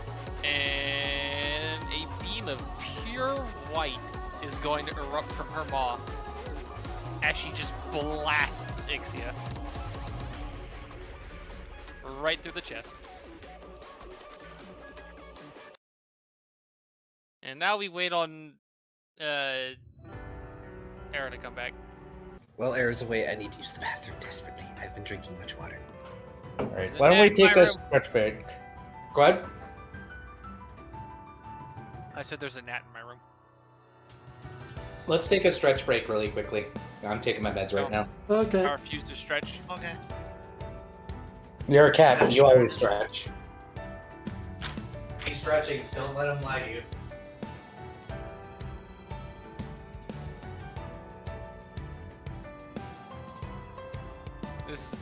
and a beam of pure white is going to erupt from her maw as she just blasts Ixia right through the chest. And now we wait on Era to come back. While Era's away, I need to use the bathroom desperately. I've been drinking much water. All right. There's Why don't a we net in take my a room. stretch break? Go ahead. I said there's a gnat in my room. Let's take a stretch break really quickly. I'm taking my meds right now. Okay. I refuse to stretch. okay. You're a cat, but you always stretch. He's stretching. Don't let him lie to you.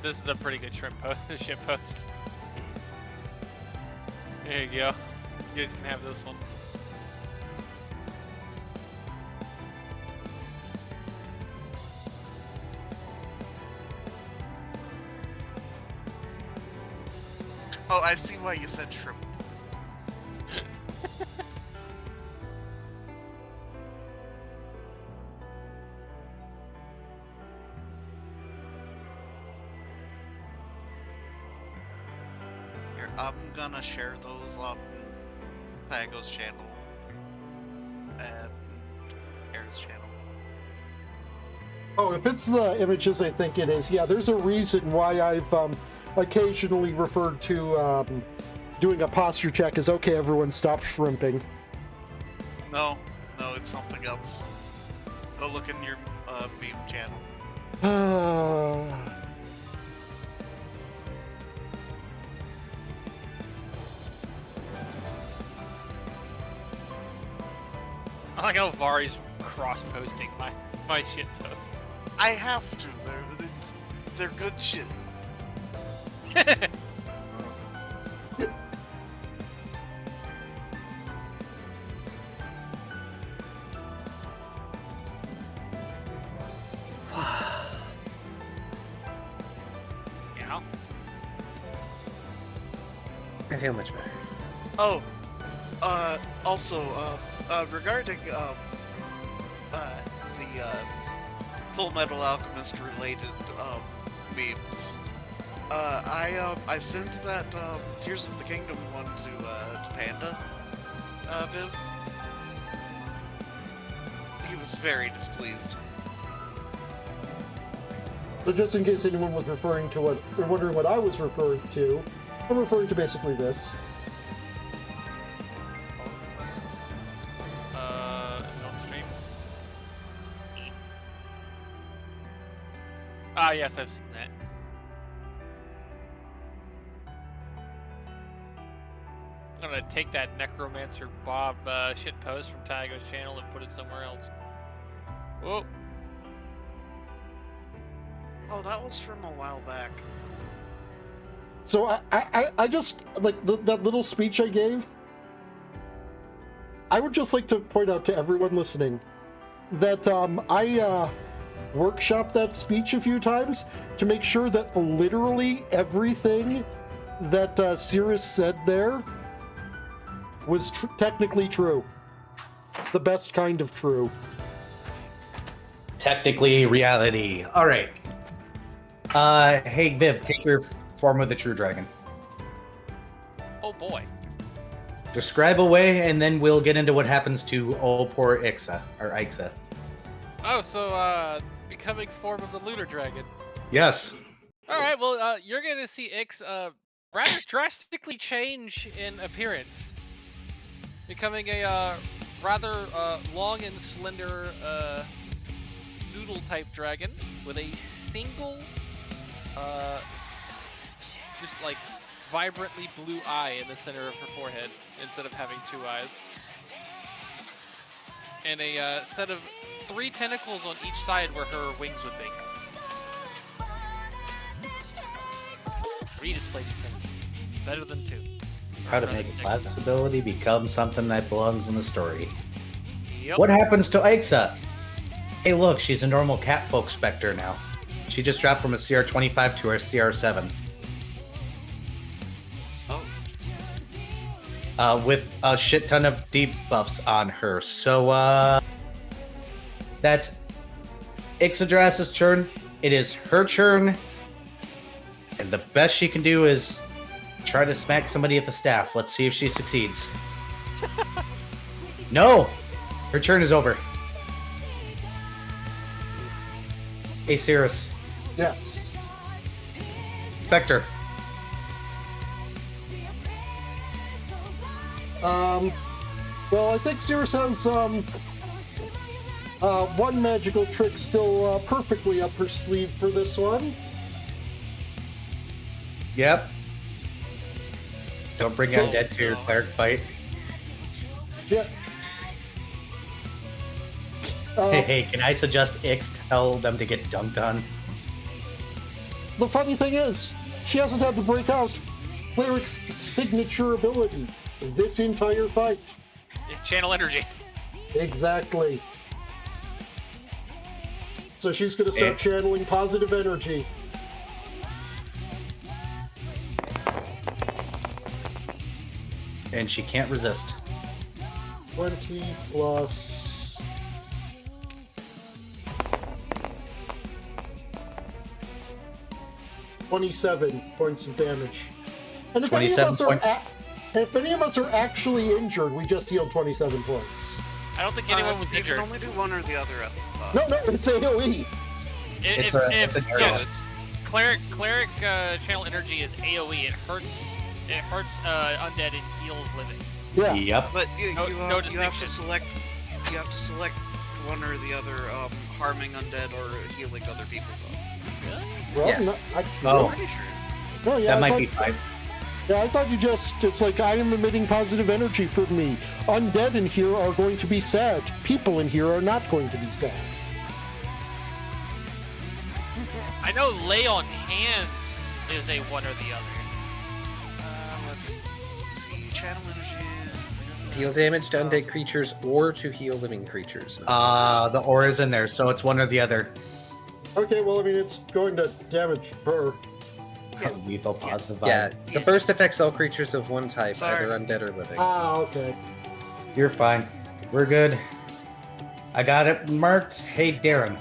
This is a pretty good shrimp post. Ship post. There you go. You guys can have this one. Oh, I see why you said shrimp. Here, I'm gonna share those on Pago's channel and Aaron's channel. Oh, if it's the images I think it is, yeah, there's a reason why I've occasionally referred to doing a posture check as, okay, everyone stop shrimping. No, it's something else. Go look in your meme channel. I like how Vari's cross-posting my shit post. I have to. They're good shit. Yeah. I feel much better. Oh, also, regarding the Full Metal Alchemist related memes, I sent that Tears of the Kingdom one to Panda, Viv. He was very displeased. So just in case anyone was referring to what, they're wondering what I was referring to, I'm referring to basically this. Is it on stream? Ah, yes, I've seen that. I'm gonna take that Necromancer Bob shit post from Tygo's channel and put it somewhere else. Whoa. Oh, that was from a while back. So I just, like, that little speech I gave, I would just like to point out to everyone listening that I workshopped that speech a few times to make sure that literally everything that Cirrus said there was technically true. The best kind of true. Technically, reality. All right. Hey, Viv, take your form of the true dragon. Oh boy. Describe away, and then we'll get into what happens to poor Ixa, or Ixa. Oh, so becoming form of the lunar dragon. Yes. All right. Well, you're gonna see Ix rather drastically change in appearance, becoming a rather long and slender noodle-type dragon with a single, just like vibrantly blue eye in the center of her forehead instead of having two eyes, and a set of 3 tentacles on each side where her wings would be. 3 displays of better than 2. How to make flexibility become something that belongs in the story. Yep. What happens to Ixa? Hey, look, she's a normal catfolk specter now. She just dropped from a CR25 to a CR7. With a shit ton of debuffs on her. So, that's Ixadras's turn. It is her turn. And the best she can do is try to smack somebody at the staff. Let's see if she succeeds. No! Her turn is over. Hey, Cirrus. Yes. Spectre. Well, I think Cirrus has one magical trick still perfectly up her sleeve for this one. Yep. Don't bring undead to your cleric fight. Yeah. Hey, can I suggest Ix tell them to get dunked on? The funny thing is, she hasn't had to break out Cleric's signature ability this entire fight. Channel energy. Exactly. So she's going to start channeling positive energy. And she can't resist. 20 plus... 27 points of damage. And if any of us are if any of us are actually injured, we just healed 27 points. I don't think anyone was You injured. can only do one or the other. No, it's AoE. It's a Cleric channel energy is AoE. It hurts undead and heals living. Yeah. Yep. But you No have to distinction. select. You have to select one or the other, harming undead or healing other people. Though. Really? Well, Yes. no, Oh, Pretty sure. no, yeah, that I might thought- be fine. Yeah, I thought you just, it's like, I am emitting positive energy from me. Undead in here are going to be sad. People in here are not going to be sad. I know lay on hands is a one or the other. Let's see. Channel energy. Deal damage to undead creatures or to heal living creatures. The aura is in there, so it's one or the other. Okay, well, I mean, it's going to damage her. Lethal positive Yeah, vibe. the burst affects all creatures of one type, Sorry. either undead or living. Ah, okay. You're fine. We're good. I got it marked. Hey, Darren.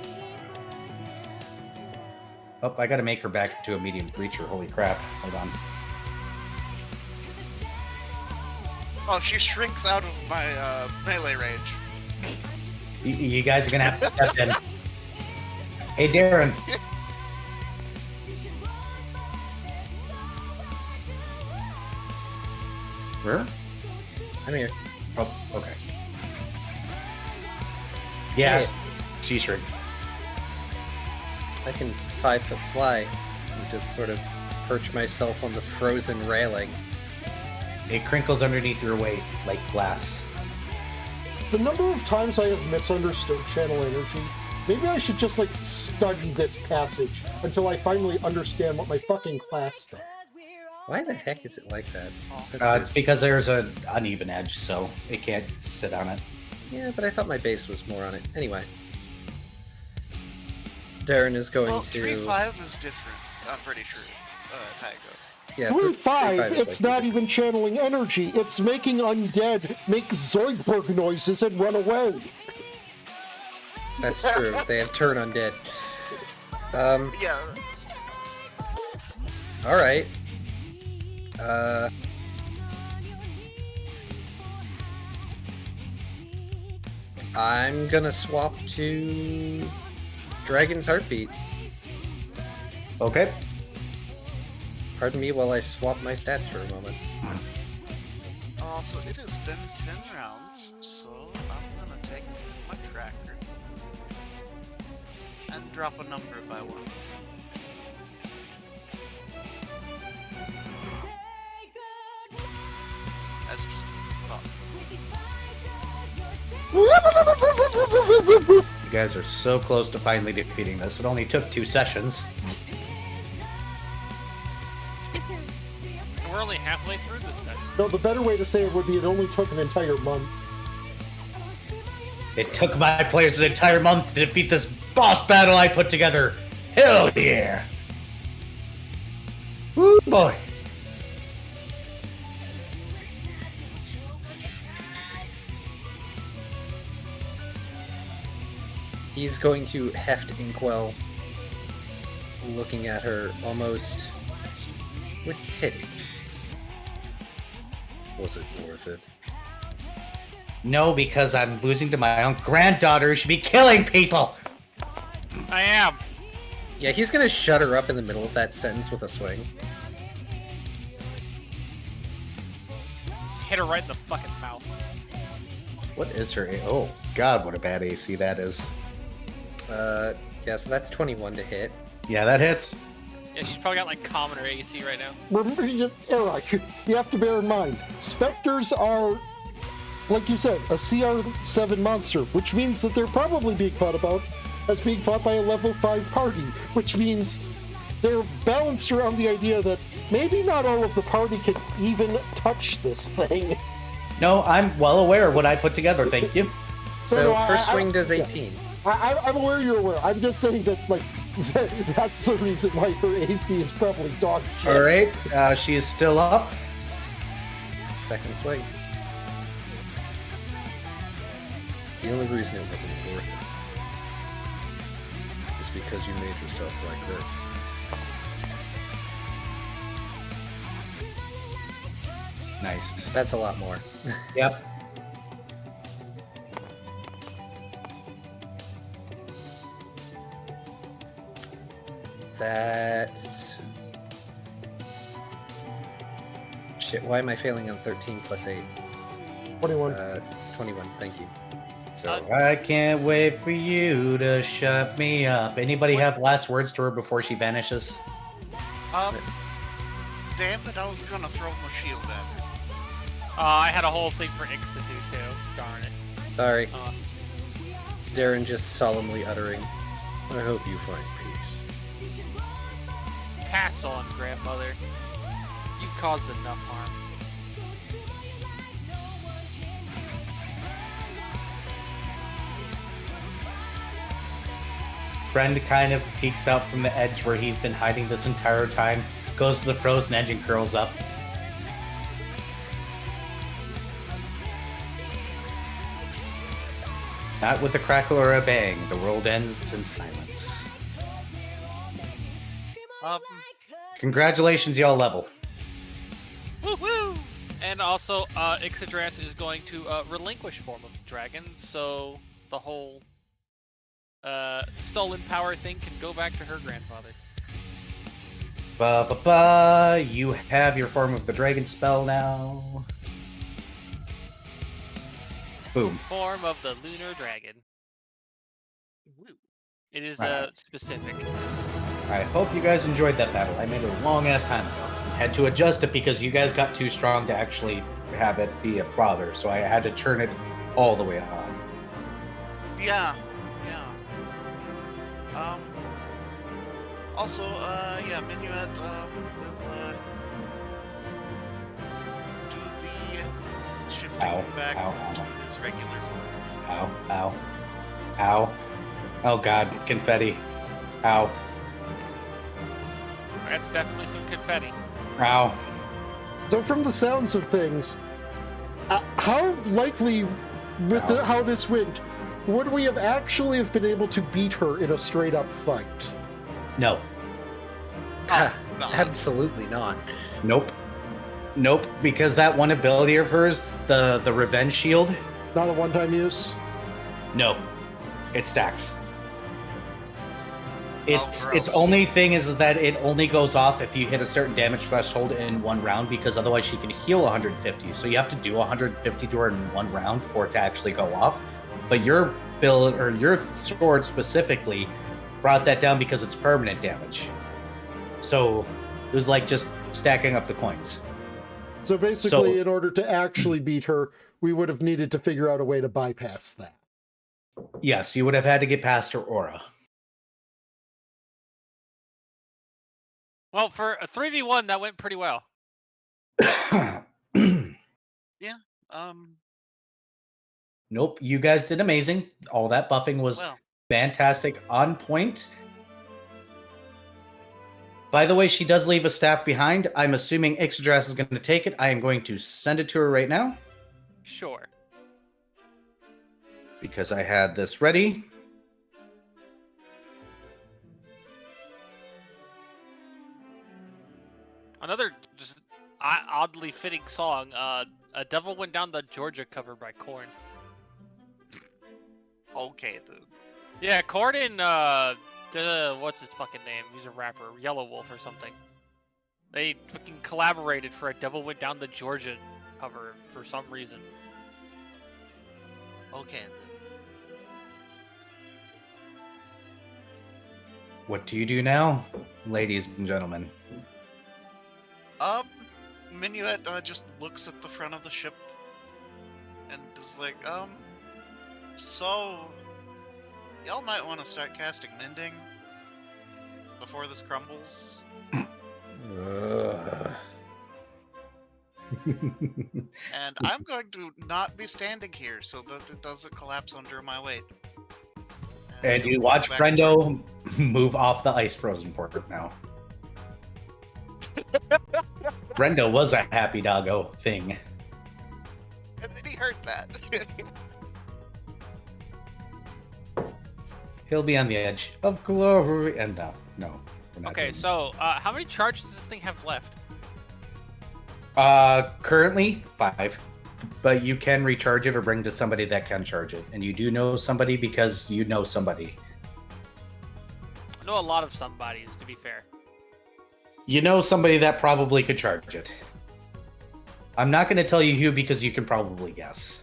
Oh, I gotta make her back into a medium creature. Holy crap. Hold on. Oh, she shrinks out of my melee range. You guys are gonna have to step in. Hey, Darren. Where? I'm here. Oh, okay. Yeah, Hey. she shrinks. I can 5-foot fly and just sort of perch myself on the frozen railing. It crinkles underneath your weight like glass. The number of times I have misunderstood channel energy, maybe I should just, like, study this passage until I finally understand what my fucking class does. Why the heck is it like that? Oh. That's weird. It's because there's an uneven edge, so it can't sit on it. Yeah, but I thought my base was more on it. Anyway. Darren is going Well, to... 3-5 is different, I'm pretty sure, Tygo. Yeah, 3-5, is it's like not even channeling energy. It's making undead make Zoidberg noises and run away. That's true. They have turn undead. Yeah. Alright. I'm gonna swap to Dragon's Heartbeat. Okay. Pardon me while I swap my stats for a moment. So it has been 10 rounds, so I'm gonna take my tracker and drop a number by 1. That's just a thought. You guys are so close to finally defeating this. It only took 2 sessions. We're only halfway through this session. No, the better way to say it would be it only took an entire month. It took my players an entire month to defeat this boss battle I put together. Hell yeah! Woo boy! He's going to heft Inkwell, looking at her almost with pity. Was it worth it? No, because I'm losing to my own granddaughter who should be killing people! I am. Yeah, he's gonna shut her up in the middle of that sentence with a swing. Just hit her right in the fucking mouth. What is her Oh god, what a bad AC that is. Yeah, so that's 21 to hit. Yeah, that hits. Yeah, she's probably got like commoner AC right now. Remember, Era, you have to bear in mind, Spectres are, like you said, a CR7 monster, which means that they're probably being thought about as being fought by a level 5 party, which means they're balanced around the idea that maybe not all of the party can even touch this thing. No, I'm well aware of what I put together, thank you. So No, first swing does 18. I'm aware you're aware. I'm just saying that, like, that's the reason why her AC is probably dog shit. Alright, she is still up. Second swing. The only reason it wasn't worth it is because you made yourself like this. Nice. That's a lot more. Yep. That's... Shit, why am I failing on 13 plus 8? 21. 21, thank you. So I can't wait for you to shut me up. Anybody have last words to her before she vanishes? Damn it, I was gonna throw my shield at her. I had a whole thing for Ix to do too. Darn it. Sorry. Uh, Darren just solemnly uttering, I hope you find peace. pass on, grandmother. You caused enough harm. Friend kind of peeks out from the edge where he's been hiding this entire time, goes to the frozen edge and curls up. Not with a crackle or a bang, the world ends in silence. Congratulations, y'all level. Woo woo! And also, Ixidras is going to relinquish form of the dragon, so the whole stolen power thing can go back to her grandfather. Ba-ba-ba, you have your form of the dragon spell now. Boom. Form of the lunar dragon. Woo. It is Right. specific. I hope you guys enjoyed that battle. I made it a long ass time ago. Had to adjust it because you guys got too strong to actually have it be a bother, so I had to turn it all the way on. Yeah. Also, yeah, Minuet, with, shifting Ow, back ow, to ow. his regular form. Ow, ow, ow. Oh god, confetti. Ow, That's definitely some confetti. ow. So from the sounds of things, how likely, with Ow. how this went, would we have actually have been able to beat her in a straight-up fight? No. Oh, no. Absolutely not. Nope. Nope, because that one ability of hers, the revenge shield, Not a one-time use? no. It stacks. Its gross. only thing is that it only goes off if you hit a certain damage threshold in one round, because otherwise she can heal 150. So you have to do 150 to her in one round for it to actually go off. But your build, or your sword specifically, brought that down because it's permanent damage. So it was like just stacking up the coins. So basically, in order to actually beat her, we would have needed to figure out a way to bypass that. Yes, you would have had to get past her aura. Well, for a 3v1, that went pretty well. Um, Nope, you guys did amazing. All that buffing was well, fantastic, on point. By the way, she does leave a staff behind. I'm assuming Ixodras is going to take it. I am going to send it to her right now Sure. because I had this ready. Another just oddly fitting song. A Devil Went Down the Georgia cover by Korn. okay, then. Yeah, Korn and what's his fucking name? He's a rapper, Yellow Wolf or something. They fucking collaborated for a Devil Went Down the Georgia cover for some reason. Okay, then. What do you do now, ladies and gentlemen? Minuet just looks at the front of the ship and is like, so y'all might want to start casting Mending before this crumbles. Ugh. And I'm going to not be standing here so that it doesn't collapse under my weight. And he'll you go watch back towards- Brendo move off the ice frozen port now. Brendo was a happy doggo thing. And then he heard that. He'll be on the edge of glory. And no, we're not Okay, doing so how many charges does this thing have left? Currently 5, but you can recharge it or bring to somebody that can charge it, and you do know somebody because you know somebody. I know a lot of somebodies, to be fair. You know somebody that probably could charge it. I'm not going to tell you who because you can probably guess.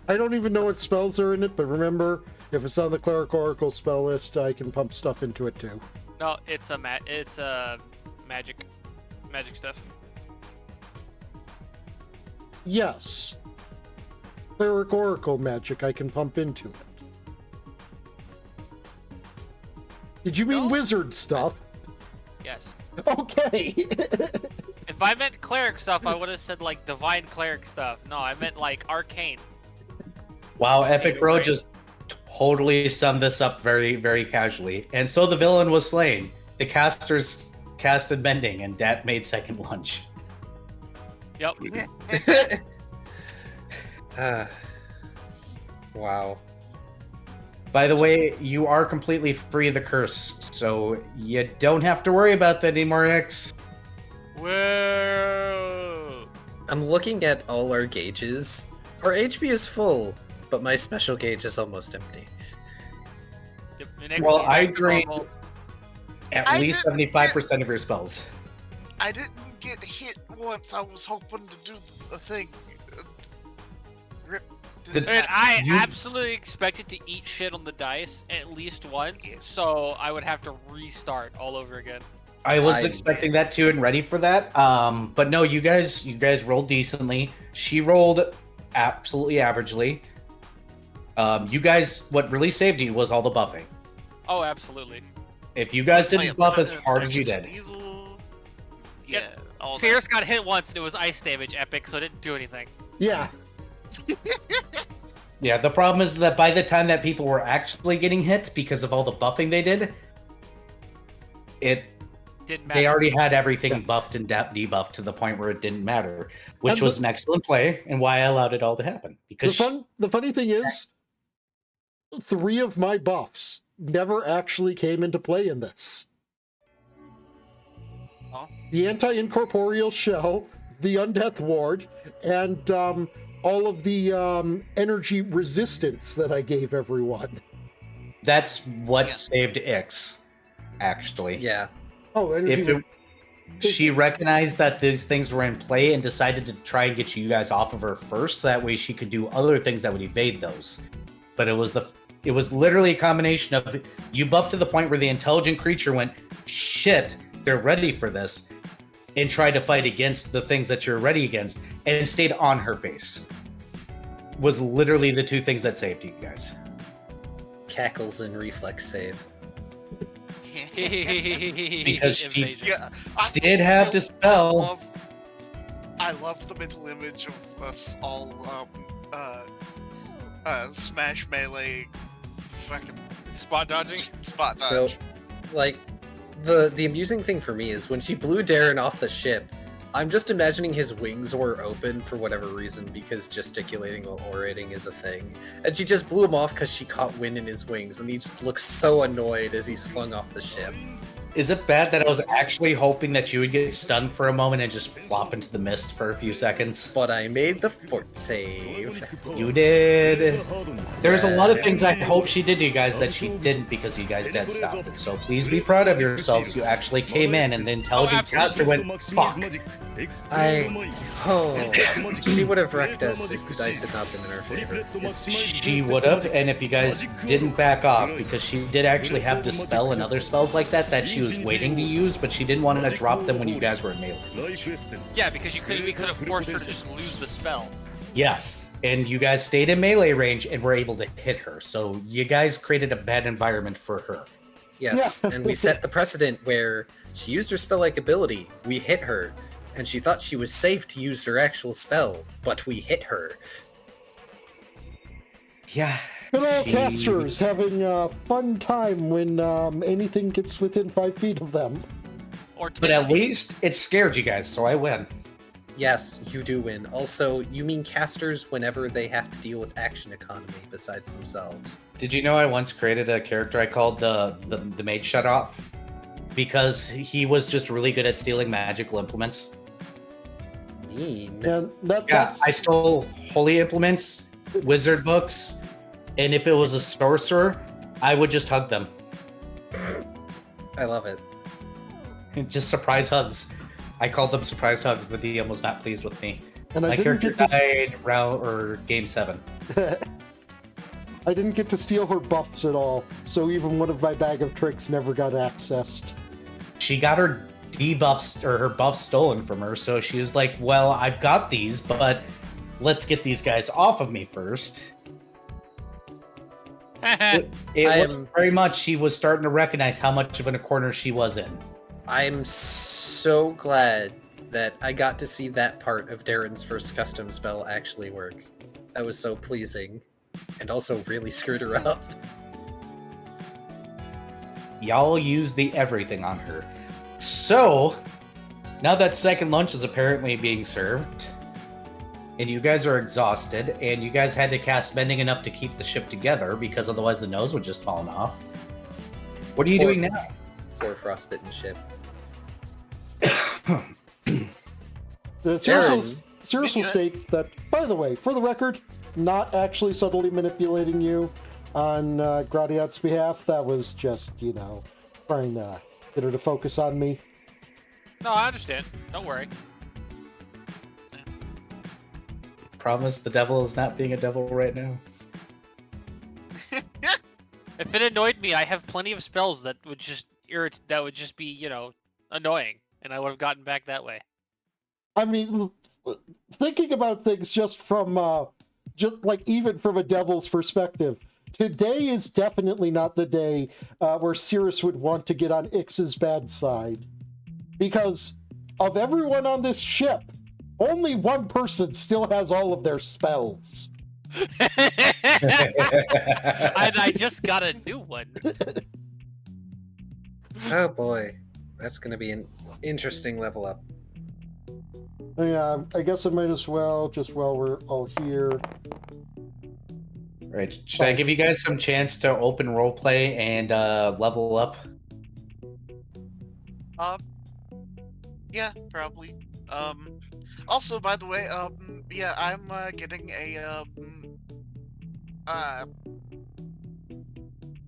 I don't even know what spells are in it, but remember, if it's on the Cleric Oracle spell list, I can pump stuff into it too. No, it's a magic stuff. Yes. Cleric Oracle magic I can pump into it. Did you mean No. wizard stuff? Yes. Okay. If I meant cleric stuff, I would have said like divine cleric stuff. No, I meant like arcane. Wow, Epic Bro Right. just totally summed this up very, very casually. And so the villain was slain. The casters casted Mending, and Dat made second lunch. Yep. Wow. By the way, you are completely free of the curse, so you don't have to worry about that anymore, X. Whoa. I'm looking at all our gauges. Our HP is full, but my special gauge is almost empty. Yep, and Well, XP I back to drained normal. at I least didn't 75% of your spells. I didn't get hit once. I was hoping to do the thing. Rip. The- didn't And happen. I You- absolutely expected to eat shit on the dice at least once, Yeah. so I would have to restart all over again. I was I- expecting that too and ready for that. But no, you guys rolled decently. She rolled absolutely averagely. You guys, what really saved you was all the buffing. Oh, absolutely. If you guys Oh, yeah, didn't buff as Legend hard as you of did, Evil. Yeah, Yep. all that. Sears got hit once and it was ice damage epic, so it didn't do anything. Yeah. Yeah, the problem is that by the time that people were actually getting hit because of all the buffing they did, Didn't matter. they already had everything buffed and debuffed to the point where it didn't matter, which And was an excellent play and why I allowed it all to happen. Because The funny thing is, 3 of my buffs never actually came into play in this. Oh. The anti-incorporeal shell, the undeath ward, and all of the energy resistance that I gave everyone. that's what Yeah. saved Ix, actually. Yeah. Oh, energy. If she recognized that these things were in play and decided to try and get you guys off of her first, that way she could do other things that would evade those. But it was literally a combination of you buffed to the point where the intelligent creature went, shit, they're ready for this, and tried to fight against the things that you're ready against, and stayed on her face. Was literally the 2 things that saved you guys. Cackles and reflex save. Because she Invasion. Yeah, did have Dispel. I love the mental image of us all smash melee fucking Spot dodging. spot dodge. So, like, the amusing thing for me is when she blew Darren off the ship, I'm just imagining his wings were open for whatever reason because gesticulating while orating is a thing. And she just blew him off because she caught wind in his wings, and he just looks so annoyed as he's flung off the ship. Is it bad that I was actually hoping that you would get stunned for a moment and just flop into the mist for a few seconds? But I made the fort save. You did. There's a lot of things I hope she did to you guys that she didn't because you guys dead stopped it. So please be proud of yourselves. You actually came in and the intelligent caster went, fuck. She would have wrecked us if the dice had not been in her favor. She would have, and if you guys didn't back off, because she did actually have Dispel and other spells like that she was waiting to use, but she didn't want to drop them when you guys were in melee. Yeah, because we could have forced her to just lose the spell. Yes, and you guys stayed in melee range and were able to hit her, so you guys created a bad environment for her. Yes, and we set the precedent where she used her spell-like ability, we hit her, and she thought she was safe to use her actual spell, but we hit her. Yeah. Good old casters having a fun time when anything gets within 5 feet of them. Or But at least it scared you guys, so I win. Yes, you do win. Also, you mean casters whenever they have to deal with action economy besides themselves. Did you know I once created a character I called the Mage Shutoff? Because he was just really good at stealing magical implements. Mean. And Yeah, I stole holy implements, wizard books, and if it was a sorcerer, I would just hug them. I love it. Just surprise hugs. I called them surprise hugs. The DM was not pleased with me. and I My didn't character get to died round or game 7. I didn't get to steal her buffs at all, so even one of my bag of tricks never got accessed. She got her debuffs or her buffs stolen from her, so she was like, well, I've got these, but let's get these guys off of me first. It was very much she was starting to recognize how much of a corner she was in. I'm so glad that I got to see that part of Darren's first custom spell actually work. That was so pleasing, and also really screwed her up. Y'all use the everything on her. So, now that second lunch is apparently being served, and you guys are exhausted, and you guys had to cast bending enough to keep the ship together, because otherwise the nose would just fall off. What are you doing now? Poor frostbitten ship. The Cirrus will state that, by the way, for the record, not actually subtly manipulating you on Gradiat's behalf. That was just, trying to get her to focus on me. No, I understand. Don't worry. Promise the devil is not being a devil right now. If it annoyed me, I have plenty of spells that would just be, annoying, and I would have gotten back that way. I mean, thinking about things just from, even from a devil's perspective, today is definitely not the day where Cirrus would want to get on Ix's bad side. Because of everyone on this ship, Only one person still has all of their spells. I just got a new one. Oh boy, that's gonna be an interesting level up. Yeah, I guess I might as well, just while we're all here. Right. Should I give you guys some chance to open roleplay and level up? Yeah, probably. Also, by the way, yeah, I'm getting a uh,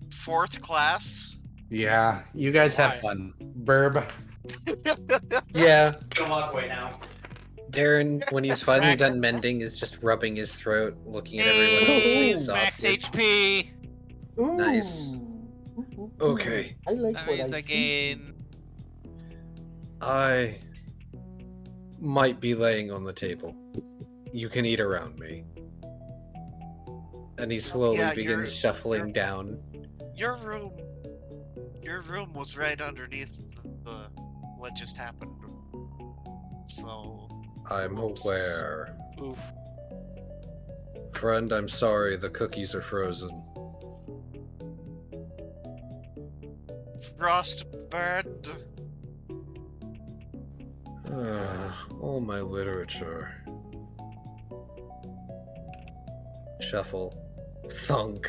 4th class. Yeah, you guys have Why? fun. Burb. Yeah, Gonna walk away now. Darren, when he's finally Max. done mending, is just rubbing his throat, looking at everyone else Ooh. Max exhausted. HP. Ooh. Nice. Ooh. Okay. I like That what means I I see. gain. I might be laying on the table. You can eat around me. And he slowly Yeah, begins shuffling down. Your room was right underneath the what just happened. So I'm Oops. aware. Oof. Friend, I'm sorry, the cookies are frozen. frostburned. All my literature. Shuffle. Thunk.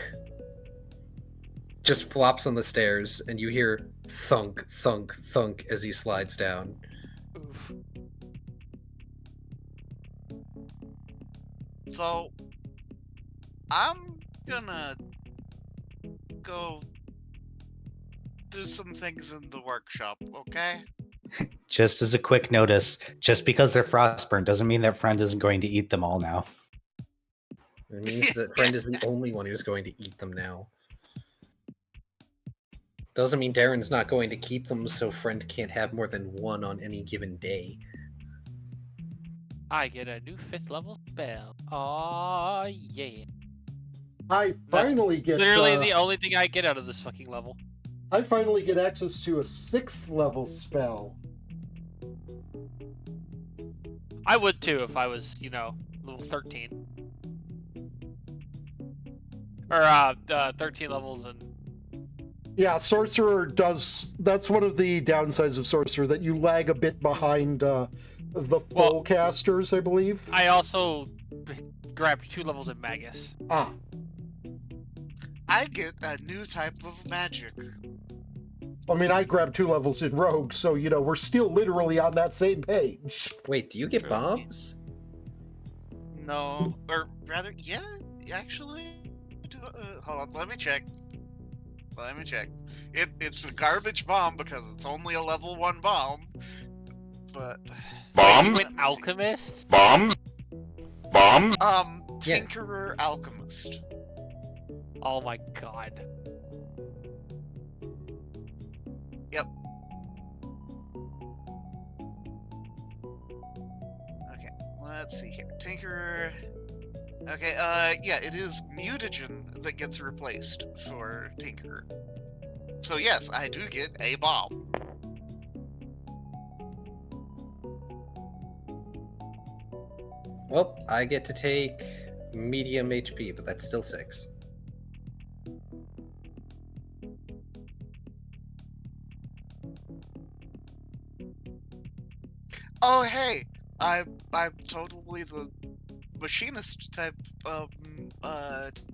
Just flops on the stairs, and you hear thunk, thunk, thunk as he slides down. Oof. So I'm gonna go do some things in the workshop, okay? Just as a quick notice, just because they're frostburn doesn't mean that friend isn't going to eat them all now. It means that friend is the only one who's going to eat them now. Doesn't mean Darren's not going to keep them, so friend can't have more than one on any given day. I get a new 5th level spell. Aw, yeah. I That's finally get literally the only thing I get out of this fucking level. I finally get access to a 6th level spell. I would too if I was, level 13. Or 13 levels and Yeah, sorcerer does. That's one of the downsides of sorcerer, that you lag a bit behind the full casters, I believe. I also grabbed 2 levels in Magus. Ah, I get a new type of magic. I mean, I grabbed 2 levels in rogue, so we're still literally on that same page. Wait, do you get True. bombs? No, or rather, yeah, actually. Hold on, let me check. It's a garbage bomb because it's only a level 1 bomb. But Wait, you let went me see. Alchemist? Bombs? Yeah. Tinkerer Alchemist. Oh my god. Yep. Okay, let's see here. Tinkerer. Okay, yeah, it is mutagen that gets replaced for Tinkerer. So yes, I do get a bomb. Well, I get to take medium HP, but that's still 6. Oh hey, I'm totally the machinist type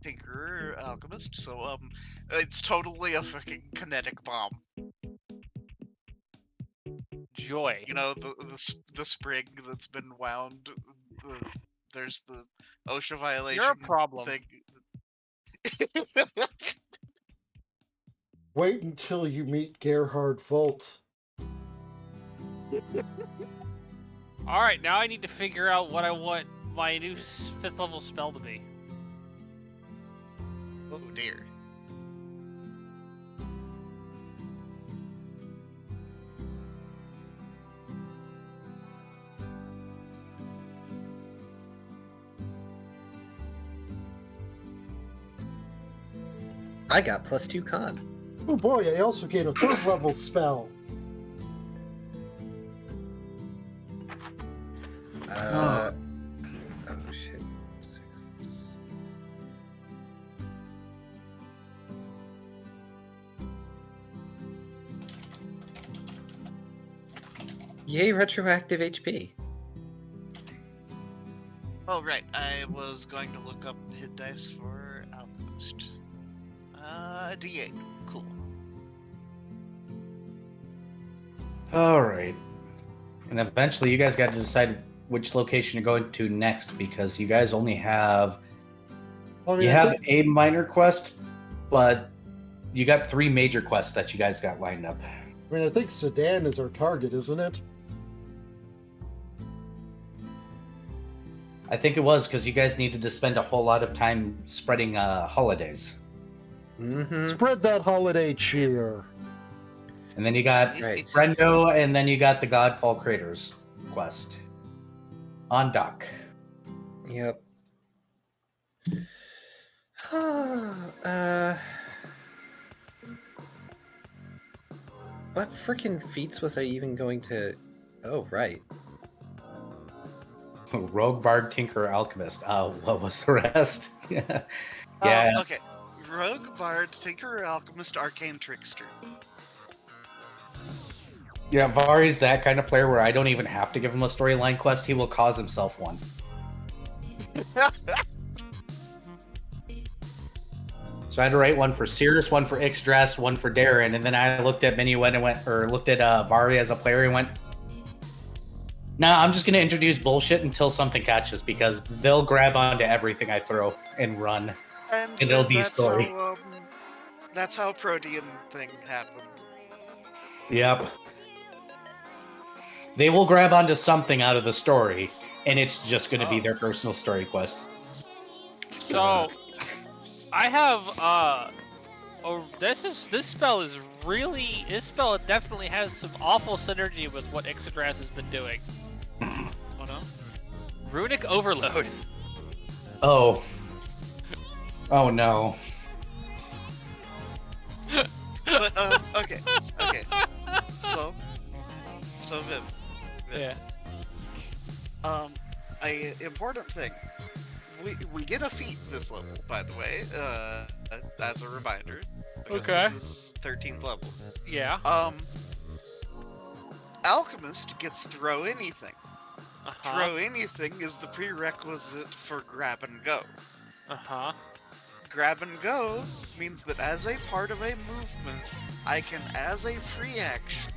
tinkerer alchemist, so it's totally a fucking kinetic bomb. Joy. You know, the spring that's been wound. There's the OSHA violation. You're a problem. Thing. Wait until you meet Gerhard Volt. Alright, now I need to figure out what I want my new 5th level spell to be. Oh dear. I got +2 con. Oh boy, I also gain a 3rd level spell. Oh shit. 6 months. Yay, retroactive HP. Oh, right. I was going to look up hit dice for Alchemist. D8. Cool. All right. And eventually, you guys got to decide which location you're going to next because you guys only have I mean, you I have think- a minor quest, but you got 3 major quests that you guys got lined up. I think Sedan is our target, isn't it? I think it was because you guys needed to spend a whole lot of time spreading holidays. Mm-hmm. Spread that holiday cheer. And then you got Right. Brendo, and then you got the Godfall Craters quest on dock. Yep. What freaking feats was I even going to? Oh, right. Rogue Bard, Tinker, Alchemist. What was the rest? Yeah. Okay. Rogue, Bard, Tinkerer, Alchemist, Arcane Trickster. Yeah, Vari's that kind of player where I don't even have to give him a storyline quest. He will cause himself one. So I had to write one for Cirrus, one for Ixdrass, one for Darren, and then I looked at Minuet and looked at Vari as a player and went, nah, I'm just going to introduce bullshit until something catches because they'll grab onto everything I throw and run. And it'll be that's story. How, that's how Protean thing happened. Yep. They will grab onto something out of the story, and it's just going to be their personal story quest. So, I have this spell definitely has some awful synergy with what Ixodras has been doing. Oh no? Runic Overload. Oh. Oh no. But okay. So Viv. Yeah. A important thing. We get a feat this level, by the way. As a reminder. Because Okay. This is 13th level. Yeah. Alchemist gets throw anything. Uh-huh. Throw anything is the prerequisite for grab and go. Uh-huh. Grab and go means that as a part of a movement, I can, as a free action,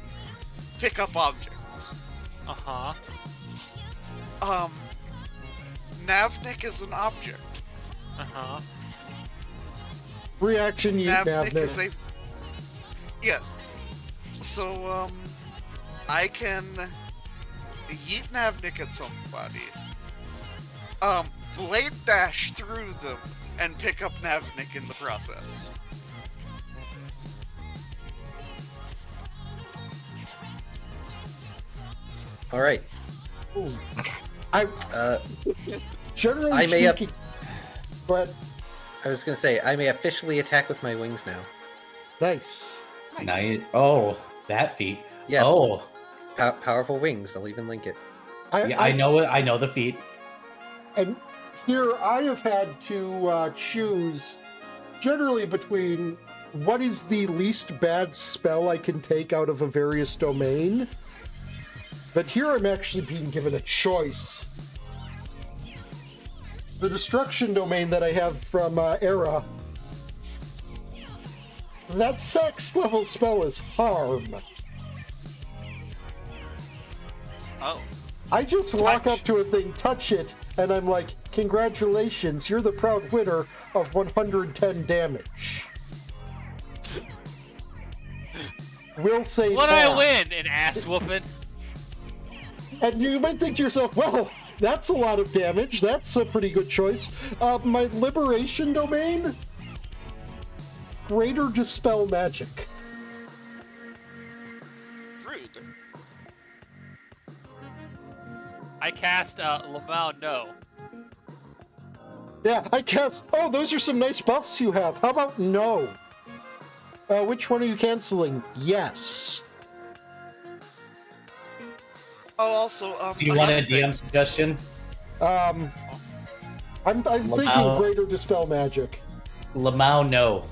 pick up objects. Uh-huh. Navnik is an object. Uh-huh. Reaction, yeet, Navnik is Navnik. a... Yeah. So, I can yeet Navnik at somebody, blade dash through them, and pick up Navnik in the process. All right. Ooh. I generally I may have- speaking. Go ahead. I was gonna say I may officially attack with my wings now. Nice. Nice. Oh, that feat. Yeah. Oh, Powerful wings. I'll even link it. yeah, I know it. I know the feat. And here I have had to choose generally between what is the least bad spell I can take out of a various domain. But here I'm actually being given a choice. The destruction domain that I have from Era. That sex level spell is harm. Oh. I just walk Touch. up to a thing, touch it, and I'm like, congratulations, you're the proud winner of 110 damage. We'll say What that. I win, an ass whooping. And you might think to yourself, well, that's a lot of damage. That's a pretty good choice. My liberation domain? Greater Dispel Magic. Rude. I cast Lamau No. Yeah, I cast... Oh, those are some nice buffs you have. How about no? Which one are you canceling? Yes. Oh, also, Do you want a another thing. DM suggestion? I'm thinking Lamau. greater dispel magic. Lamau, no.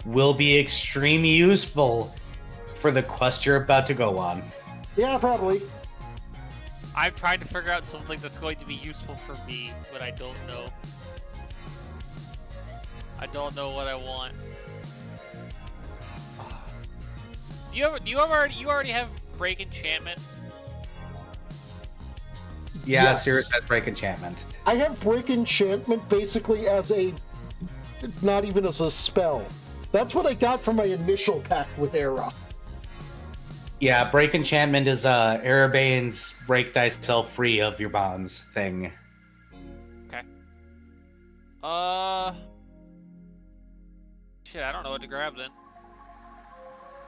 Will be extremely useful for the quest you're about to go on. Yeah, probably. I'm trying to figure out something that's going to be useful for me, but I don't know. I don't know what I want. You already have break enchantment? Yeah, Yes. Cirrus has break enchantment. I have break enchantment basically as a, not even as a spell. That's what I got from my initial pact with Era. Yeah, break enchantment is Arabane's break thyself free of your bonds thing. Okay. Shit, I don't know what to grab then.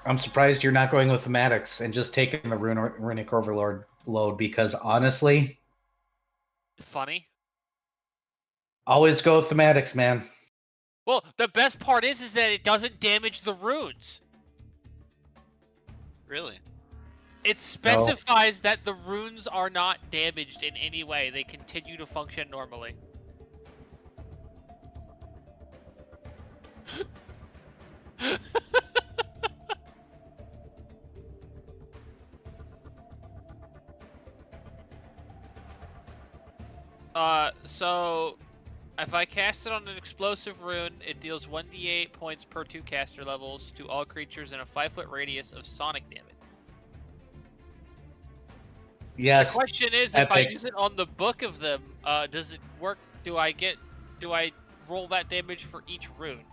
I'm surprised you're not going with thematics and just taking the runic overlord load, because honestly, Funny. always go with thematics, man. Well, the best part is that it doesn't damage the runes. Really? It specifies that the runes are not damaged in any way. They continue to function normally. So if I cast it on an explosive rune, it deals 1d8 points per 2 caster levels to all creatures in a 5-foot radius of sonic damage. Yes. The question is, if I Epic. use it on the book of them, does it work? Do I roll that damage for each rune?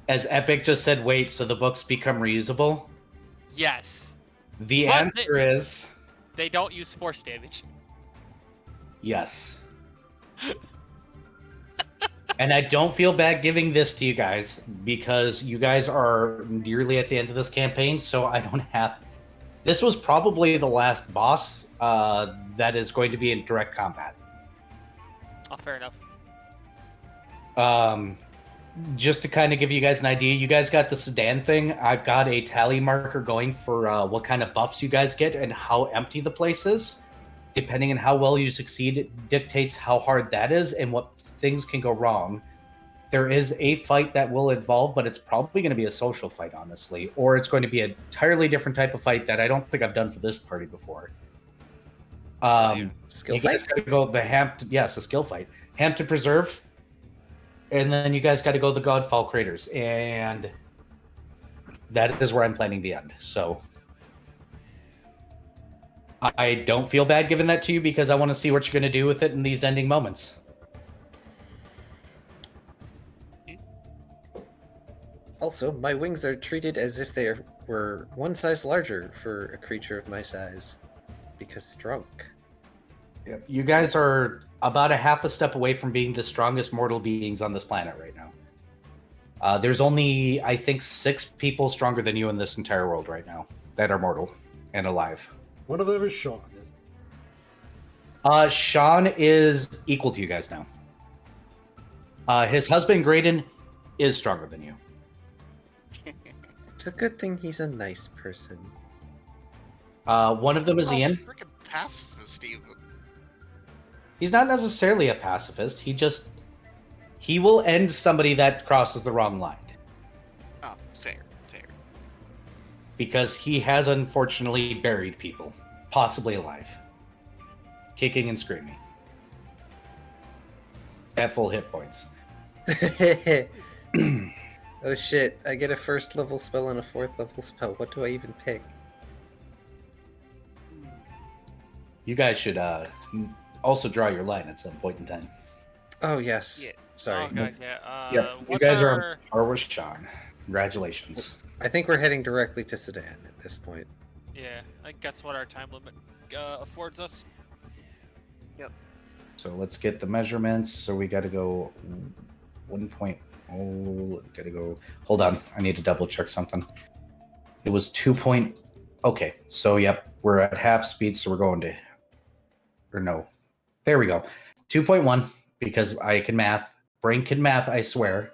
As Epic just said, wait, so the books become reusable? Yes. The But answer is they don't use force damage. yes. And I don't feel bad giving this to you guys, because you guys are nearly at the end of this campaign, so I don't have... This was probably the last boss that is going to be in direct combat. Oh, fair enough. Just to kind of give you guys an idea, you guys got the sedan thing. I've got a tally marker going for what kind of buffs you guys get and how empty the place is. Depending on how well you succeed, it dictates how hard that is and what things can go wrong. There is a fight that will involve, but it's probably going to be a social fight, honestly. Or it's going to be an entirely different type of fight that I don't think I've done for this party before. Skill You guys fight? got to go the Hampton... Yes, a skill fight. Hampton Preserve. And then you guys got to go the Godfall Craters. And that is where I'm planning the end. So I don't feel bad giving that to you, because I want to see what you're going to do with it in these ending moments. Also, my wings are treated as if they were one size larger for a creature of my size. Because strong. Yep. You guys are about a half a step away from being the strongest mortal beings on this planet right now. There's only, I think, 6 people stronger than you in this entire world right now that are mortal and alive. One of them is Sean. Sean is equal to you guys now. His husband, Graydon, is stronger than you. It's a good thing he's a nice person. One of them is It's all Ian. freaking pacifist, even. He's not necessarily a pacifist. He will end somebody that crosses the wrong line. Oh, fair. Because he has unfortunately buried people, possibly alive, kicking and screaming at full hit points. Oh shit, I get a 1st level spell and a 4th level spell. What do I even pick? You guys should also draw your line at some point in time. Oh yes. Yeah. Sorry. Oh, God, yeah. Yeah, you what's guys our... are with Sean. Congratulations. I think we're heading directly to Sedan at this point. Yeah, I think that's what our time limit affords us. So let's get the measurements. So we got to go 1.0. Got to go. Hold on. I need to double check something. It was 2. Okay. So yep, we're at half speed. So we're going to, or no, there we go. 2.1, because I can math. Brain can math, I swear.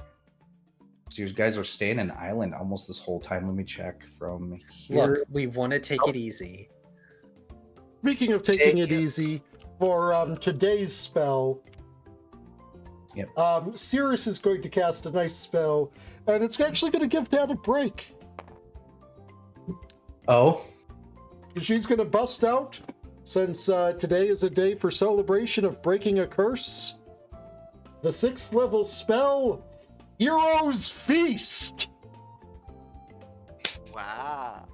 So you guys are staying in island almost this whole time. Let me check from here. Look, we want to take it easy. Speaking of taking it Take it. easy, for today's spell, Yep. Cirrus is going to cast a nice spell, and it's actually going to give that a break. Oh, She's going to bust out, since today is a day for celebration of breaking a curse. The 6th level spell, Hero's Feast! Wow.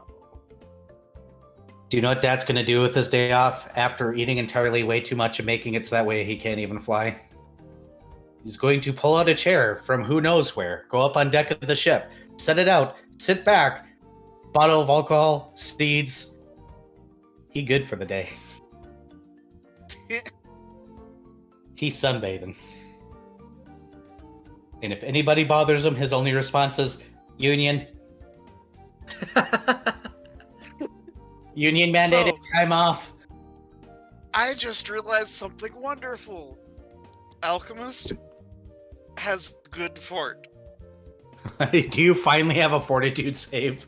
do you know what Dad's going to do with his day off after eating entirely way too much and making it so that way he can't even fly? He's going to pull out a chair from who knows where, go up on deck of the ship, set it out, sit back, bottle of alcohol, seeds. He good for the day. He's sunbathing. And if anybody bothers him, his only response is, Union. Union mandated time off. I just realized something wonderful. Alchemist has good fort. Do you finally have a fortitude save?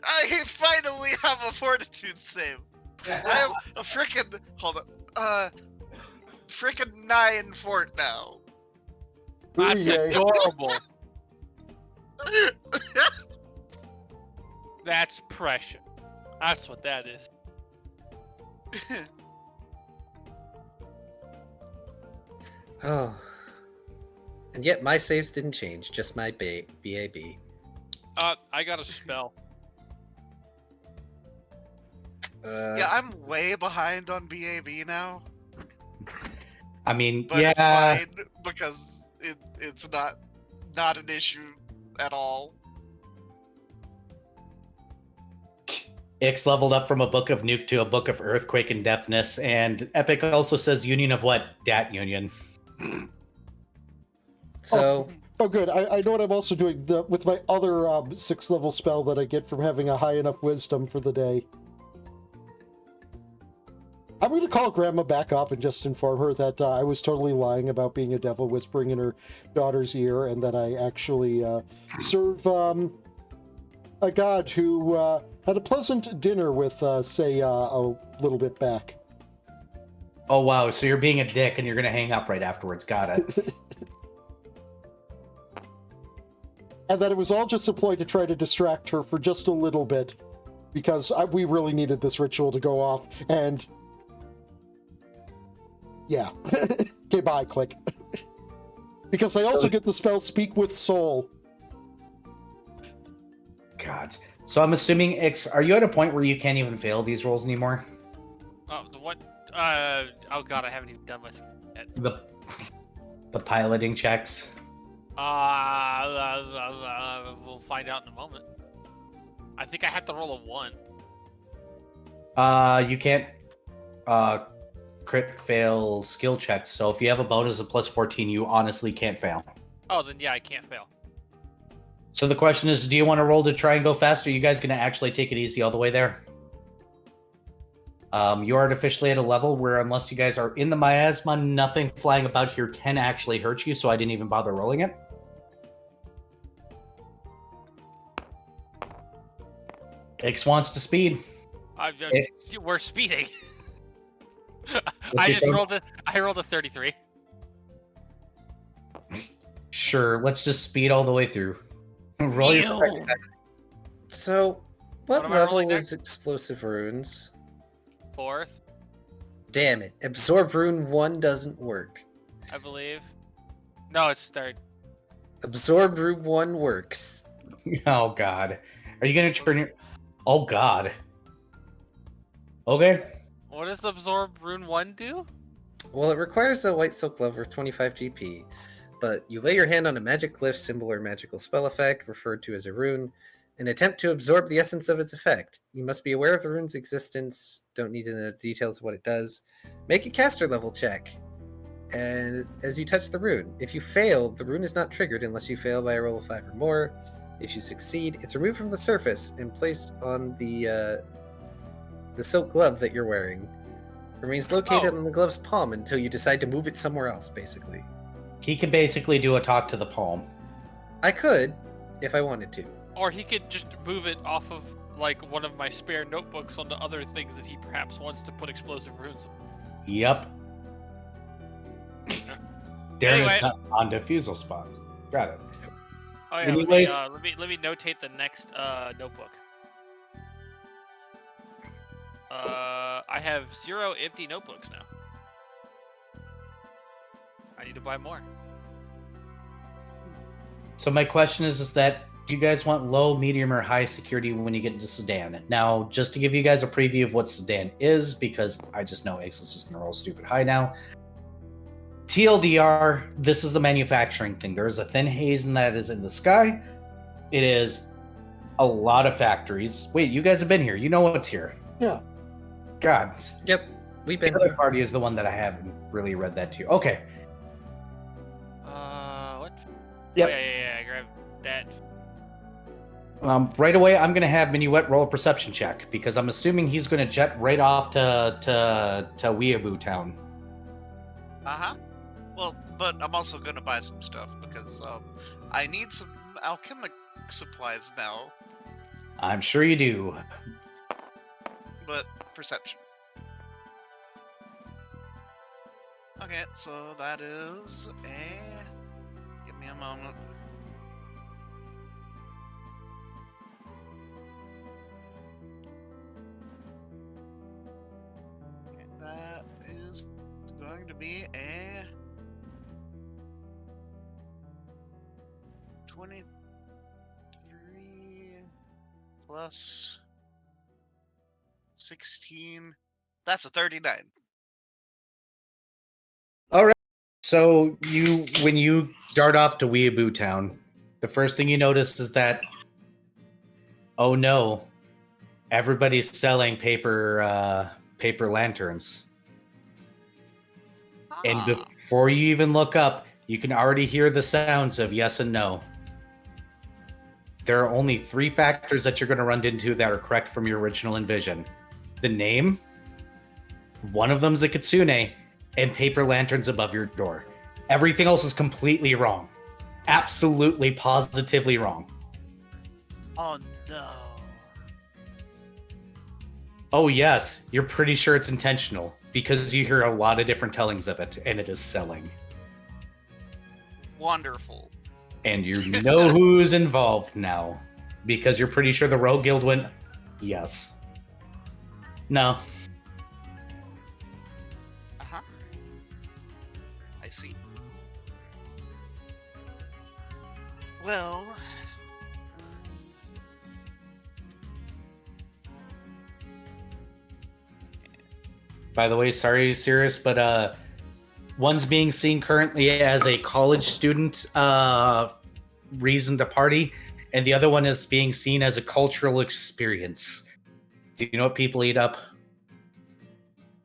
I finally have a fortitude save. I have a frickin' frickin' 9 fort now. That's Yay. adorable. That's pressure. That's what that is. Oh. And yet my saves didn't change, just my BAB. I got a spell. Yeah, I'm way behind on BAB now, I mean, but yeah. it's fine because it's not an issue at all. Ix leveled up from a book of nuke to a book of earthquake and deafness, and Epic also says union of what? Dat union. So, Oh, good. I know what I'm also doing with my other 6th level spell that I get from having a high enough wisdom for the day. I'm going to call Grandma back up and just inform her that I was totally lying about being a devil whispering in her daughter's ear, and that I actually serve a god who had a pleasant dinner with, say, a little bit back. Oh, wow. So you're being a dick and you're going to hang up right afterwards. Got it. And that it was all just a ploy to try to distract her for just a little bit, because we really needed this ritual to go off, and yeah. Okay, bye, click. Because I also get the spell Speak with Soul. God. So I'm assuming, Ix, are you at a point where you can't even fail these rolls anymore? Oh, the what? Oh god, I haven't even done my yet. The piloting checks. We'll find out in a moment. I think I had to roll a 1. You can't crit fail skill checks, so if you have a bonus of plus 14, you honestly can't fail. Oh, then yeah, I can't fail. So the question is, do you want to roll to try and go faster? Are you guys going to actually take it easy all the way there? You are officially at a level where, unless you guys are in the miasma, nothing flying about here can actually hurt you, so I didn't even bother rolling it. Ix wants to speed. We're speeding. What's your total? I rolled a 33. Sure, let's just speed all the way through. Roll your Ew. strength check. So, what What am I rolling level is next? explosive runes? 4th, Damn it, absorb rune 1 doesn't work. I believe. No, it's 3rd. Absorb rune 1 works. Oh god. Are you gonna turn your... Oh god. Okay. What does absorb rune 1 do? Well, it requires a white silk glove worth 25 GP, but you lay your hand on a magic glyph, symbol, or magical spell effect, referred to as a rune, and attempt to absorb the essence of its effect. You must be aware of the rune's existence, don't need to know details of what it does. Make a caster level check, and as you touch the rune, if you fail, the rune is not triggered unless you fail by a roll of 5 or more. If you succeed, it's removed from the surface and placed on the silk glove that you're wearing. Remains located on the glove's palm until you decide to move it somewhere else, basically. He can basically do a talk to the palm. I could, if I wanted to. Or he could just move it off of, like one of my spare notebooks onto other things that he perhaps wants to put explosive runes on. Yep. Darren Anyway. is not on defusal spot. Got it. Oh yeah, Anyways, let me notate the next notebook. I have 0 empty notebooks now. I need to buy more. so my question is that do you guys want low, medium, or high security when you get into Sedan? Now, just to give you guys a preview of what Sedan is, because I just know Ace is just gonna roll stupid high now. TLDR, this is the manufacturing thing. There is a thin haze that is in the sky. It is a lot of factories. Wait, you guys have been here. You know what's here. Yeah. God. Yep, we've The been other here. party is the one that I haven't really read that to. Okay. What? Yep. Oh, yeah, I grabbed that. Right away, I'm going to have Minuet roll a perception check because I'm assuming he's going to jet right off to Weeaboo Town. Uh-huh. Well, but I'm also gonna buy some stuff because I need some alchemic supplies now. I'm sure you do. But perception. Okay, so that is a. Give me a moment. Okay, that is going to be a 23 plus 16. That's a 39. All right. So when you dart off to Weeaboo Town, the first thing you notice is that, oh no, everybody's selling paper lanterns. And before you even look up, you can already hear the sounds of yes and no. There are only 3 factors that you're going to run into that are correct from your original envision. The name, one of them's a kitsune, and paper lanterns above your door. Everything else is completely wrong. Absolutely, positively wrong. Oh no. Oh yes, you're pretty sure it's intentional because you hear a lot of different tellings of it, and it is selling. Wonderful. And you know who's involved now because you're pretty sure the Rogue Guild went, yes. No. Uh-huh. I see. Well, By the way, sorry, Sirius, but one's being seen currently as a college student reason to party, and the other one is being seen as a cultural experience. Do you know what people eat up?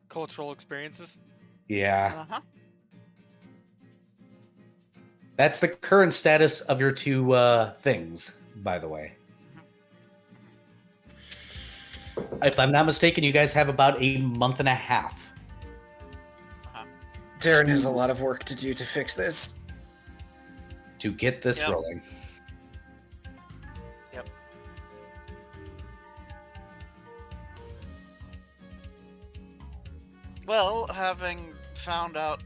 Cultural experiences. Yeah. uh-huh. That's the current status of your 2 things, by the way. If I'm not mistaken, you guys have about a month and a half. Darren has a lot of work to do to fix this. To get this Yep. rolling. Yep. Well, having found out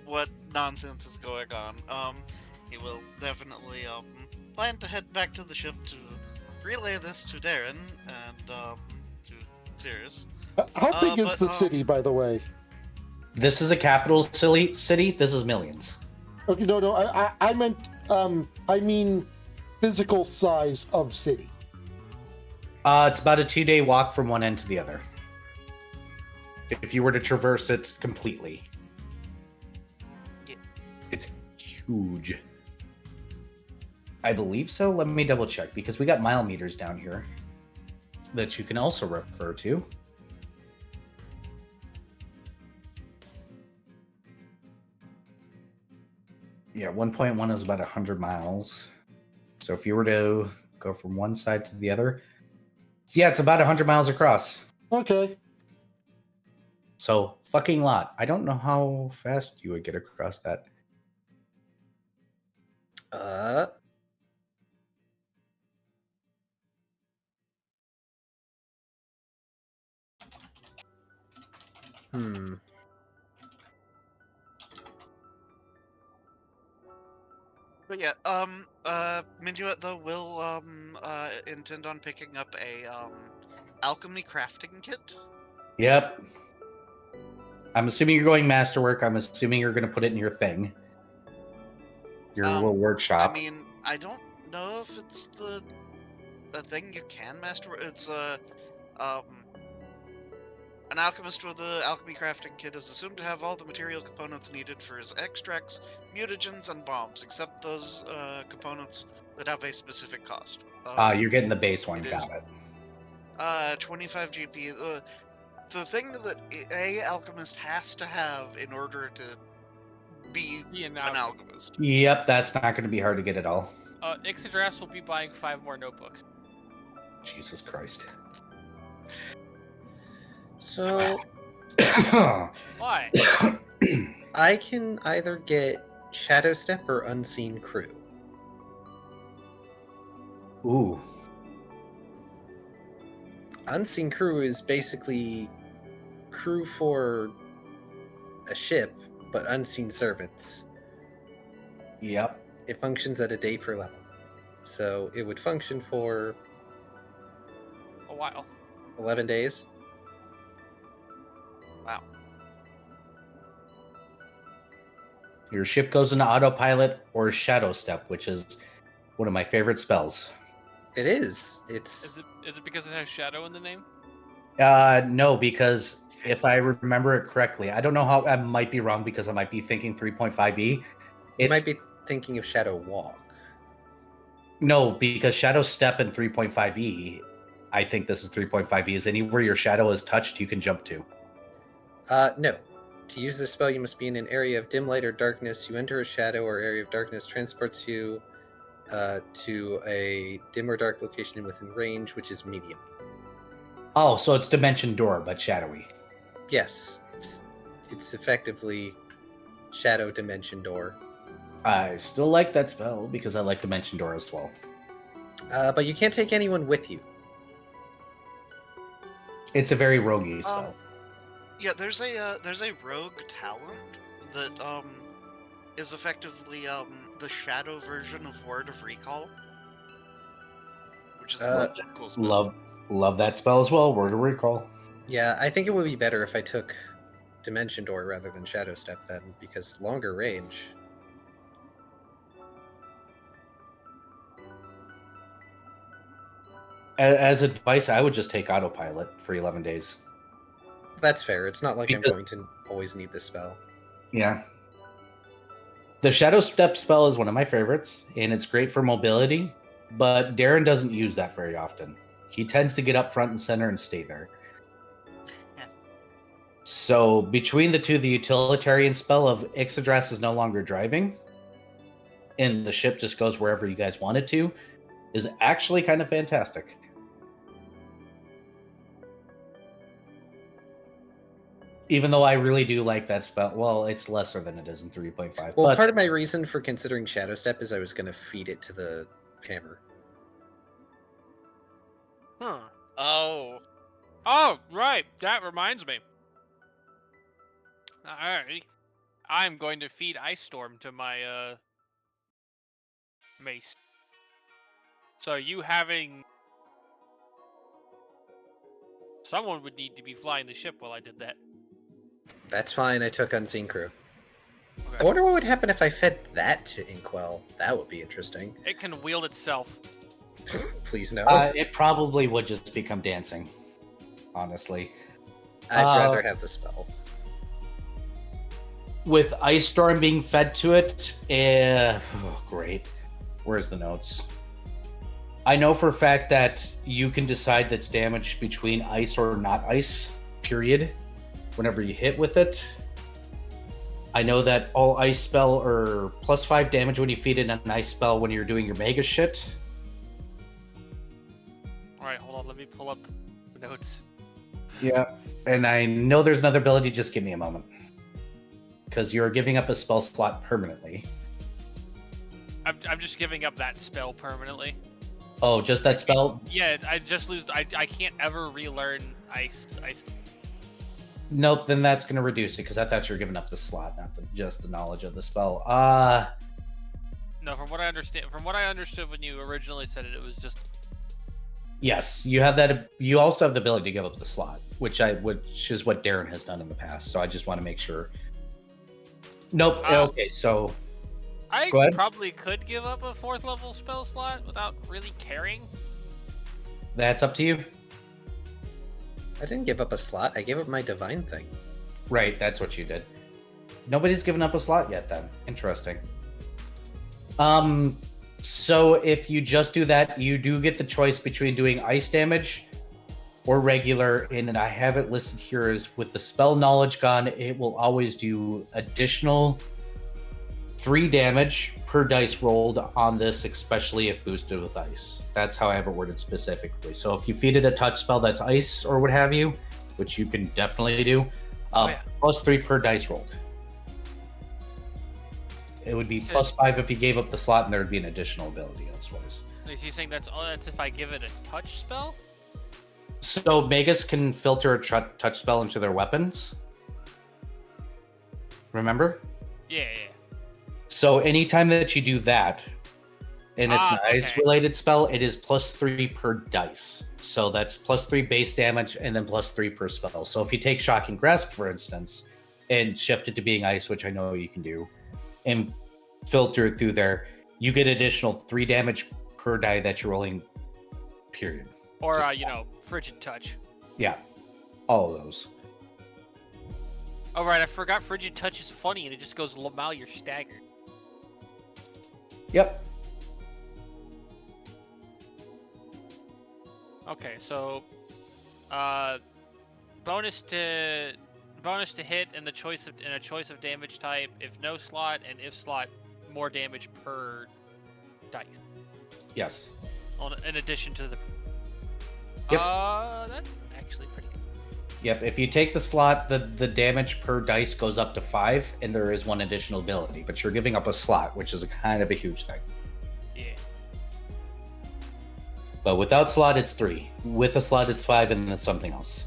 what nonsense is going on, he will definitely plan to head back to the ship to relay this to Darren and to Sirius. How big is but, the city, by the way? This is a capital city. This is millions. Okay, no, I meant, I mean, physical size of city. It's about a 2-day walk from one end to the other. If you were to traverse it completely. Yeah. It's huge. I believe so. Let me double check because we got mile meters down here that you can also refer to. Yeah, 1.1 is about 100 miles. So if you were to go from one side to the other, yeah, it's about 100 miles across. Okay. So fucking lot. I don't know how fast you would get across that. But yeah, Minuet though will intend on picking up a alchemy crafting kit. Yep. I'm assuming you're going masterwork. I'm assuming you're going to put it in your thing. Your little workshop. I mean, I don't know if it's the thing you can master. It's an alchemist with the alchemy crafting kit is assumed to have all the material components needed for his extracts, mutagens, and bombs, except those components that have a specific cost. You're getting the base one. it Got is- it. 25 GP. The thing that a alchemist has to have in order to be an alchemist. Yep, that's not going to be hard to get at all. Ixodras will be buying 5 more notebooks. Jesus Christ. So Why? I can either get Shadow Step or Unseen Crew. Ooh. Unseen Crew is basically crew for a ship, but unseen servants. Yep. It functions at a day per level. So it would function for A while. 11 days. Wow. Your ship goes into autopilot or shadow step, which is one of my favorite spells. It is. It's Is it because it has shadow in the name? No, because if I remember it correctly, I don't know how I might be wrong because I might be thinking 3.5e. you It's might be thinking of Shadow Walk. no, because shadow step in 3.5e, I think this is 3.5e, is anywhere your shadow is touched, you can jump to. No. To use this spell, you must be in an area of dim light or darkness. You enter a shadow or area of darkness, transports you to a dim or dark location within range, which is medium. Oh, so it's dimension door, but shadowy. Yes, it's effectively Shadow Dimension Door. I still like that spell because I like dimension door as well. But you can't take anyone with you. It's a very roguey spell. Yeah, there's a rogue talent that is effectively the shadow version of Word of Recall, which is a really cool spell. Love that spell as well. Word of recall. Yeah, I think it would be better if I took Dimension Door rather than Shadow Step then, because longer range. As advice, I would just take autopilot for 11 days. That's fair. It's not like Because- I'm going to always need this spell. Yeah. The shadow step spell is one of my favorites, and it's great for mobility, but Darren doesn't use that very often. He tends to get up front and center and stay there. Yeah. So between the two, the utilitarian spell of Ixodras is no longer driving, and the ship just goes wherever you guys want it to, is actually kind of fantastic. Even though I really do like that spell. Well, it's lesser than it is in 3.5. Well, but part of my reason for considering Shadow Step is I was going to feed it to the hammer. Huh. Oh, Oh, right. That reminds me. Alright. I'm going to feed Ice Storm to my mace. So you having someone would need to be flying the ship while I did that. That's fine. I took Unseen Crew. I Okay. wonder what would happen if I fed that to Inkwell. That would be interesting. It can wield itself. Please no. it probably would just become dancing, honestly. I'd rather have the spell. With Ice Storm being fed to it, great. Where's the notes? I know for a fact that you can decide that's damage between ice or not ice, period, whenever you hit with it. I know that all ice spell are +5 damage when you feed in an ice spell when you're doing your mega shit. Alright, hold on, let me pull up the notes. Yeah. And I know there's another ability, just give me a moment. Because you're giving up a spell slot permanently. I'm just giving up that spell permanently. Oh, just that spell? Yeah, I just lose. I can't ever relearn ice. Nope, then that's going to reduce it because I thought you were giving up the slot, not just the knowledge of the spell. No, from what I understood when you originally said it, it was just. Yes, you have that. You also have the ability to give up the slot, which is what Darren has done in the past. So I just want to make sure. Nope. Okay, so I go ahead. probably could give up a 4th level spell slot without really caring. That's up to you. I didn't give up a slot. I gave up my divine thing. Right, that's what you did. Nobody's given up a slot yet. Then interesting. So if you just do that, you do get the choice between doing ice damage or regular, and I have it listed here as with the spell knowledge gone, it will always do additional 3 damage per dice rolled on this, especially if boosted with ice. That's how I have it worded specifically. So if you feed it a touch spell that's ice or what have you, which you can definitely do, plus 3 per dice rolled. It would be plus 5 if you gave up the slot, and there would be an additional ability elsewise. Is he saying that's if I give it a touch spell? So Magus can filter a touch spell into their weapons. Remember? Yeah. So anytime that you do that, and it's an ice-related spell, it is plus 3 per dice. So that's plus 3 base damage, and then plus 3 per spell. So if you take Shocking Grasp, for instance, and shift it to being ice, which I know you can do, and filter it through there, you get additional 3 damage per die that you're rolling, period. Or, Frigid Touch. Yeah, all of those. Oh, right, I forgot Frigid Touch is funny, and it just goes, Lamal, you're staggered. Yep. Okay, so, bonus to hit and a choice of damage type. If no slot, and if slot, more damage per dice. Yes. In addition to the. Yep. That's actually pretty good. Yep. If you take the slot, the damage per dice goes up to 5, and there is 1 additional ability. But you're giving up a slot, which is kind of a huge thing. Yeah. But without slot, it's 3. With a slot, it's 5, and then something else.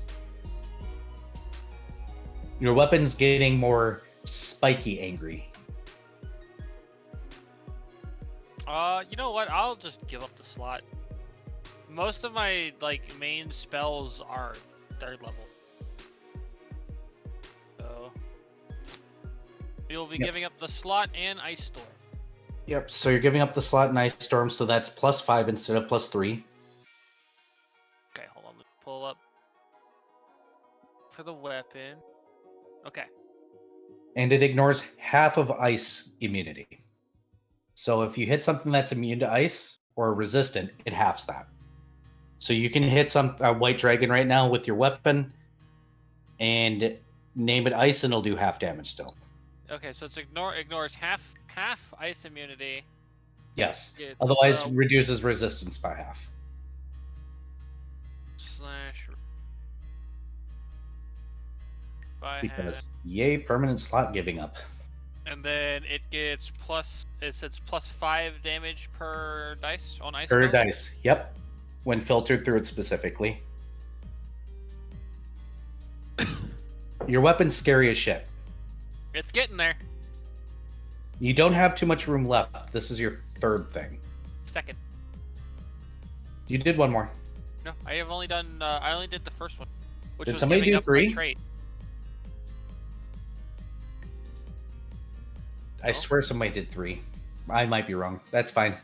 Your weapon's getting more spiky angry. You know what? I'll just give up the slot. Most of my main spells are 3rd level. So you'll be giving up the slot and Ice Storm. Yep, so you're giving up the slot and Ice Storm, so that's plus 5 instead of plus 3. Okay, hold on. Let me pull up for the weapon. Okay. And it ignores half of ice immunity. So if you hit something that's immune to ice or resistant, it halves that. So you can hit a white dragon right now with your weapon and name it ice, and it'll do half damage still. Okay, so it's ignores half ice immunity. Yes. Otherwise, reduces resistance by half. Because yay, permanent slot giving up. And then it gets it's plus 5 damage per dice on ice. Per dice, yep. When filtered through it specifically. Your weapon's scary as shit. It's getting there. You don't have too much room left. This is your 3rd thing. 2nd. You did 1 more. No, I have only done. I only did the first one, which did was somebody giving do up 3? my trait. I swear somebody did 3. I might be wrong. That's fine.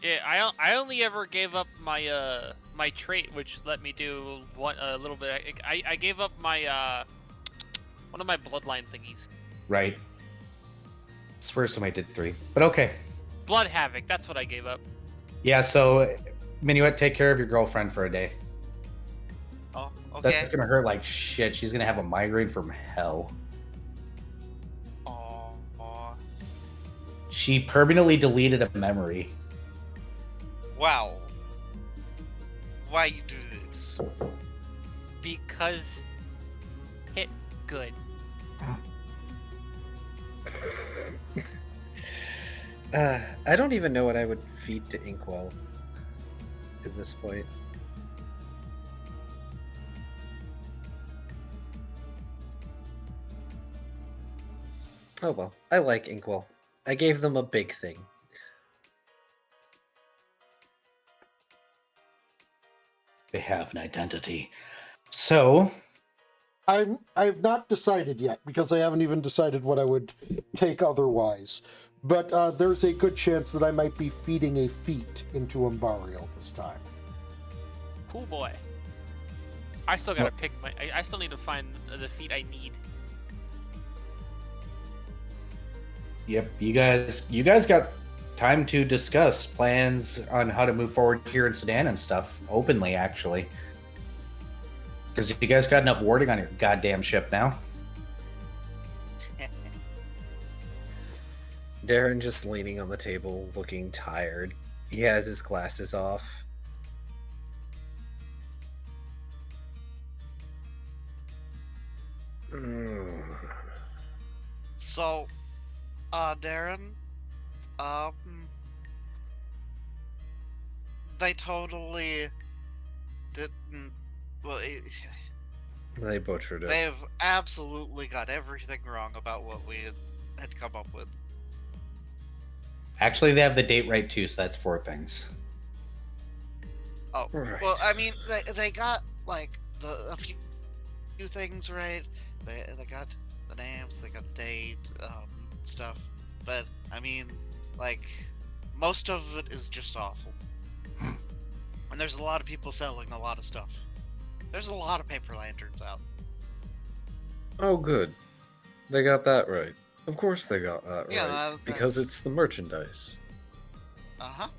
Yeah, I only ever gave up my my trait, which let me do a little bit. I gave up my one of my bloodline thingies. Right. I swear somebody did 3, but okay. Blood Havoc. That's what I gave up. Yeah. So, Minuet, take care of your girlfriend for a day. Oh, okay. That's gonna hurt like shit. She's gonna have a migraine from hell. She permanently deleted a memory. Wow. Why you do this? Because hit good. I don't even know what I would feed to Inkwell at this point. Oh well, I like Inkwell. I gave them a big thing. They have an identity. So, I've not decided yet because I haven't even decided what I would take otherwise. But there's a good chance that I might be feeding a feat into Umbarial this time. Cool boy. I still gotta pick my. I still need to find the feat I need. yep, you guys got time to discuss plans on how to move forward here in Sedan and stuff openly, actually. Because you guys got enough warding on your goddamn ship now. Darren just leaning on the table, looking tired. He has his glasses off. So, Darren, they totally didn't. Well, They butchered it. they've absolutely got everything wrong about what we had come up with. Actually, they have the date right too, so that's 4 things. Oh, Right. well, I mean, they got like a few things right. They got the names, they got the date, stuff. But I mean, like, most of it is just awful. And there's a lot of people selling a lot of stuff. There's a lot of paper lanterns out. Oh, good. They got that right. Of course they got that Yeah, right. Because that's- it's the merchandise. Uh-huh.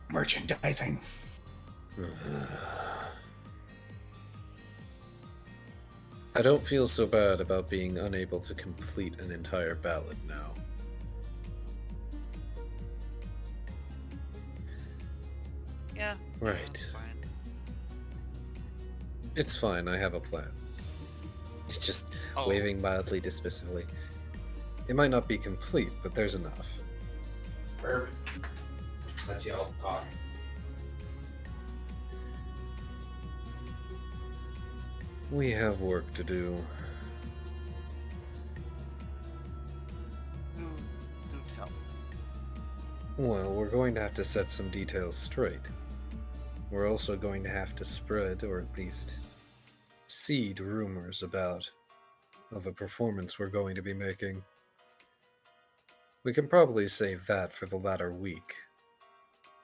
Merchandising. I don't feel so bad about being unable to complete an entire ballad now. Yeah. Right. That's fine. It's fine, I have a plan. He's just Oh. waving mildly dismissively. It might not be complete, but there's enough. Perfect. Let you all talk. We have work to do. Do tell. Well, we're going to have to set some details straight. We're also going to have to spread, or at least seed rumors about the performance we're going to be making. We can probably save that for the latter week.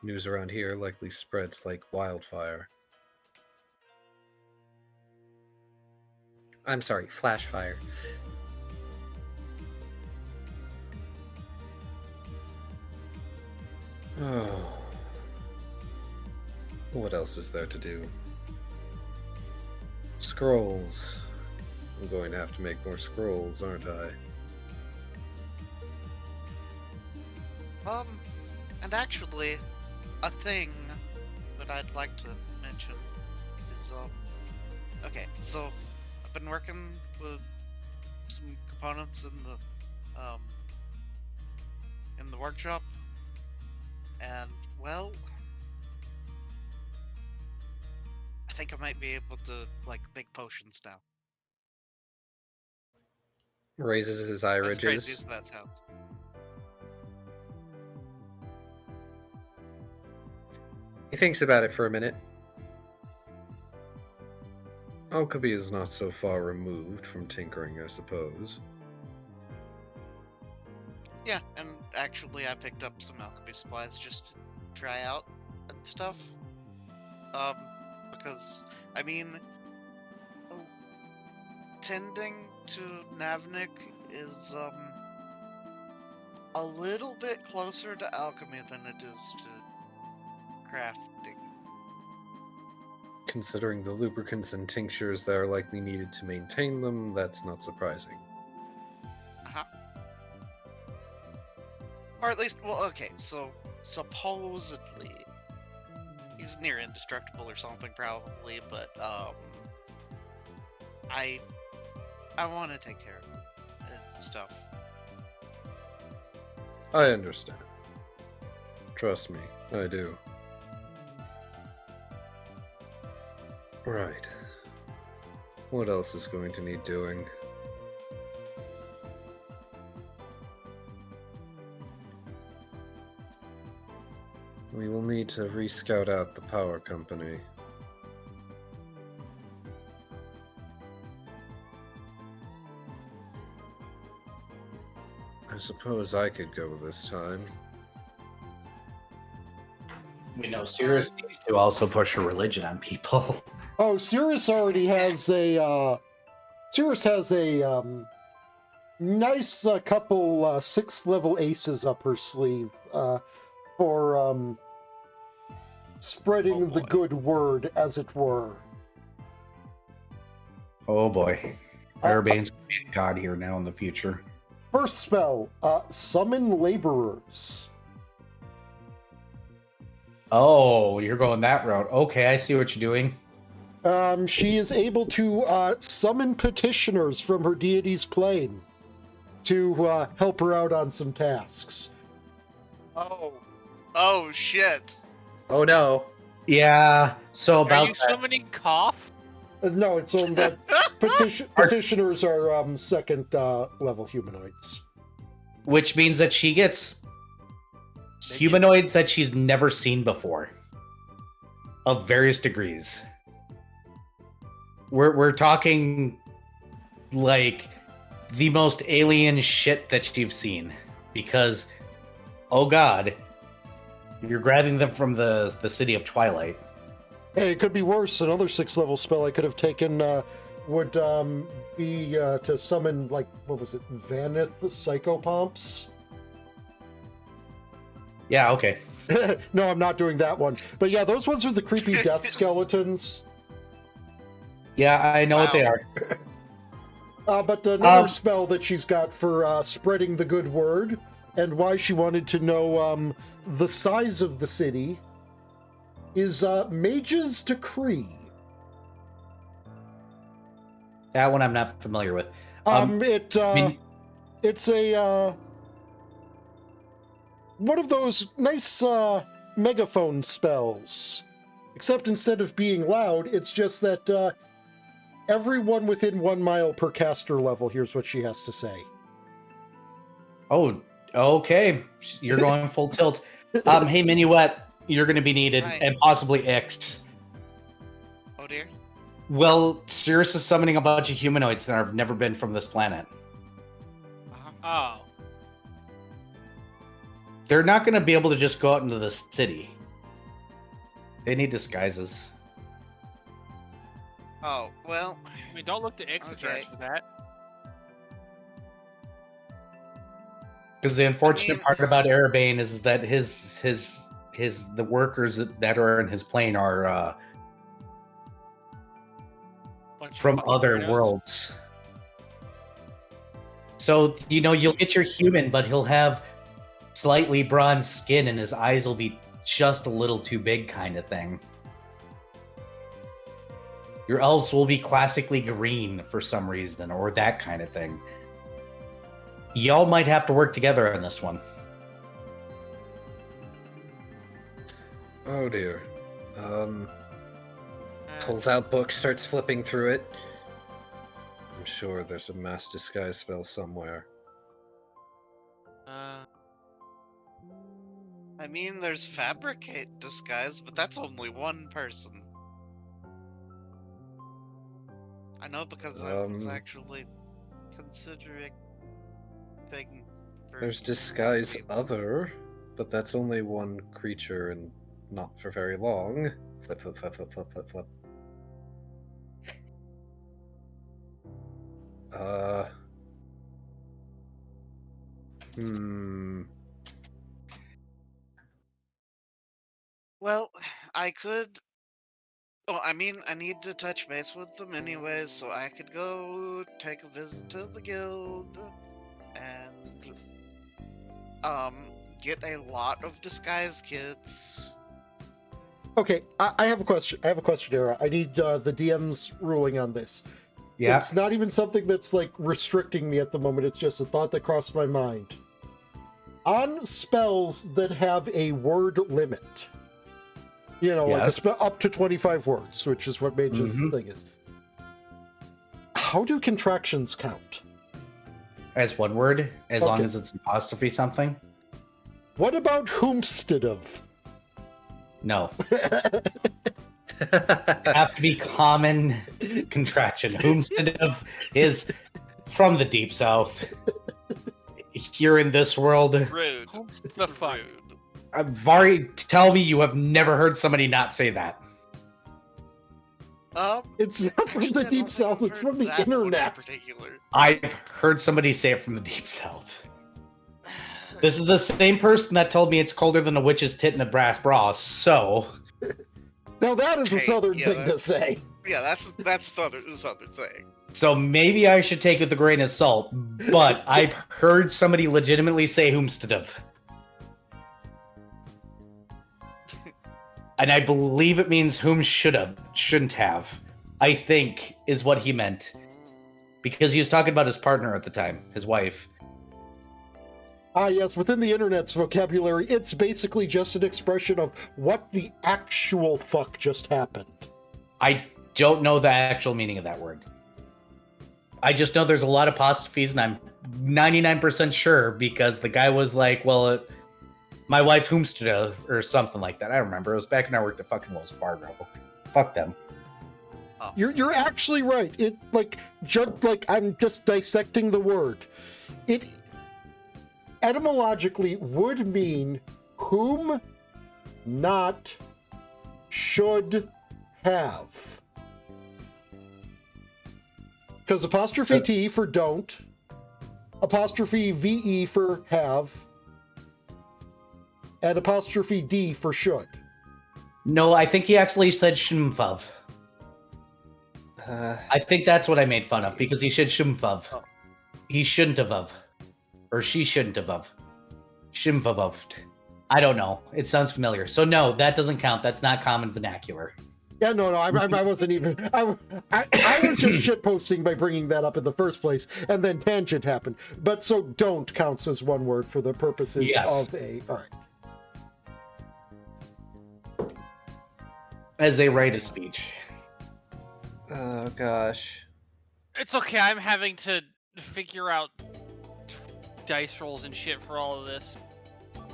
News around here likely spreads like wildfire. I'm sorry, flash fire. Oh. What else is there to do? Scrolls. I'm going to have to make more scrolls, aren't I? And actually, a thing that I'd like to mention is, okay, so I've been working with some components in the workshop, and, well, I think I might be able to, like, make potions now. Raises his eye As crazy ridges. as that sounds. He thinks about it for a minute. Alchemy is not so far removed from tinkering, I suppose. Yeah, and actually I picked up some alchemy supplies just to try out and stuff. Because, I mean, tending to Navnik is, a little bit closer to alchemy than it is to crafting. Considering the lubricants and tinctures that are likely needed to maintain them, that's not surprising. Uh-huh. Or at least, well, okay, so supposedly he's near indestructible or something probably, but I want to take care of him and stuff. I understand. Trust me, I do. Right. What else is going to need doing? We will need to re-scout out the power company. I suppose I could go this time. We know Cirrus needs to also push her religion on people. Oh, Cirrus already has a nice couple 6th level aces up her sleeve for spreading the good word, as it were. Oh boy. Arabane's gonna be a god here now in the future. First spell, summon laborers. Oh, you're going that route. Okay, I see what you're doing. She is able to summon petitioners from her deity's plane to help her out on some tasks. Oh shit. Oh no! Yeah, so Are about you that. summoning cough? No, it's on that. Petitioners are 2nd level humanoids. Which means that she gets humanoids that she's never seen before. Of various degrees. We're talking like the most alien shit that you've seen. Because, oh god, you're grabbing them from the city of Twilight. Hey, it could be worse. Another 6th level spell I could have taken would be to summon, like, what was it, Vanith Psychopomps? Yeah, okay. No, I'm not doing that one. But yeah, those ones are the creepy death skeletons. Yeah, I know what they are. But another spell that she's got for spreading the good word, and why she wanted to know the size of the city, is Mage's Decree. That one I'm not familiar with. It's a one of those nice megaphone spells. Except instead of being loud, it's just that everyone within 1 mile per caster level hears what she has to say. Oh, okay. You're going full tilt. Hey, Minuet, you're going to be needed, Hi. and possibly X. Oh dear. Well, Cirrus is summoning a bunch of humanoids that have never been from this planet. Oh. They're not going to be able to just go out into the city. They need disguises. Oh, well. I mean, don't look to Exotrash Okay. for that. Because the unfortunate I mean- part about Arabane is that the workers that are in his plane are Bunch of from fucking other weirdos. worlds. So, you'll get your human, but he'll have slightly bronze skin and his eyes will be just a little too big kind of thing. Your elves will be classically green for some reason, or that kind of thing. Y'all might have to work together on this one. Oh dear. Pulls out book, starts flipping through it. I'm sure there's a mass disguise spell somewhere. I mean, there's fabricate disguise, but that's only one person. I know because I was actually considering thing. For There's disguise other, but that's only one creature and not for very long. Flip, flip, flip, flip, flip, flip, flip. Well, I could. Oh, I mean, I need to touch base with them anyways, so I could go take a visit to the guild and get a lot of disguise kits. Okay, I have a question. Era. I need the DM's ruling on this. Yeah. It's not even something that's like restricting me at the moment. It's just a thought that crossed my mind. On spells that have a word limit, like a spell up to 25 words, which is what Mage's thing is. How do contractions count? As one word, as long as it's an apostrophe something. What about whomstead of? No. Have to be common contraction. Whomstead is from the deep south. Here in this world. Rude. The fuck? Rude. Vari, tell me you have never heard somebody not say that. It's not from Actually, the I deep don't think south, I've it's from heard the that one in internet. particular. I've heard somebody say it from the deep south. This is the same person that told me it's colder than a witch's tit in a brass bra, so... Now that is a Hey, southern yeah, thing to that's- say. Yeah, that's southern saying. So maybe I should take it with a grain of salt, but I've heard somebody legitimately say whomstead. And I believe it means whom shouldn't have, I think, is what he meant. Because he was talking about his partner at the time, his wife. Ah, yes, within the internet's vocabulary, it's basically just an expression of what the actual fuck just happened. I don't know the actual meaning of that word. I just know there's a lot of apostrophes, and I'm 99% sure because the guy was like, well, my wife whomstead, or something like that. I remember. It was back when I worked at fucking Wells Fargo. Fuck them. You're actually right. It I'm just dissecting the word. It etymologically would mean whom not should have. Because apostrophe T for don't, apostrophe VE for have, and apostrophe D for should. No, I think he actually said shmfav. I think that's what I made fun of, because he said shmfav. He shouldn't have. Or she shouldn't have. Shimfavoved. I don't know. It sounds familiar. So no, that doesn't count. That's not common vernacular. Yeah, no, I wasn't even. I was just shitposting by bringing that up in the first place, and then tangent happened. But so don't counts as one word for the purposes of a. All right. As they write a speech. Oh gosh. It's okay. I'm having to figure out dice rolls and shit for all of this.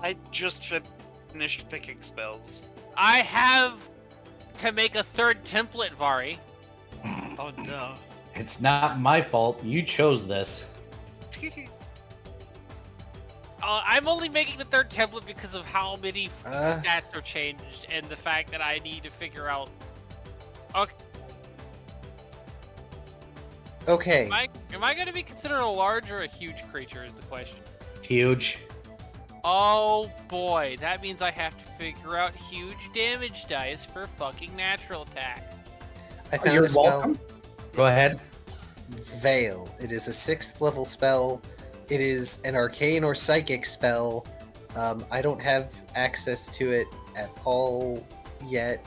I just finished picking spells. I have to make a third template, Vari. Oh no. It's not my fault. You chose this. I'm only making the third template because of how many Uh. stats are changed and the fact that I need to figure out. Okay, Okay. am I going to be considered a large or a huge creature? Is the question. Huge. Oh boy, that means I have to figure out huge damage dice for fucking natural attack. I found You're a spell. welcome. Go ahead. Veil. It is a 6th level spell. It is an arcane or psychic spell. I don't have access to it at all yet.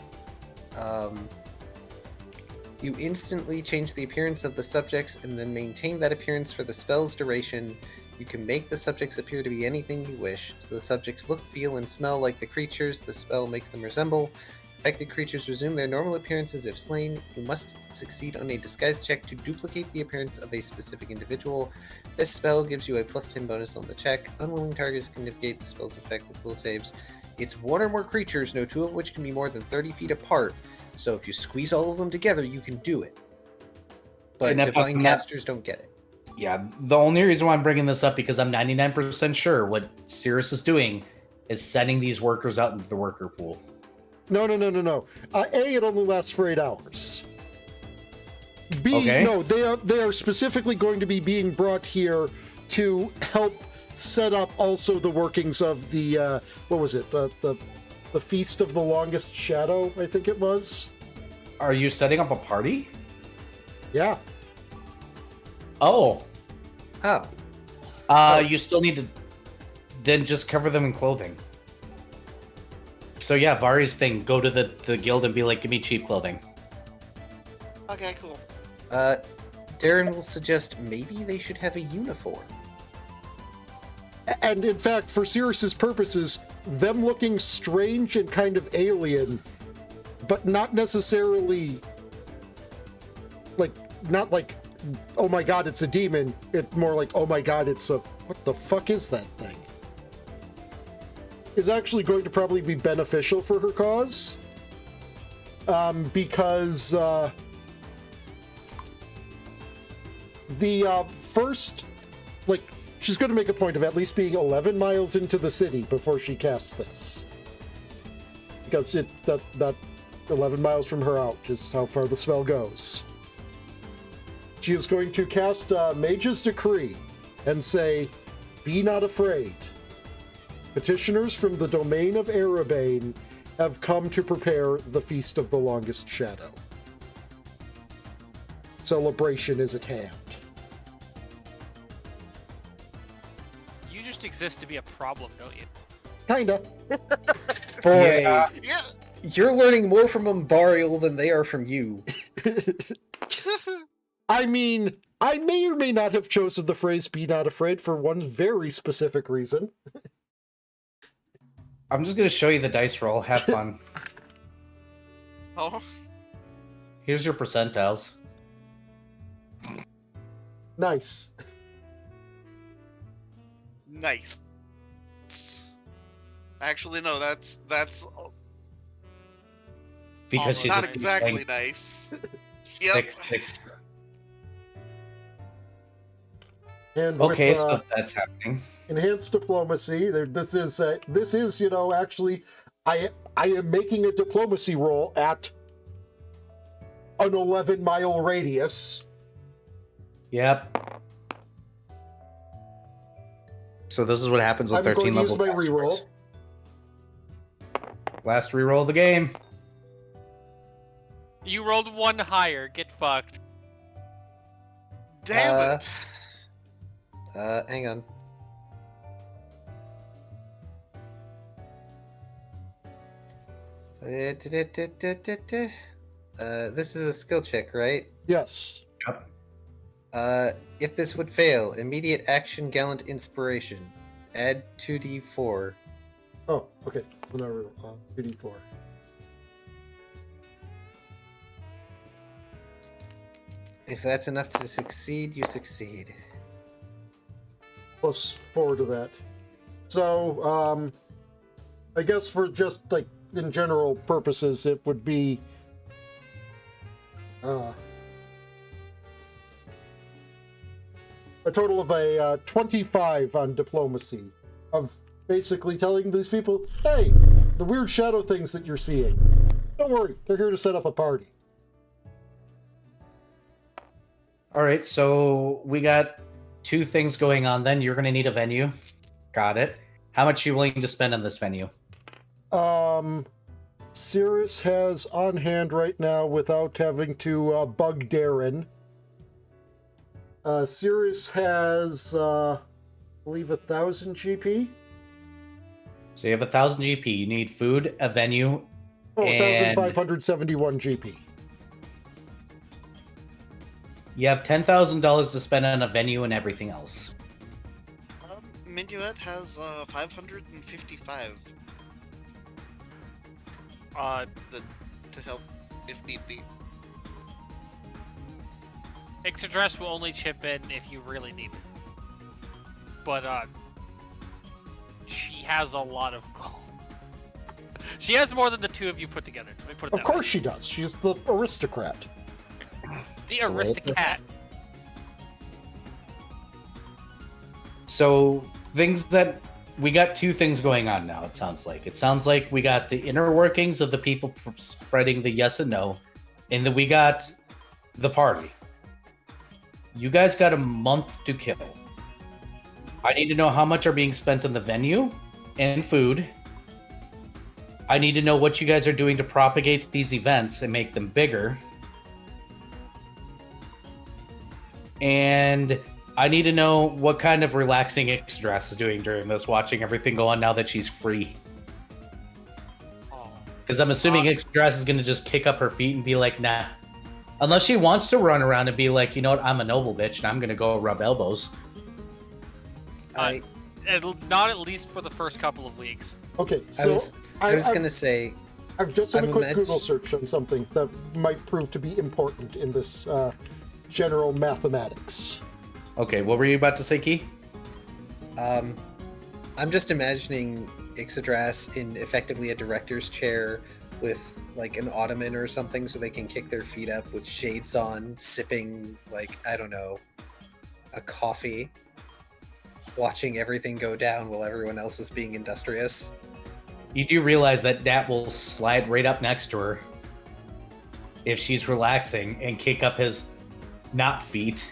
You instantly change the appearance of the subjects and then maintain that appearance for the spell's duration. You can make the subjects appear to be anything you wish. So the subjects look, feel, and smell like the creatures the spell makes them resemble. Affected creatures resume their normal appearances if slain. You must succeed on a disguise check to duplicate the appearance of a specific individual. This spell gives you a +10 bonus on the check. Unwilling targets can negate the spell's effect with will saves. It's one or more creatures, no two of which can be more than 30 feet apart. So if you squeeze all of them together, you can do it. But And if divine I'm not- casters don't get it. Yeah, the only reason why I'm bringing this up because I'm 99% sure what Cirrus is doing is sending these workers out into the worker pool. No. A, it only lasts for 8 hours. B, Okay. no, they are specifically going to be being brought here to help set up also the workings of the what was it? The Feast of the Longest Shadow, I think it was. Are you setting up a party? Yeah. Oh. Oh. You still need to then just cover them in clothing. So yeah, Vari's thing, go to the guild and be like, give me cheap clothing. Okay, cool. Darren will suggest maybe they should have a uniform. And in fact, for Cirrus's purposes, them looking strange and kind of alien, but not necessarily not like, oh my god, it's a demon. It's more like, oh my god, it's a, what the fuck is that thing? is actually going to probably be beneficial for her cause. Because the first, like, she's going to make a point of at least being 11 miles into the city before she casts this. Because that 11 miles from her out is how far the spell goes. She is going to cast Mage's Decree and say, "Be not afraid. Petitioners from the domain of Erebane have come to prepare the Feast of the Longest Shadow. Celebration is at hand." You just exist to be a problem, don't you? Kinda. Boy, Yeah. you're learning more from Umbarial than they are from you. I mean, I may or may not have chosen the phrase "be not afraid" for one very specific reason. I'm just gonna show you the dice roll. Have fun. Oh, Here's your percentiles. Nice. nice. Actually, no, that's Because she's not a exactly nice. 6. And Okay, with, so that's happening. enhanced diplomacy. This is, you know, actually, I am making a diplomacy roll at an 11-mile radius. Yep. So this is what happens with I'm 13 going to use level my reroll. casters. Last reroll of the game. You rolled one higher. Get fucked. Damn it. Hang on. This is a skill check, right? Yes. If this would fail, immediate action, gallant inspiration. Add 2d4. Oh, okay. So now we're 2d4. If that's enough to succeed, you succeed. Plus 4 to that. So, I guess for just, like, in general purposes, it would be a total of a 25 on diplomacy, of basically telling these people, hey, the weird shadow things that you're seeing, don't worry, they're here to set up a party. All right, so we got 2 things going on then. You're going to need a venue. Got it. How much are you willing to spend on this venue? Cirrus has on hand right now without having to bug Darren. Cirrus has, I believe, 1,000 GP. So you have 1,000 GP. You need food, a venue, Oh, and 1,571 GP. you have $10,000 to spend on a venue and everything else. Minuet has 555 to help if need be. Ixadrass will only chip in if you really need it. But she has a lot of gold. She has more than the two of you put together. Let me put it Of that way. course she does. She's the aristocrat. The aristocrat. So things that we got 2 things going on now. It sounds like we got the inner workings of the people spreading the yes and no, and then we got the party. You guys got a month to kill. I need to know how much are being spent on the venue and food. I need to know what you guys are doing to propagate these events and make them bigger. And I need to know what kind of relaxing Ixadrass is doing during this, watching everything go on now that she's free. Oh, Because I'm assuming Ixadrass is going to just kick up her feet and be like, nah. Unless she wants to run around and be like, you know what, I'm a noble bitch and I'm going to go rub elbows. Not at least for the first couple of weeks. Okay, I so was gonna say, I've just done a I'm quick Google search on something that might prove to be important in this general mathematics. Okay, what were you about to say, Key? I'm just imagining Ixodras in effectively a director's chair with like an ottoman or something so they can kick their feet up with shades on, sipping like, I don't know, a coffee, watching everything go down while everyone else is being industrious. You do realize that will slide right up next to her if she's relaxing and kick up his not feet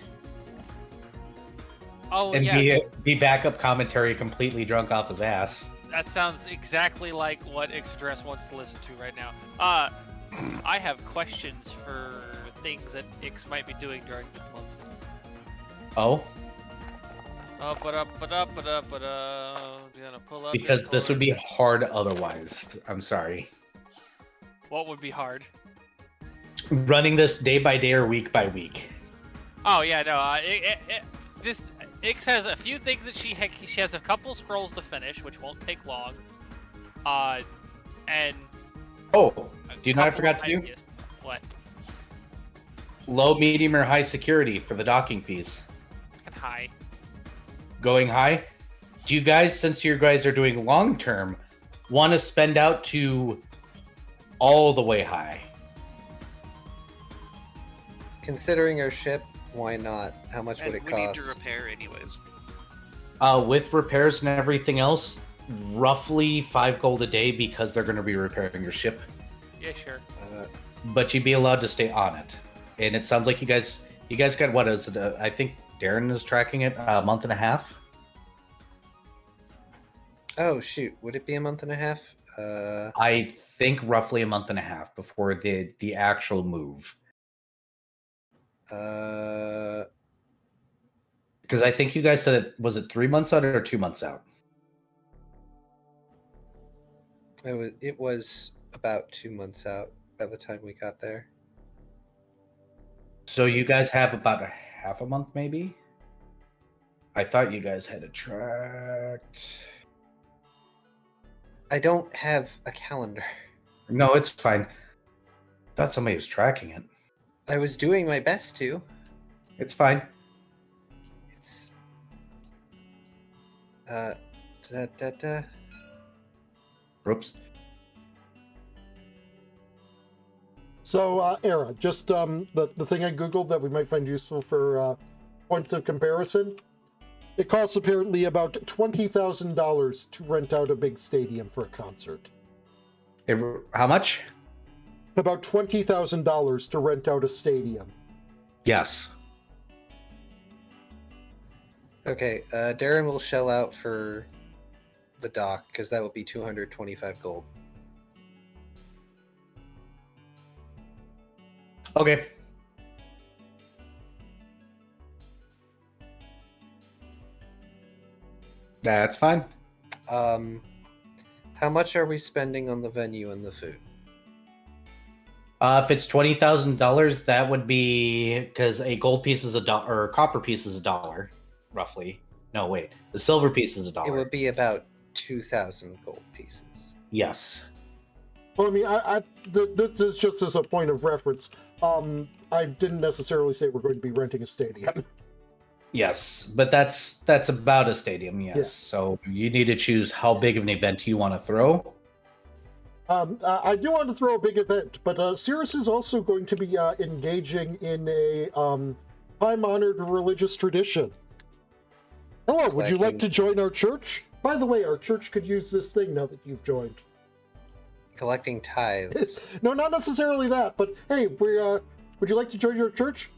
Oh and yeah, be backup commentary completely drunk off his ass. that sounds exactly like what Ixodras wants to listen to right now. I have questions for things that Ix might be doing during the month. Oh, Gonna pull up because this would be Discord. hard otherwise. I'm sorry. What would be hard? Running this day by day or week by week. Oh yeah, no. This Ix has a few things that she has a couple scrolls to finish, which won't take long. And Oh, do you know what I couple forgot of to do? ideas. What? Low, medium, or high security for the docking fees. And high. Going high. Do you guys, since you guys are doing long term, want to spend out to all the way high? Considering our ship, why not? How much would And it we need to cost? repair anyways. With repairs and everything else, roughly 5 gold a day because they're going to be repairing your ship. Yeah, sure. But you'd be allowed to stay on it. And it sounds like you guys got, what is it? I think Darren is tracking it a month and a half. Oh shoot, would it be a month and a half? I think roughly a month and a half before the actual move. Uh, Because I think you guys said was it 3 months out or 2 months out? it was about 2 months out by the time we got there. So you guys have about a half a month, maybe? I thought you guys had it tracked. I don't have a calendar. No, it's fine. I thought somebody was tracking it. I was doing my best to. It's fine. It's da da da. Oops. So, Era, just the thing I googled that we might find useful for points of comparison. It costs apparently about $20,000 to rent out a big stadium for a concert. How much? About $20,000 to rent out a stadium. Yes. Okay, Darren will shell out for the dock because that will be 225 gold. Okay. That's fine. How much are we spending on the venue and the food? If it's $20,000, that would be because a gold piece is $1 or a copper piece is $1, roughly. No, wait, the silver piece is $1. It would be about 2,000 gold pieces. Yes. Well, I mean, this is just as a point of reference. I didn't necessarily say we're going to be renting a stadium. Yes, but that's about a stadium. Yes. Yeah. So you need to choose how big of an event you want to throw. I do want to throw a big event, but Cirrus is also going to be engaging in a time-honored religious tradition. Hello, would you like to join our church? By the way, our church could use this thing now that you've joined. Collecting tithes. No, not necessarily that, but hey, would you like to join your church?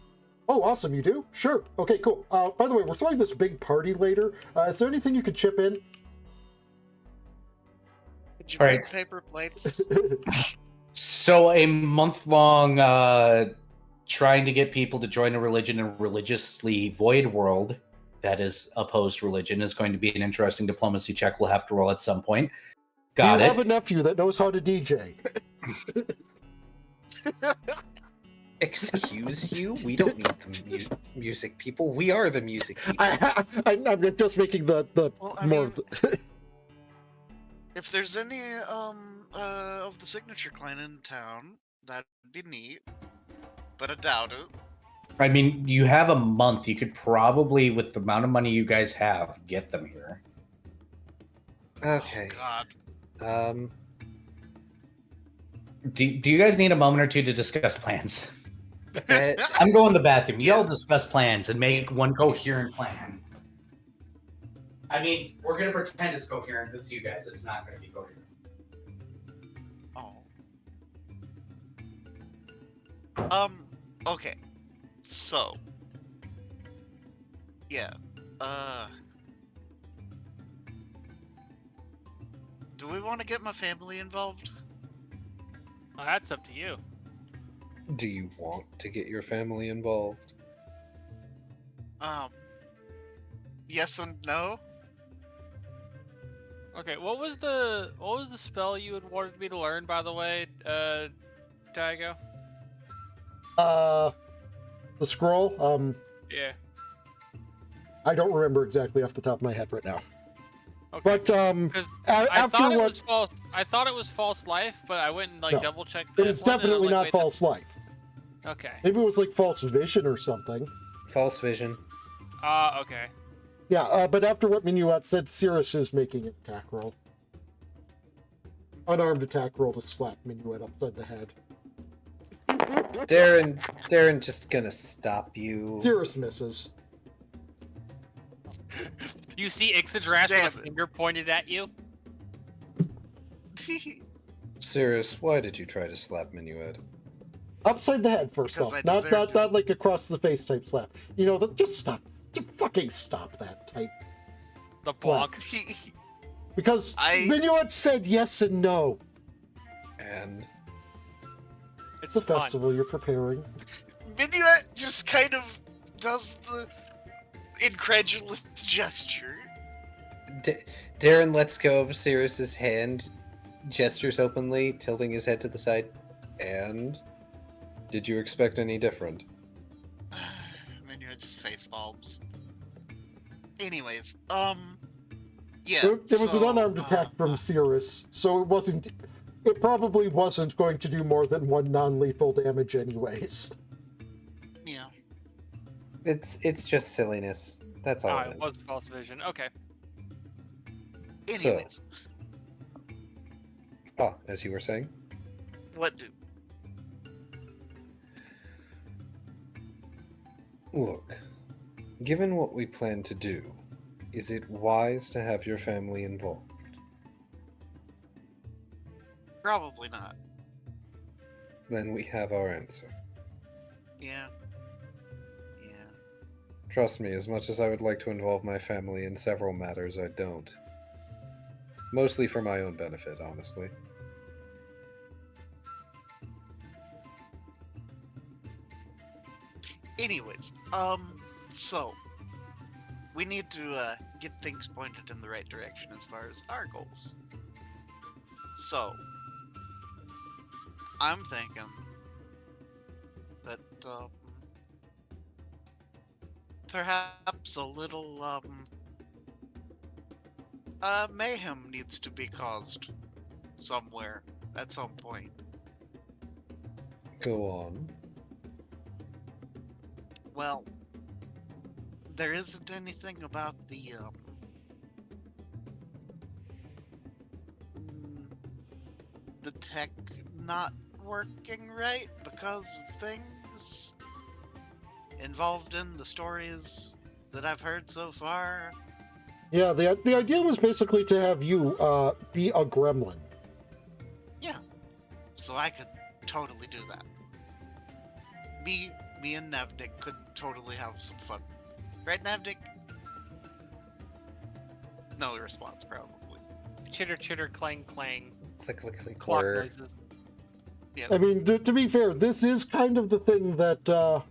Oh, awesome, you do? Sure. Okay, cool. By the way, we're throwing this big party later. Is there anything you could chip in? Did you All make right. paper plates? So a month-long trying to get people to join a religion in a religiously void world that is opposed to religion is going to be an interesting diplomacy check we'll have to roll at some point. Got You it. have a nephew that knows how to DJ. Excuse you? We don't need the music people. We are the music people. I'm just making the Well, I more mean- of the... If there's any of the signature clan in town, that'd be neat. But I doubt it. I mean, you have a month. You could probably, with the amount of money you guys have, get them here. Okay. Oh God. Do you guys need a moment or two to discuss plans? Eh, I'm going to the bathroom. Yeah. Y'all discuss plans and make one coherent plan. I mean, we're gonna pretend it's coherent. It's you guys. It's not gonna be coherent. Oh. Okay. So. Yeah. Do we want to get my family involved? Well, that's up to you. do you want to get your family involved? Yes and no. Okay, what was the spell you had wanted me to learn, by the way, Daigo? The scroll. Yeah. I don't remember exactly off the top of my head right now. Okay. But Because I after thought it what was false. I thought it was false life, but I went and like No. double checked. it was definitely not false life. Okay. Maybe it was like false vision or something. False vision. Okay. Yeah, but after what Minuet said, Cirrus is making an attack roll. Unarmed attack roll to slap Minuet upside the head. Darren just gonna stop you. Cirrus misses. You see Ixadrash Damn with a it. finger pointed at you? Cirrus, why did you try to slap Minuet? Upside the head first Because off. I Not deserved not it. like across the face type slap. You know, just stop. Just fucking stop that type. The block. Because I- Minuet said yes and no. And It's It's a fun. festival you're preparing. Minuet just kind of does the incredulous gesture. Darren lets go of Cirrus's hand, gestures openly, tilting his head to the side. And did you expect any different? Minuet just face palms. Anyways, yeah. It was an so, unarmed attack from Cirrus, so it wasn't. It probably wasn't going to do more than one non-lethal damage, anyways. Yeah. It's just silliness. That's all Oh, it it is. was false vision. Okay. Anyways, Oh, as you were saying? what do? Look, given what we plan to do, is it wise to have your family involved? Probably not. Then we have our answer. Yeah. Yeah. Trust me, as much as I would like to involve my family in several matters, I don't. Mostly for my own benefit, honestly. Anyways, so we need to get things pointed in the right direction as far as our goals. So I'm thinking that perhaps a little mayhem needs to be caused somewhere at some point. Go on. Well, there isn't anything about the tech not working right because of things involved in the stories that I've heard so far. Yeah, the idea was basically to have you be a gremlin. Yeah, so I could totally do that. Me and Navnik could totally have some fun. Right, Navnik? No response, probably. Chitter chitter clang clang. Click, click, click. Clock Whir. noises. Yeah. I mean, to be fair, this is kind of the thing that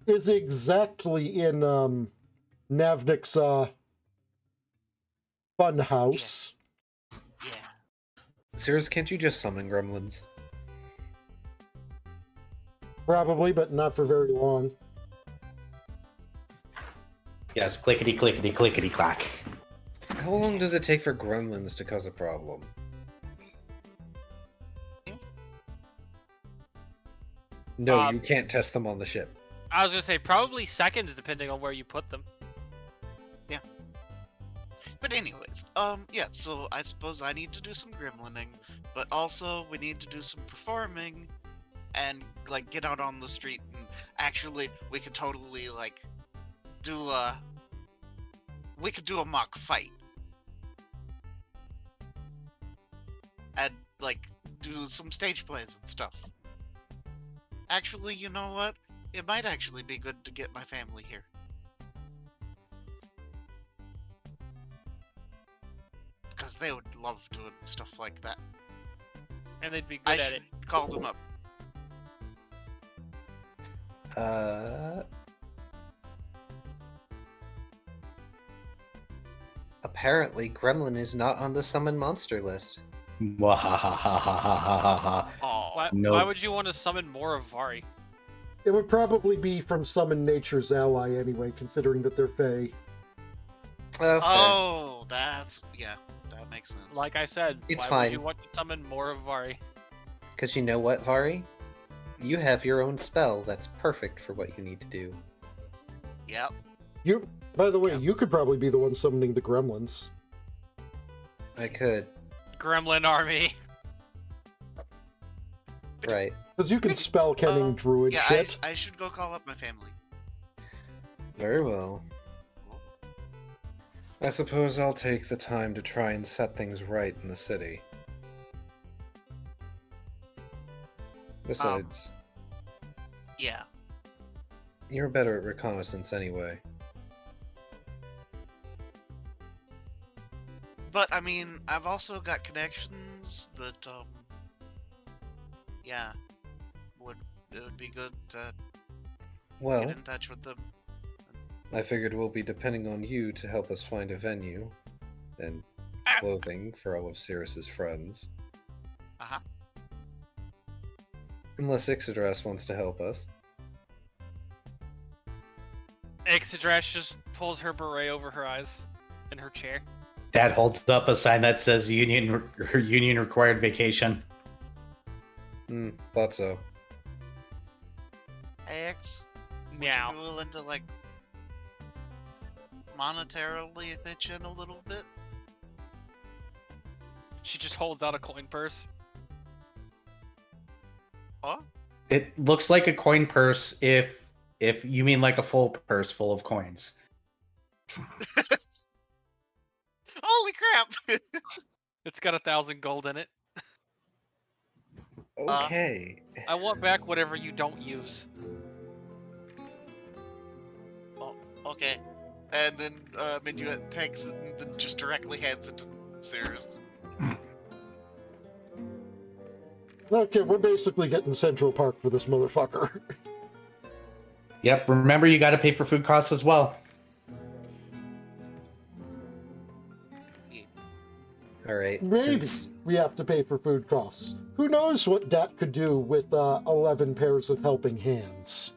is exactly in Navnik's fun house. Yeah. Cirrus, can't you just summon gremlins? Probably, but not for very long. Yes, clickety clickety clickety clack. How long does it take for gremlins to cause a problem? No, you can't test them on the ship. I was gonna say probably seconds, depending on where you put them. But anyways, yeah, so I suppose I need to do some gremlining, but also we need to do some performing and, like, get out on the street and actually, we could totally, like, we could do a mock fight. And, like, do some stage plays and stuff. Actually, you know what? It might actually be good to get my family here. Because they would love doing stuff like that. And they'd be I good at should it. call them up. Apparently, Gremlin is not on the summon monster list. Mwahahahahahaha. Oh, Why, No. why would you want to summon more of Vari? It would probably be from Summon Nature's Ally anyway, considering that they're Fae. oh, yeah, that makes sense. Like I said, It's why fine. would you want to summon more of Vari? Because you know what, Vari? You have your own spell that's perfect for what you need to do. Yep. By the way, Yeah. you could probably be the one summoning the gremlins. I could. Gremlin army. Right. Because you can spell kenning druid Yeah, shit. I should go call up my family. Very well. I suppose I'll take the time to try and set things right in the city. Besides, Yeah. you're better at reconnaissance anyway. But, I mean, I've also got connections that, yeah, it would be good to Well, get in touch with them. I figured we'll be depending on you to help us find a venue and clothing for all of Cirrus's friends. Uh-huh. Unless Ixodras wants to help us. Ixodrash just pulls her beret over her eyes in her chair. Dad holds up a sign that says union required vacation. Thought so. Hey, X, would Meow. you be willing to, like, monetarily pitch in a little bit? She just holds out a coin purse. Huh? It looks like a coin purse if you mean like a full purse full of coins. Holy crap! It's got 1,000 gold in it. Okay. I want back whatever you don't use. Okay. And then, Minuet takes it and then just directly hands it to Cirrus. Okay, we're basically getting Central Park for this motherfucker. Yep, remember you got to pay for food costs as well. Alright, Maybe since... we have to pay for food costs. Who knows what Dat could do with 11 pairs of helping hands?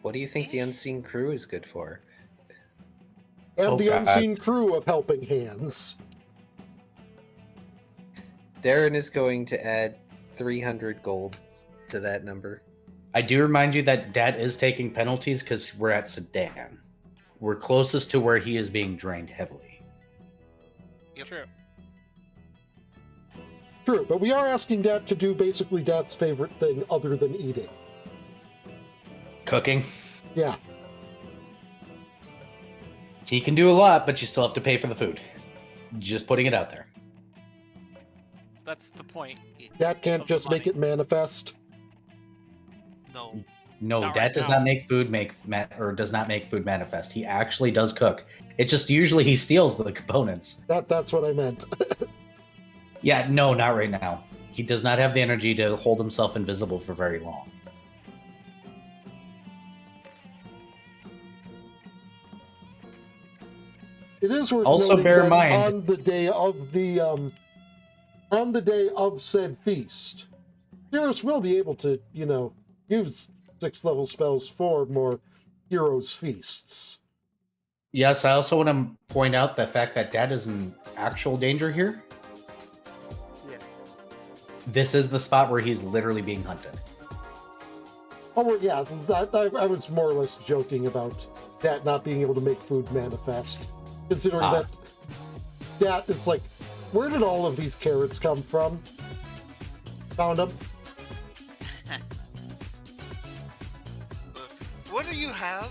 What do you think the unseen crew is good for? And Oh, the God. unseen crew of helping hands. Darren is going to add 300 gold to that number. I do remind you that Dad is taking penalties because we're at Sedan. We're closest to where he is being drained heavily. Yep. True. True, but we are asking Dat to do basically Dad's favorite thing other than eating. Cooking. Yeah. He can do a lot, but you still have to pay for the food. Just putting it out there. That's the point. Dat can't Of the just make money. it manifest. No. No, Not Dad right does now. not make food does not make food manifest. He actually does cook. It's just usually he steals the components. That's what I meant. Yeah, no, not right now. He does not have the energy to hold himself invisible for very long. It is worth Also noting bear in that mind- on the day of said feast, Cirrus will be able to, use 6th level spells for more heroes' feasts. Yes, I also want to point out the fact that Dad is in actual danger here. Yeah. This is the spot where he's literally being hunted. Oh, well, yeah, I was more or less joking about that not being able to make food manifest. Considering that it's like, where did all of these carrots come from? Found them. What do you have?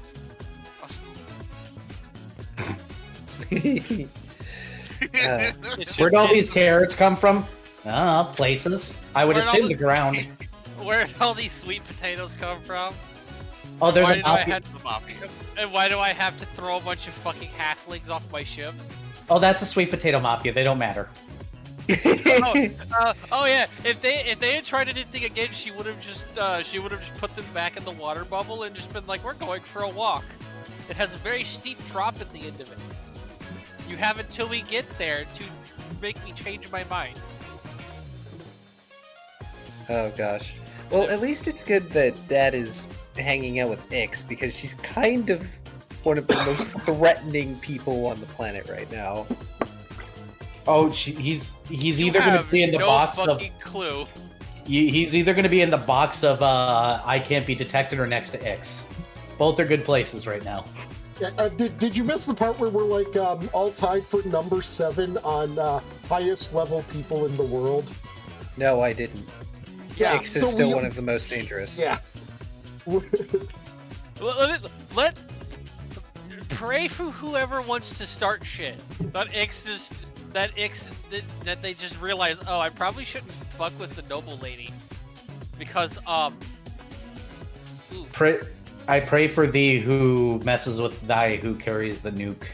Where'd all these carrots come from? Places. I would Where'd all assume the- the ground. Where'd all these sweet potatoes come from? Oh, there's Why a did I mafia. have The mafia. And why do I have to throw a bunch of fucking halflings off my ship? Oh, that's a sweet potato mafia. They don't matter. Oh yeah. If they had tried anything again, she would have just put them back in the water bubble and just been like, "We're going for a walk." It has a very steep drop at the end of it. You have until we get there to make me change my mind. Oh gosh. Well, at least it's good that Dad is hanging out with Ix, because she's kind of one of the most threatening people on the planet right now. Oh, he's You either going to have be in the no box of fucking clue. he's either going to be in the box of I can't be detected or next to X. Both are good places right now. Yeah, did you miss the part where we're like all tied for number 7 on highest level people in the world? No, I didn't. Yeah, Ix is still one of the most dangerous. Yeah. Let pray for whoever wants to start shit. That they just realize, oh, I probably shouldn't fuck with the noble lady, because ooh. I pray for thee who messes with thy who carries the nuke.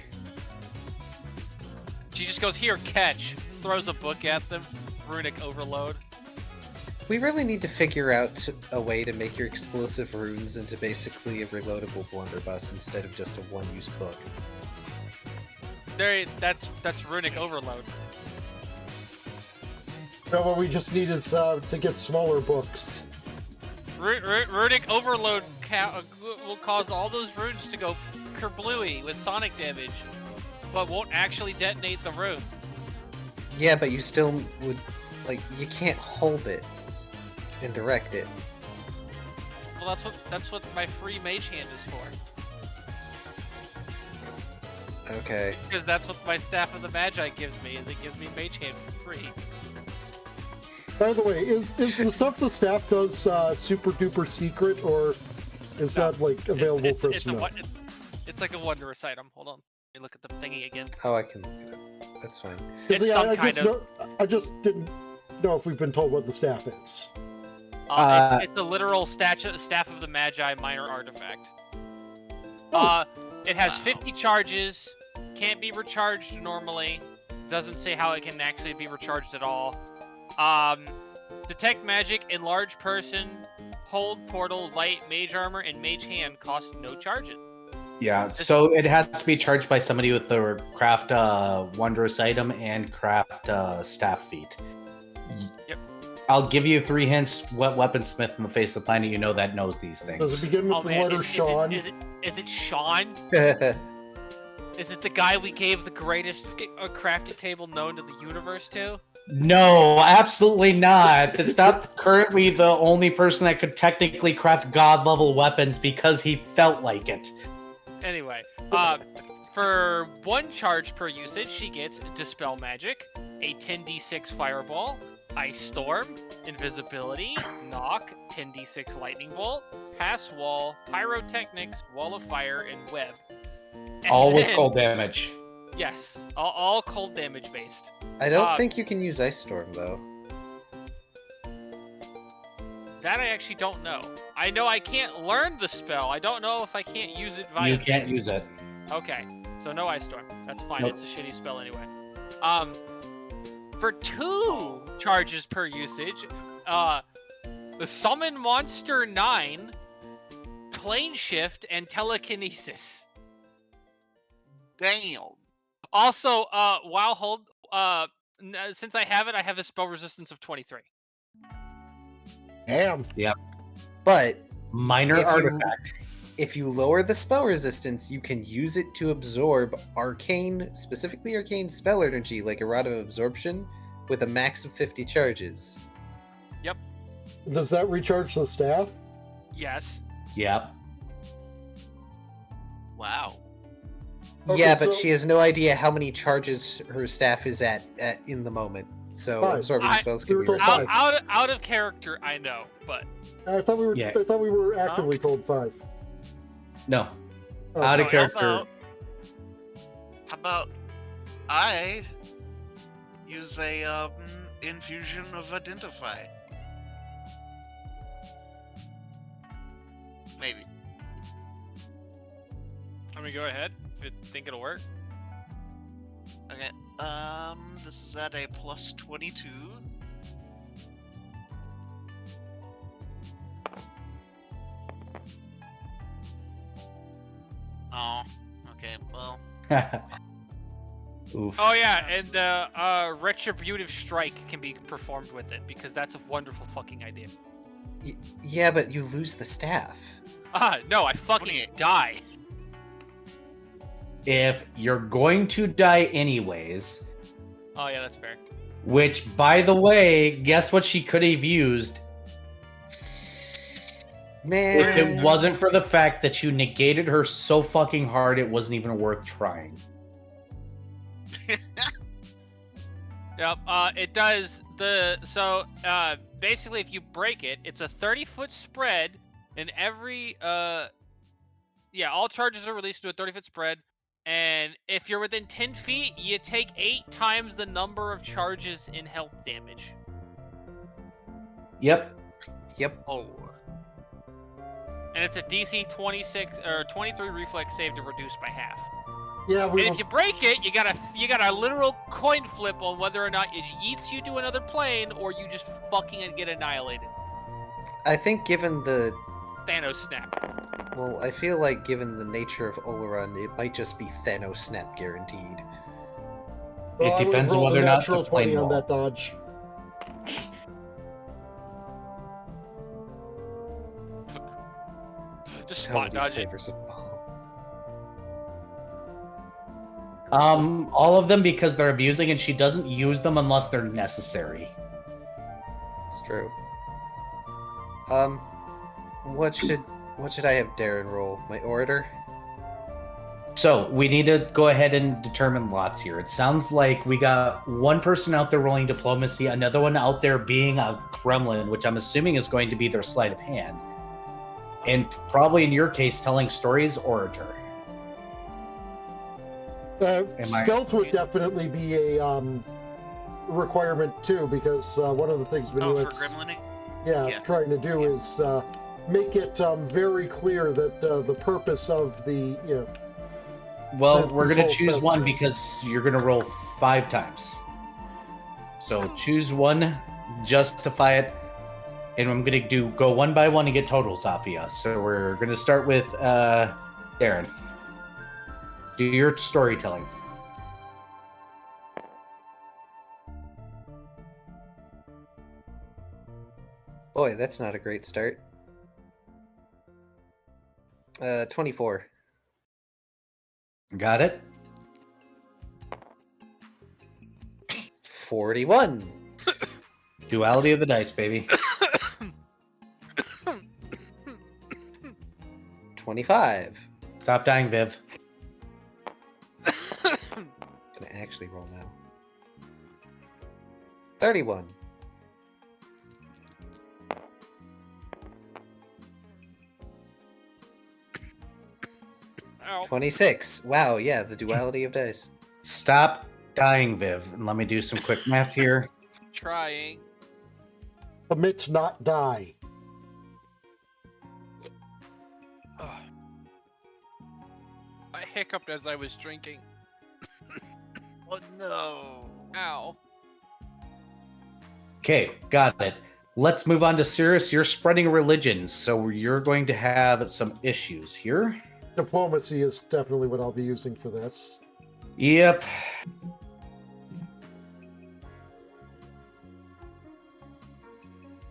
She just goes, here, catch, throws a book at them, runic overload. We really need to figure out a way to make your explosive runes into basically a reloadable blunderbuss instead of just a one-use book. That's runic overload. No, what we just need is to get smaller books. Runic overload will cause all those runes to go kerblooey with sonic damage, but won't actually detonate the rune. Yeah, but you still would, like, you can't hold it and direct it. Well, that's what my free mage hand is for. Okay. Because that's what my staff of the Magi gives me, is it gives me mage hand for free. By the way, is the stuff the staff does super duper secret, or is that like available for us to know? It's like a wondrous item. Hold on. Let me look at the thingy again. Oh, I can look it up. That's fine. It's some kind of... I just didn't know if we've been told what the staff is. It's a literal staff of the Magi minor artifact. It has 50 charges, can't be recharged normally, doesn't say how it can actually be recharged at all. Detect magic, enlarge person, hold portal, light, mage armor, and mage hand cost no charges. Yeah, so it has to be charged by somebody with the craft wondrous item and craft staff feat. Yep. I'll give you 3 hints. What weaponsmith in the face of the planet you know that knows these things? Does it begin with the letter Sean? Is it Sean? Is it the guy we gave the greatest crafting table known to the universe to? No, absolutely not. It's not currently the only person that could technically craft god level weapons because he felt like it. Anyway, for 1 charge per usage, she gets Dispel Magic, a 10d6 Fireball, Ice Storm, Invisibility, Knock, 10d6 Lightning Bolt, Pass Wall, Pyrotechnics, Wall of Fire, and Web. And All with then- cold damage. Yes, all cold damage based. I don't think you can use Ice Storm, though. That I actually don't know. I know I can't learn the spell. I don't know if I can't use it via... You can't use it. Okay, so no Ice Storm. That's fine. Nope. It's a shitty spell anyway. For 2 charges per usage, the Summon Monster 9, Plane Shift, and Telekinesis. Damn. Also, since I have it, I have a spell resistance of 23. Damn. But Minor artifact. if you lower the spell resistance, you can use it to absorb arcane, specifically arcane spell energy, like a Rod of Absorption, with a max of 50 charges. Does that recharge the staff? Yes. Yep. Wow. Okay, Yeah, but so- she has no idea how many charges her staff is at in the moment. So 5. absorbing I- spells can be Spiritual risky. five. Out of character, I know, but I thought we were. Yeah. I thought we were actively told 5. No, Oh, out of no, character. How about I use a infusion of identify? Maybe. I mean, go ahead if you think it'll work. Okay. This is at a plus 22. Oh. Okay. Well. Oof. Oh yeah, and retributive strike can be performed with it because that's a wonderful fucking idea. Yeah, but you lose the staff. No, I fucking 28. die. If you're going to die anyways, Oh yeah, that's fair. which, by the way, guess what she could have used Man. if it wasn't for the fact that you negated her so fucking hard it wasn't even worth trying. Yep. It does basically if you break it, it's a 30-foot spread, and every all charges are released to a 30-foot spread, and if you're within 10 feet, you take 8 times the number of charges in health damage. Yep. Yep. Oh. And it's a DC 26 or 23 reflex save to reduce by half. Yeah, we And were, if you break it, you got a literal coin flip on whether or not it yeets you to another plane or you just fucking get annihilated. I think given the Thanos snap. well, I feel like given the nature of Oleron, it might just be Thanos snap guaranteed. well, I It would've depends on rolled whether a or not natural the plane 20 on roll. that dodge. Just How spot would you dodge it. favor some- All of them because they're abusing, and she doesn't use them unless they're necessary. It's true. What should I have Darren roll? My orator? So we need to go ahead and determine lots here. It sounds like we got one person out there rolling diplomacy, another one out there being a gremlin, which I'm assuming is going to be their sleight of hand, and probably in your case, telling stories, orator. Am I- Stealth would definitely be a requirement too, because one of the things we Oh, do for is gremlining? yeah, Yeah. trying to do is make it very clear that the purpose of the Well, That we're this going to whole choose one festival is- because you're going to roll 5 times. So choose one, justify it, and I'm going to go one by one and get totals off of you. So we're going to start with Darren. Do your storytelling. Boy, that's not a great start. 24. Got it? 41. Duality of the dice, baby. 25. Stop dying, Viv. Gonna actually roll now. 31. Ow. 26. Wow, yeah, the duality of dice. Stop dying, Viv. And let me do some quick math here. Trying. commit not die. Ugh. I hiccuped as I was drinking. Oh no. Ow. Okay, got it. Let's move on to Cirrus. You're spreading religion, so you're going to have some issues here. Diplomacy is definitely what I'll be using for this. Yep.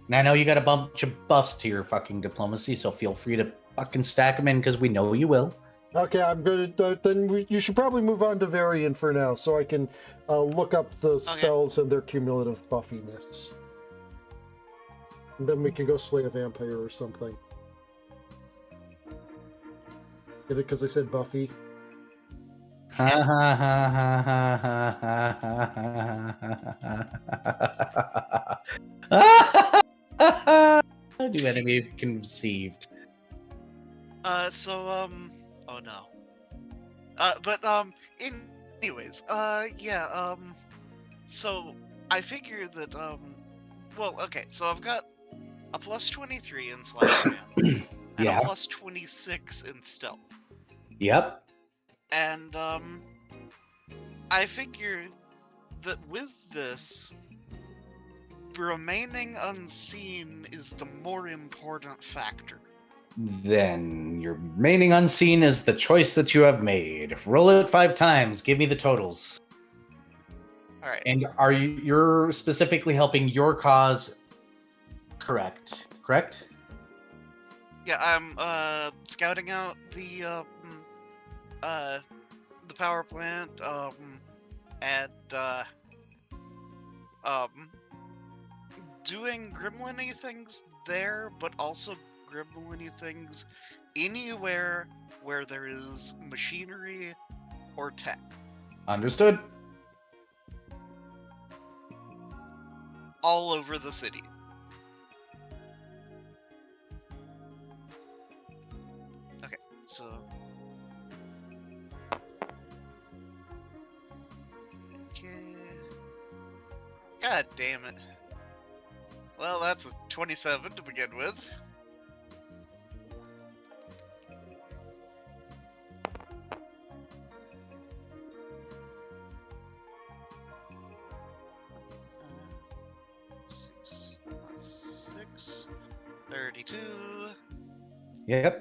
And I know you got a bunch of buffs to your fucking diplomacy, so feel free to fucking stack them in because we know you will. Okay, I'm gonna. You should probably move on to Varian for now, so I can look up the spells and their cumulative buffiness. And then we can go slay a vampire or something. Did it because I said Buffy? Ha ha ha ha ha ha ha ha. New enemy conceived. Oh no. Anyways, yeah, so I figure that, well, okay, so I've got a plus 23 in sleight of hand, and a Yeah. plus 26 in stealth. Yep. And, I figure that with this, remaining unseen is the more important factor. Then your remaining unseen is the choice that you have made. Roll it 5 times. Give me the totals. All right. And are you're specifically helping your cause? Correct. Correct. Yeah, I'm scouting out the power plant, and um doing gremlin-y things there, but also gremlin-y things anywhere where there is machinery or tech. Understood. All over the city. Okay, so okay. God damn it. Well, that's a 27 to begin with. Six plus 6, 32. Yep.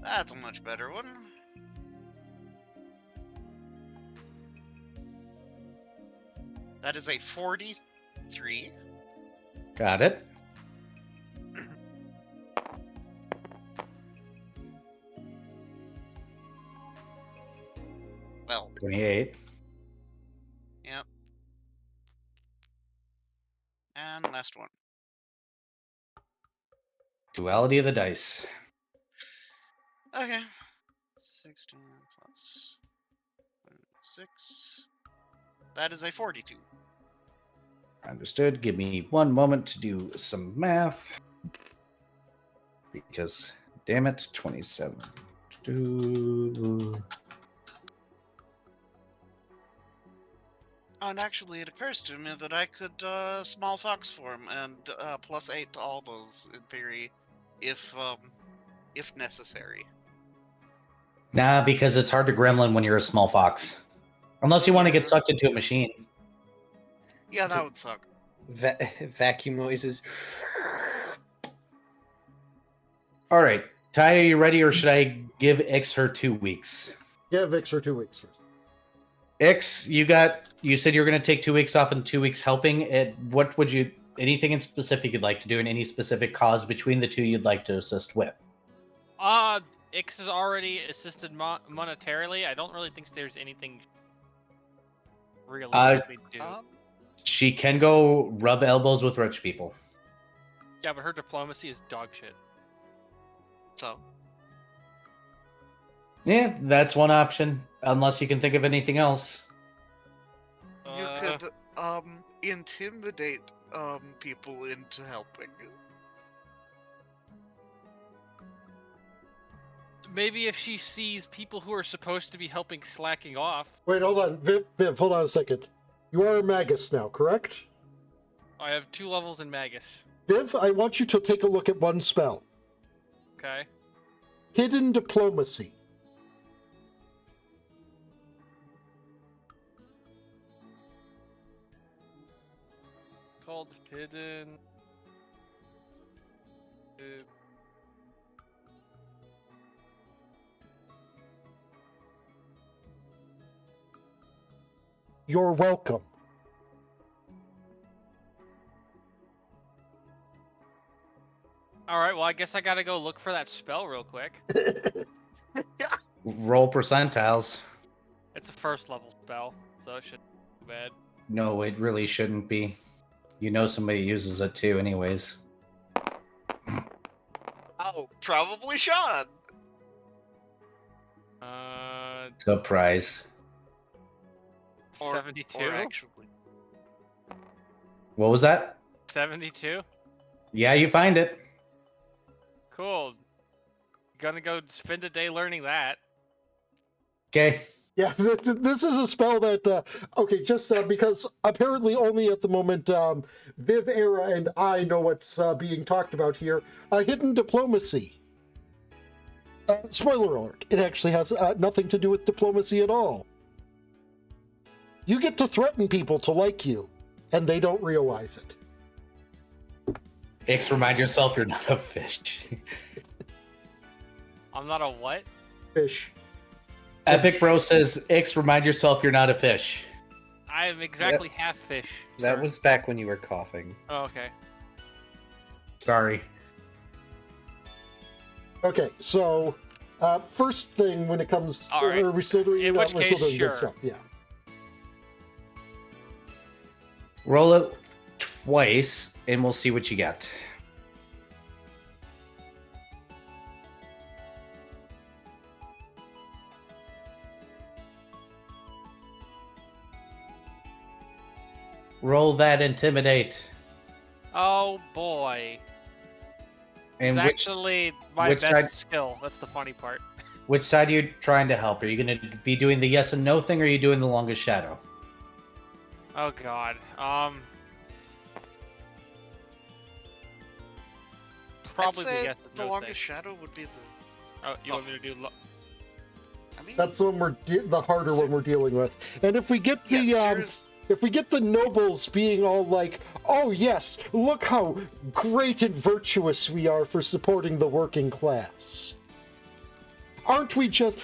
That's a much better one. That is a 43. Got it. Well, 28. yep. And last one. Duality of the dice. Okay. 16 plus 6. That is a 42. Understood. Give me 1 moment to do some math. Because, damn it, 27. Oh, and actually, it occurs to me that I could small fox form and plus 8 to all those in theory, if necessary. Nah, because it's hard to gremlin when you're a small fox. Unless you want to Yeah. get sucked into a machine. Yeah, that would suck. Vacuum noises. All right. Ty, are you ready, or should I give X her 2 weeks? Yeah, Vix for 2 weeks first. X, you said you're going to take 2 weeks off and 2 weeks helping. What would you, anything in specific you'd like to do, and any specific cause between the two you'd like to assist with? Ix has already assisted monetarily. I don't really think there's anything realistically to do. She can go rub elbows with rich people. Yeah, but her diplomacy is dog shit. So, Yeah, that's one option. Unless you can think of anything else. you could intimidate people into helping. Maybe if she sees people who are supposed to be helping slacking off. Wait, hold on. Viv, hold on a second. You are a Magus now, correct? I have 2 levels in Magus. Viv, I want you to take a look at one spell. Okay. Hidden Diplomacy. Called Hidden. You're welcome. Alright, well, I guess I gotta go look for that spell real quick. Roll percentiles. It's a 1st level spell, so it shouldn't be bad. No, it really shouldn't be. You know somebody uses it too, anyways. Oh, probably Sean. Surprise. Or 72? Or actually. What was that? 72? Yeah, you find it. Cool. Gonna go spend a day learning that. Okay. Yeah, this is a spell that, okay, just because apparently only at the moment Viv, Era, and I know what's being talked about here. Hidden diplomacy. Spoiler alert, it actually has nothing to do with diplomacy at all. You get to threaten people to like you, and they don't realize it. Ix, remind yourself you're not a fish. I'm not a what? Fish. Epic Bro says, Ix, remind yourself you're not a fish. I'm exactly half fish. That sir. was back when you were coughing. Oh, okay. Sorry. Okay, so first thing when it comes, All right. are we still doing, In which we're case, still doing sure. good stuff? Yeah. Roll it twice, and we'll see what you get. Roll that intimidate. Oh boy. And It's which actually my which best side- skill. That's the funny part. which side are you trying to help? Are you going to be doing the yes and no thing, or are you doing the longest shadow? Oh god. Probably I'd say the yes and the no longest thing. shadow would be the. Oh, you want me to do? I mean, That's the one the harder one we're dealing with. And if we get the yeah, Sears, if we get the nobles being all like, "Oh yes, look how great and virtuous we are for supporting the working class," aren't we just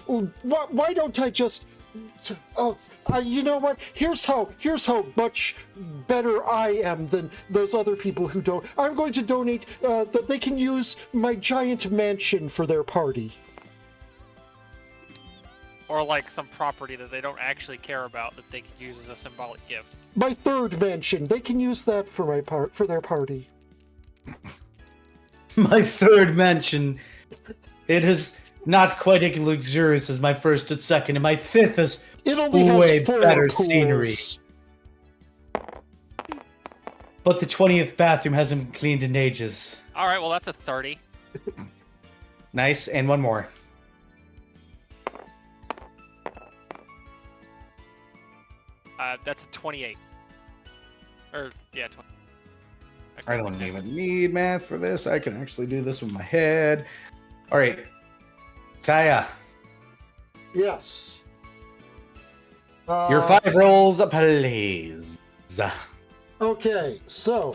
why don't I just? Oh, you know what? Here's how much better I am than those other people who don't. I'm going to donate that they can use my giant mansion for their party. Or like some property that they don't actually care about that they could use as a symbolic gift. My third mansion, they can use that for for their party. My third mansion. It is not quite as luxurious as my first and second, and my fifth is It only way has 4 better pools. scenery. But the 20th bathroom hasn't been cleaned in ages. All right, well that's a 30. Nice, and one more. That's a 28. Or yeah, 20. I don't even need math for this. I can actually do this with my head. All right. Taya, Yes. your 5 rolls, please. Okay, so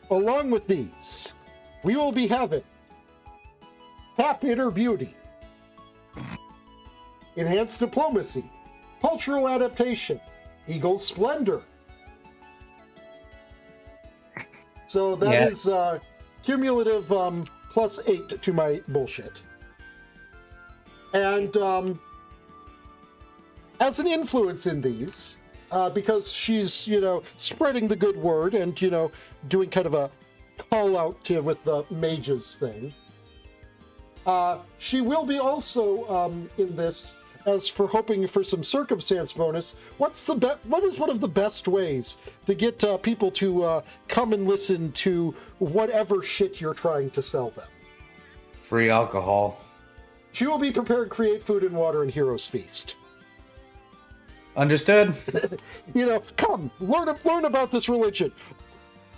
along with these, we will be having Tap Inner Beauty, Enhanced Diplomacy, Cultural Adaptation, Eagle Splendor. So that is cumulative +8 to my bullshit. And as an influence in these, because she's, spreading the good word and, doing kind of a call out to with the mages thing. She will be also in this as for hoping for some circumstance bonus. What is one of the best ways to get people to come and listen to whatever shit you're trying to sell them? Free alcohol. She will be prepared, create food and water and Heroes Feast. Understood? Come learn about this religion.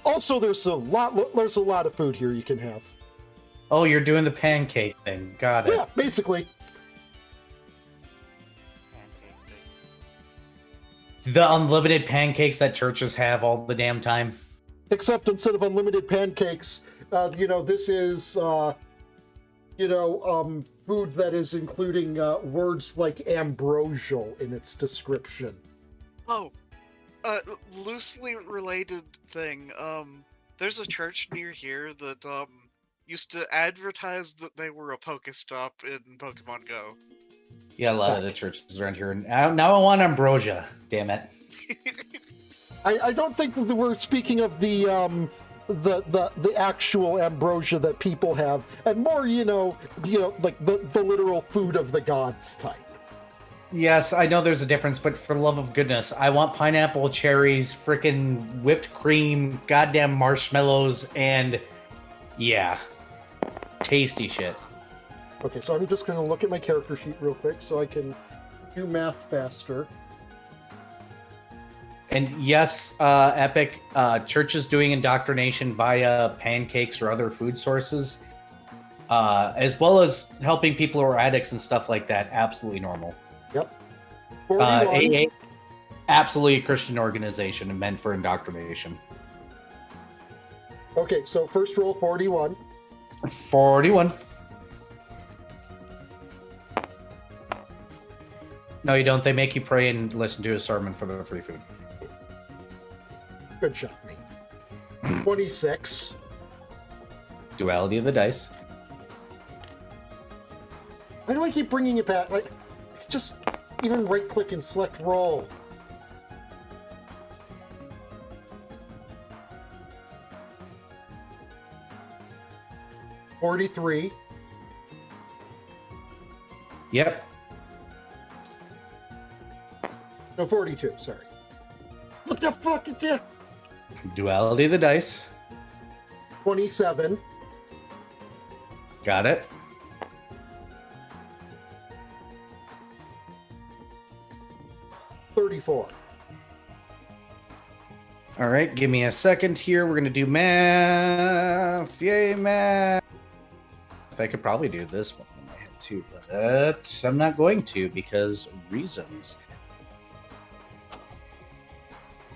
Also, there's a lot of food here you can have. Oh, you're doing the pancake thing. Got it. Yeah, basically. The unlimited pancakes that churches have all the damn time. Except instead of unlimited pancakes, this is, food that is including words like ambrosial in its description. Oh, loosely related thing. There's a church near here that used to advertise that they were a Pokestop in Pokemon Go. Yeah, a lot of the churches around here. Now I want ambrosia. Damn it. I don't think that we're speaking of the actual ambrosia that people have, and more, like the literal food of the gods type. Yes, I know there's a difference, but for the love of goodness, I want pineapple, cherries, freaking whipped cream, goddamn marshmallows, and yeah, tasty shit. Okay, so I'm just going to look at my character sheet real quick so I can do math faster. And yes, Epic, churches doing indoctrination via pancakes or other food sources, as well as helping people who are addicts and stuff like that, absolutely normal. Yep. 41. AA, absolutely a Christian organization and meant for indoctrination. Okay, so first roll 41. 41. No, you don't. They make you pray and listen to a sermon for the free food. Good shot, me. 26. Duality of the dice. Why do I keep bringing it back? Like, just even right-click and select roll. $43. Yep. No, 42, sorry. What the fuck is this? Duality of the dice. 27. Got it. $34. All right, give me a second here. We're going to do math. Yay, math. I could probably do this one in my head too, but I'm not going to because reasons.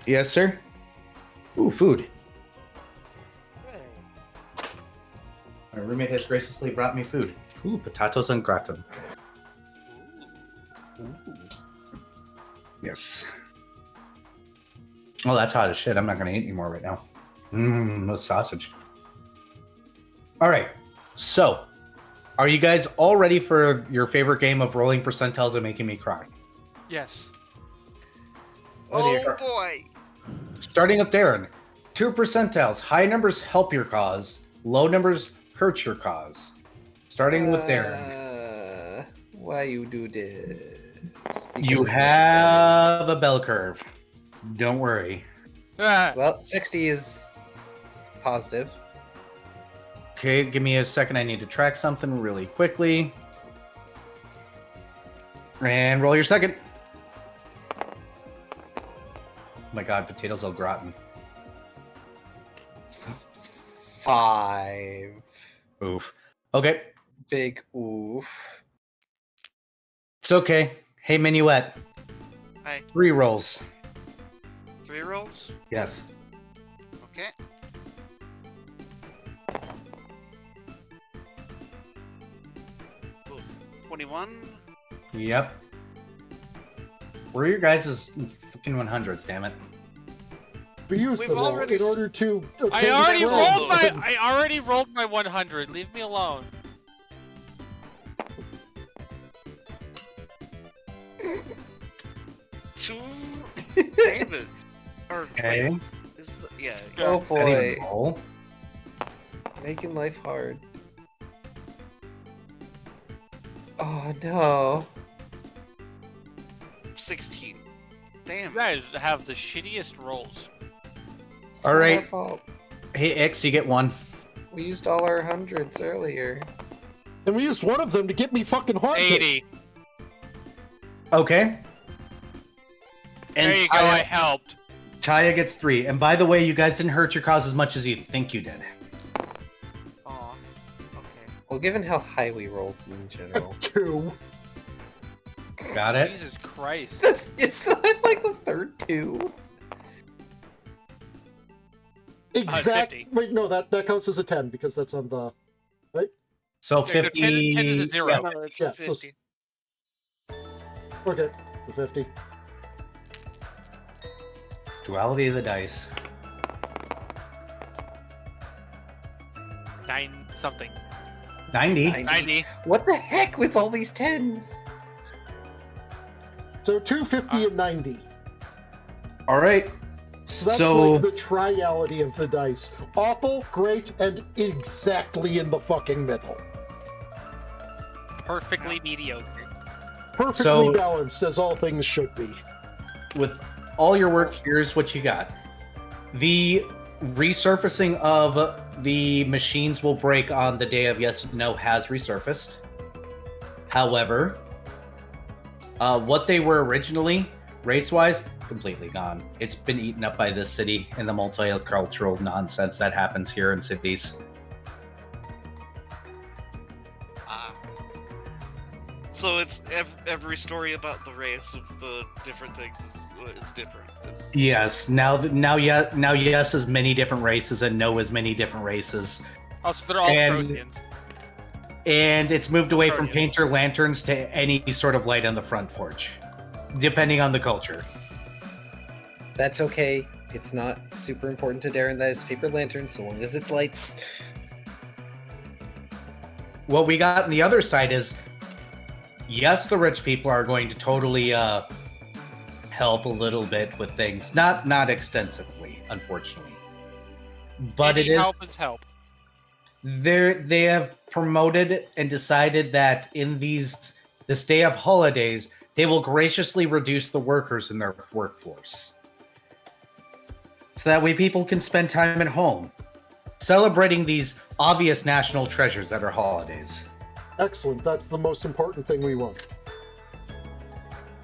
Yes, sir. Ooh, food. My roommate has graciously brought me food. Ooh, potatoes en gratin. Yes. Oh, that's hot as shit. I'm not going to eat anymore right now. No sausage. All right. So, are you guys all ready for your favorite game of rolling percentiles and making me cry? Yes. Oh boy! Starting with Darren. 2 percentiles. High numbers help your cause. Low numbers hurt your cause. Starting with Darren. Why you do this? Because You it's have a bell curve. Don't worry. Ah, necessary. Well, 60 is positive. Okay, give me a second. I need to track something really quickly. And roll your second. Oh my god, potatoes au gratin. 5. Oof. Okay, Big oof. it's okay. Hey, Minuet. Hi. 3 rolls. 3 rolls? Yes. Okay. Ooh, 21. Yep. Where are your guys' fucking 100s, damn it? We use We've them already in order to. I already obtain rolled credit. my. I already rolled my 100. Leave me alone. Two. David. Or Okay. wait, is the yeah? Oh I didn't even boy. roll. Making life hard. Oh no. 16. Damn. You guys have the shittiest rolls. It's All not right. our fault. Hey, X, you get 1. We used all our hundreds earlier. And we used one of them to get me fucking haunted. 80. Okay. And There you go. I helped. Taya gets 3. And by the way, you guys didn't hurt your cause as much as you think you did. Aw. Okay. Well, given how high we rolled in general. 2. Got it? Jesus Christ. It's not like the third 2. Exact. 50. Wait, no, that counts as a 10 because that's on the. So Yeah, no, 50. 10 is a 0. yeah. No, it's Yeah, a so 50. Okay, the 50. Duality of the dice. 9 something. 90. 90. What the heck with all these 10s? So 250 and 90. All right. So that's So like the triality of the dice. Awful, great, and exactly in the fucking middle. Perfectly mediocre. Perfectly So- balanced, as all things should be. with all your work, here's what you got. The resurfacing of the machines will break on the day of yes no has resurfaced. However, what they were originally, race-wise, completely gone. It's been eaten up by this city and the multicultural nonsense that happens here in cities. So it's every story about the race of the different things is different. Yes, now yes is many different races and no is many different races. Oh, so they're all And- Trojans. And it's moved away from Brilliant. painter lanterns to any sort of light on the front porch, depending on the culture. That's okay. It's not super important to Darren that it's paper lantern, so long as it's lights. What we got on the other side is, yes, the rich people are going to totally help a little bit with things, not extensively, unfortunately, but Maybe it is. help is help. They have promoted and decided that in this day of holidays, they will graciously reduce the workers in their workforce. So that way people can spend time at home, celebrating these obvious national treasures that are holidays. Excellent. That's the most important thing we want.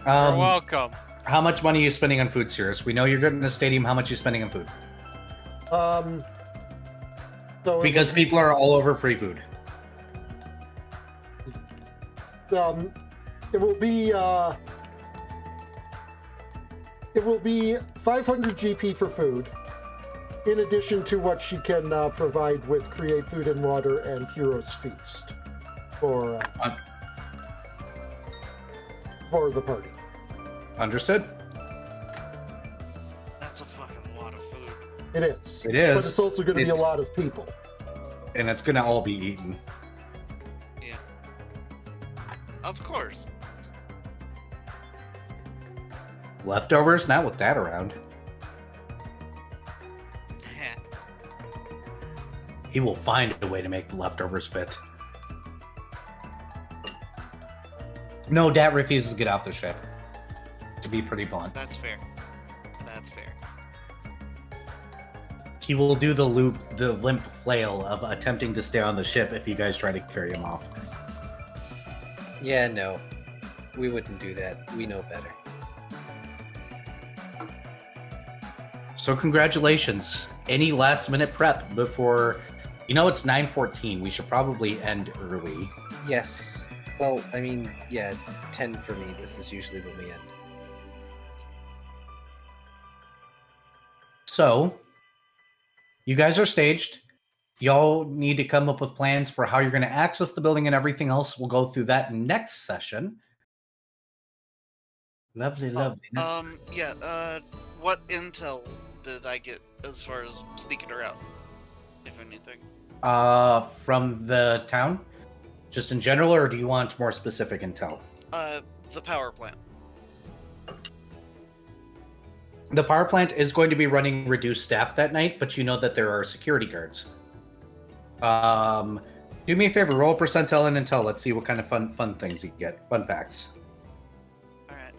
You're welcome. How much money are you spending on food, Cirrus? We know you're good in the stadium. How much are you spending on food? So Because people are all over free food. it will be 500 GP for food, in addition to what she can provide with Create Food and Water and Heroes Feast for the party. Understood? That's a fucking lot of food. It is. It is. But it's also going to be a It's- lot of people. And it's going to all be eaten. Yeah. Of course. Leftovers? Not with that around. He will find a way to make the leftovers fit. No, Dat refuses to get off the ship. To be pretty blunt. That's fair. That's fair. He will do the limp flail of attempting to stay on the ship if you guys try to carry him off. Yeah, no. We wouldn't do that. We know better. So congratulations. Any last minute prep before... You know it's 9:14. We should probably end early. Yes. Well, I mean, yeah, it's 10 for me. This is usually when we end. So, you guys are staged. Y'all need to come up with plans for how you're going to access the building and everything else. We'll go through that next session. Lovely. Yeah, what intel did I get as far as sneaking her out? If anything. From the town? Just in general, or do you want more specific intel? The power plant. The power plant is going to be running reduced staff that night, but you know that there are security guards. Do me a favor, roll percentile and intel. Let's see what kind of fun things you get. Fun facts. Alright.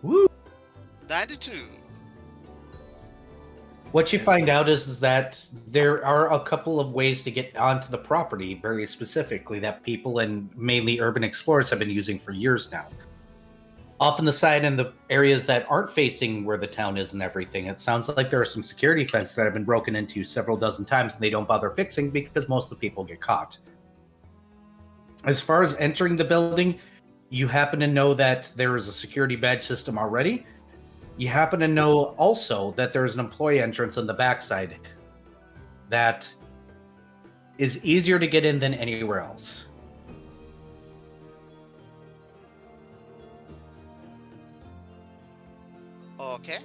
Woo! 92. What you find out is that there are a couple of ways to get onto the property, very specifically, that people and mainly urban explorers have been using for years now. Off on the side in the areas that aren't facing where the town is and everything, it sounds like there are some security fences that have been broken into several dozen times and they don't bother fixing because most of the people get caught. As far as entering the building, you happen to know that there is a security badge system already. You happen to know also that there's an employee entrance on the backside that is easier to get in than anywhere else. Okay.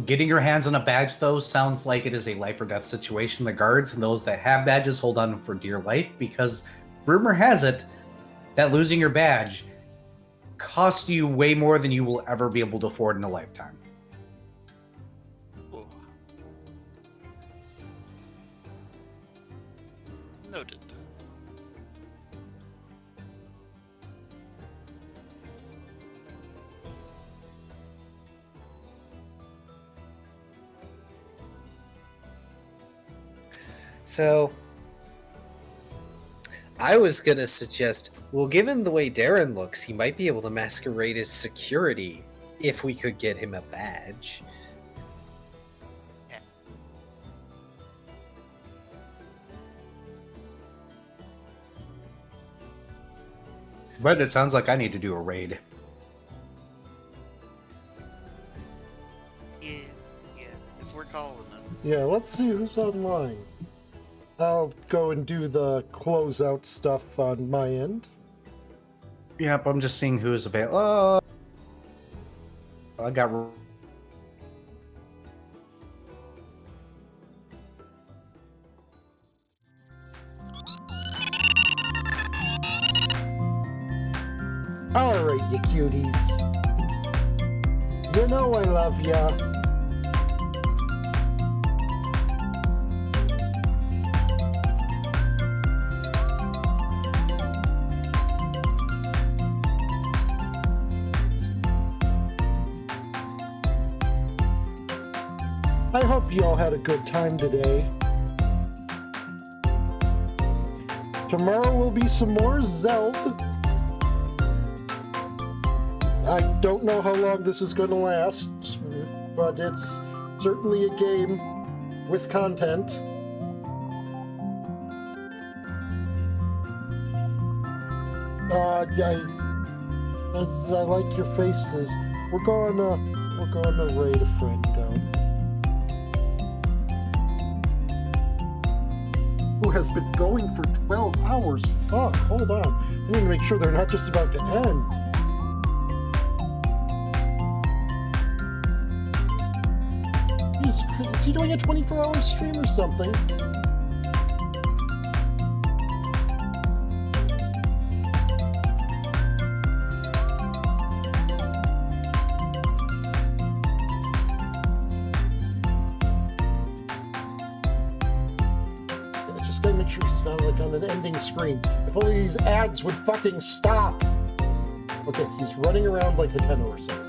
Getting your hands on a badge, though, sounds like it is a life or death situation. The guards and those that have badges hold on for dear life because rumor has it that losing your badge costs you way more than you will ever be able to afford in a lifetime. Oh. Noted. So, I was gonna suggest, well, given the way Darren looks, he might be able to masquerade as security if we could get him a badge. But it sounds like I need to do a raid. Yeah, if we're calling him. Yeah, let's see who's online. I'll go and do the closeout stuff on my end. Yep, I'm just seeing who's available. I got. Alright, you cuties. You know I love ya. I hope you all had a good time today. Tomorrow will be some more Zelda. I don't know how long this is going to last, but it's certainly a game with content. I like your faces. We're gonna raid a friend who has been going for 12 hours. Fuck, hold on. I need to make sure they're not just about to end. Is he doing a 24-hour stream or something? I just gotta make sure he's not like on an ending screen. If only these ads would fucking stop. Okay, he's running around like a tenor or something.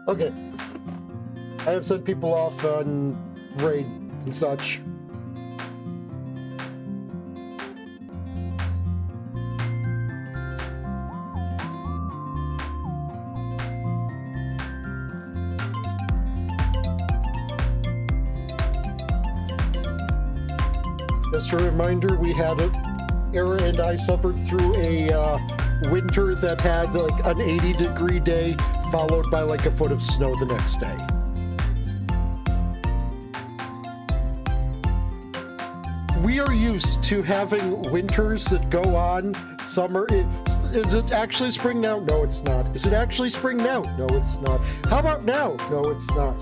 Okay. I have sent people off on raid and such. Just a reminder, we had Era and I suffered through a winter that had like an 80-degree day, followed by like a foot of snow the next day. We are used to having winters that go on. Summer. Is it actually spring now? No, it's not. Is it actually spring now? No, it's not. How about now? No, it's not.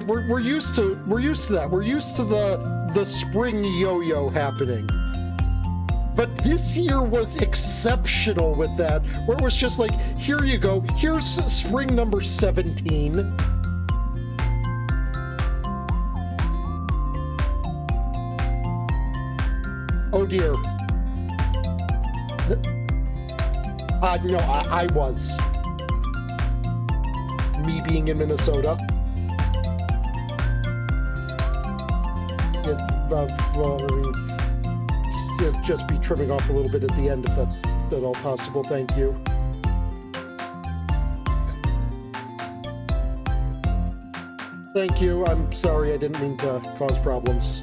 We're used to that. We're used to the spring yo-yo happening. But this year was exceptional with that, where it was just like, here you go, here's spring number 17. Oh dear. No, I was. Me being in Minnesota. It's just be trimming off a little bit at the end if that's at all possible. Thank you. Thank you. I'm sorry. I didn't mean to cause problems.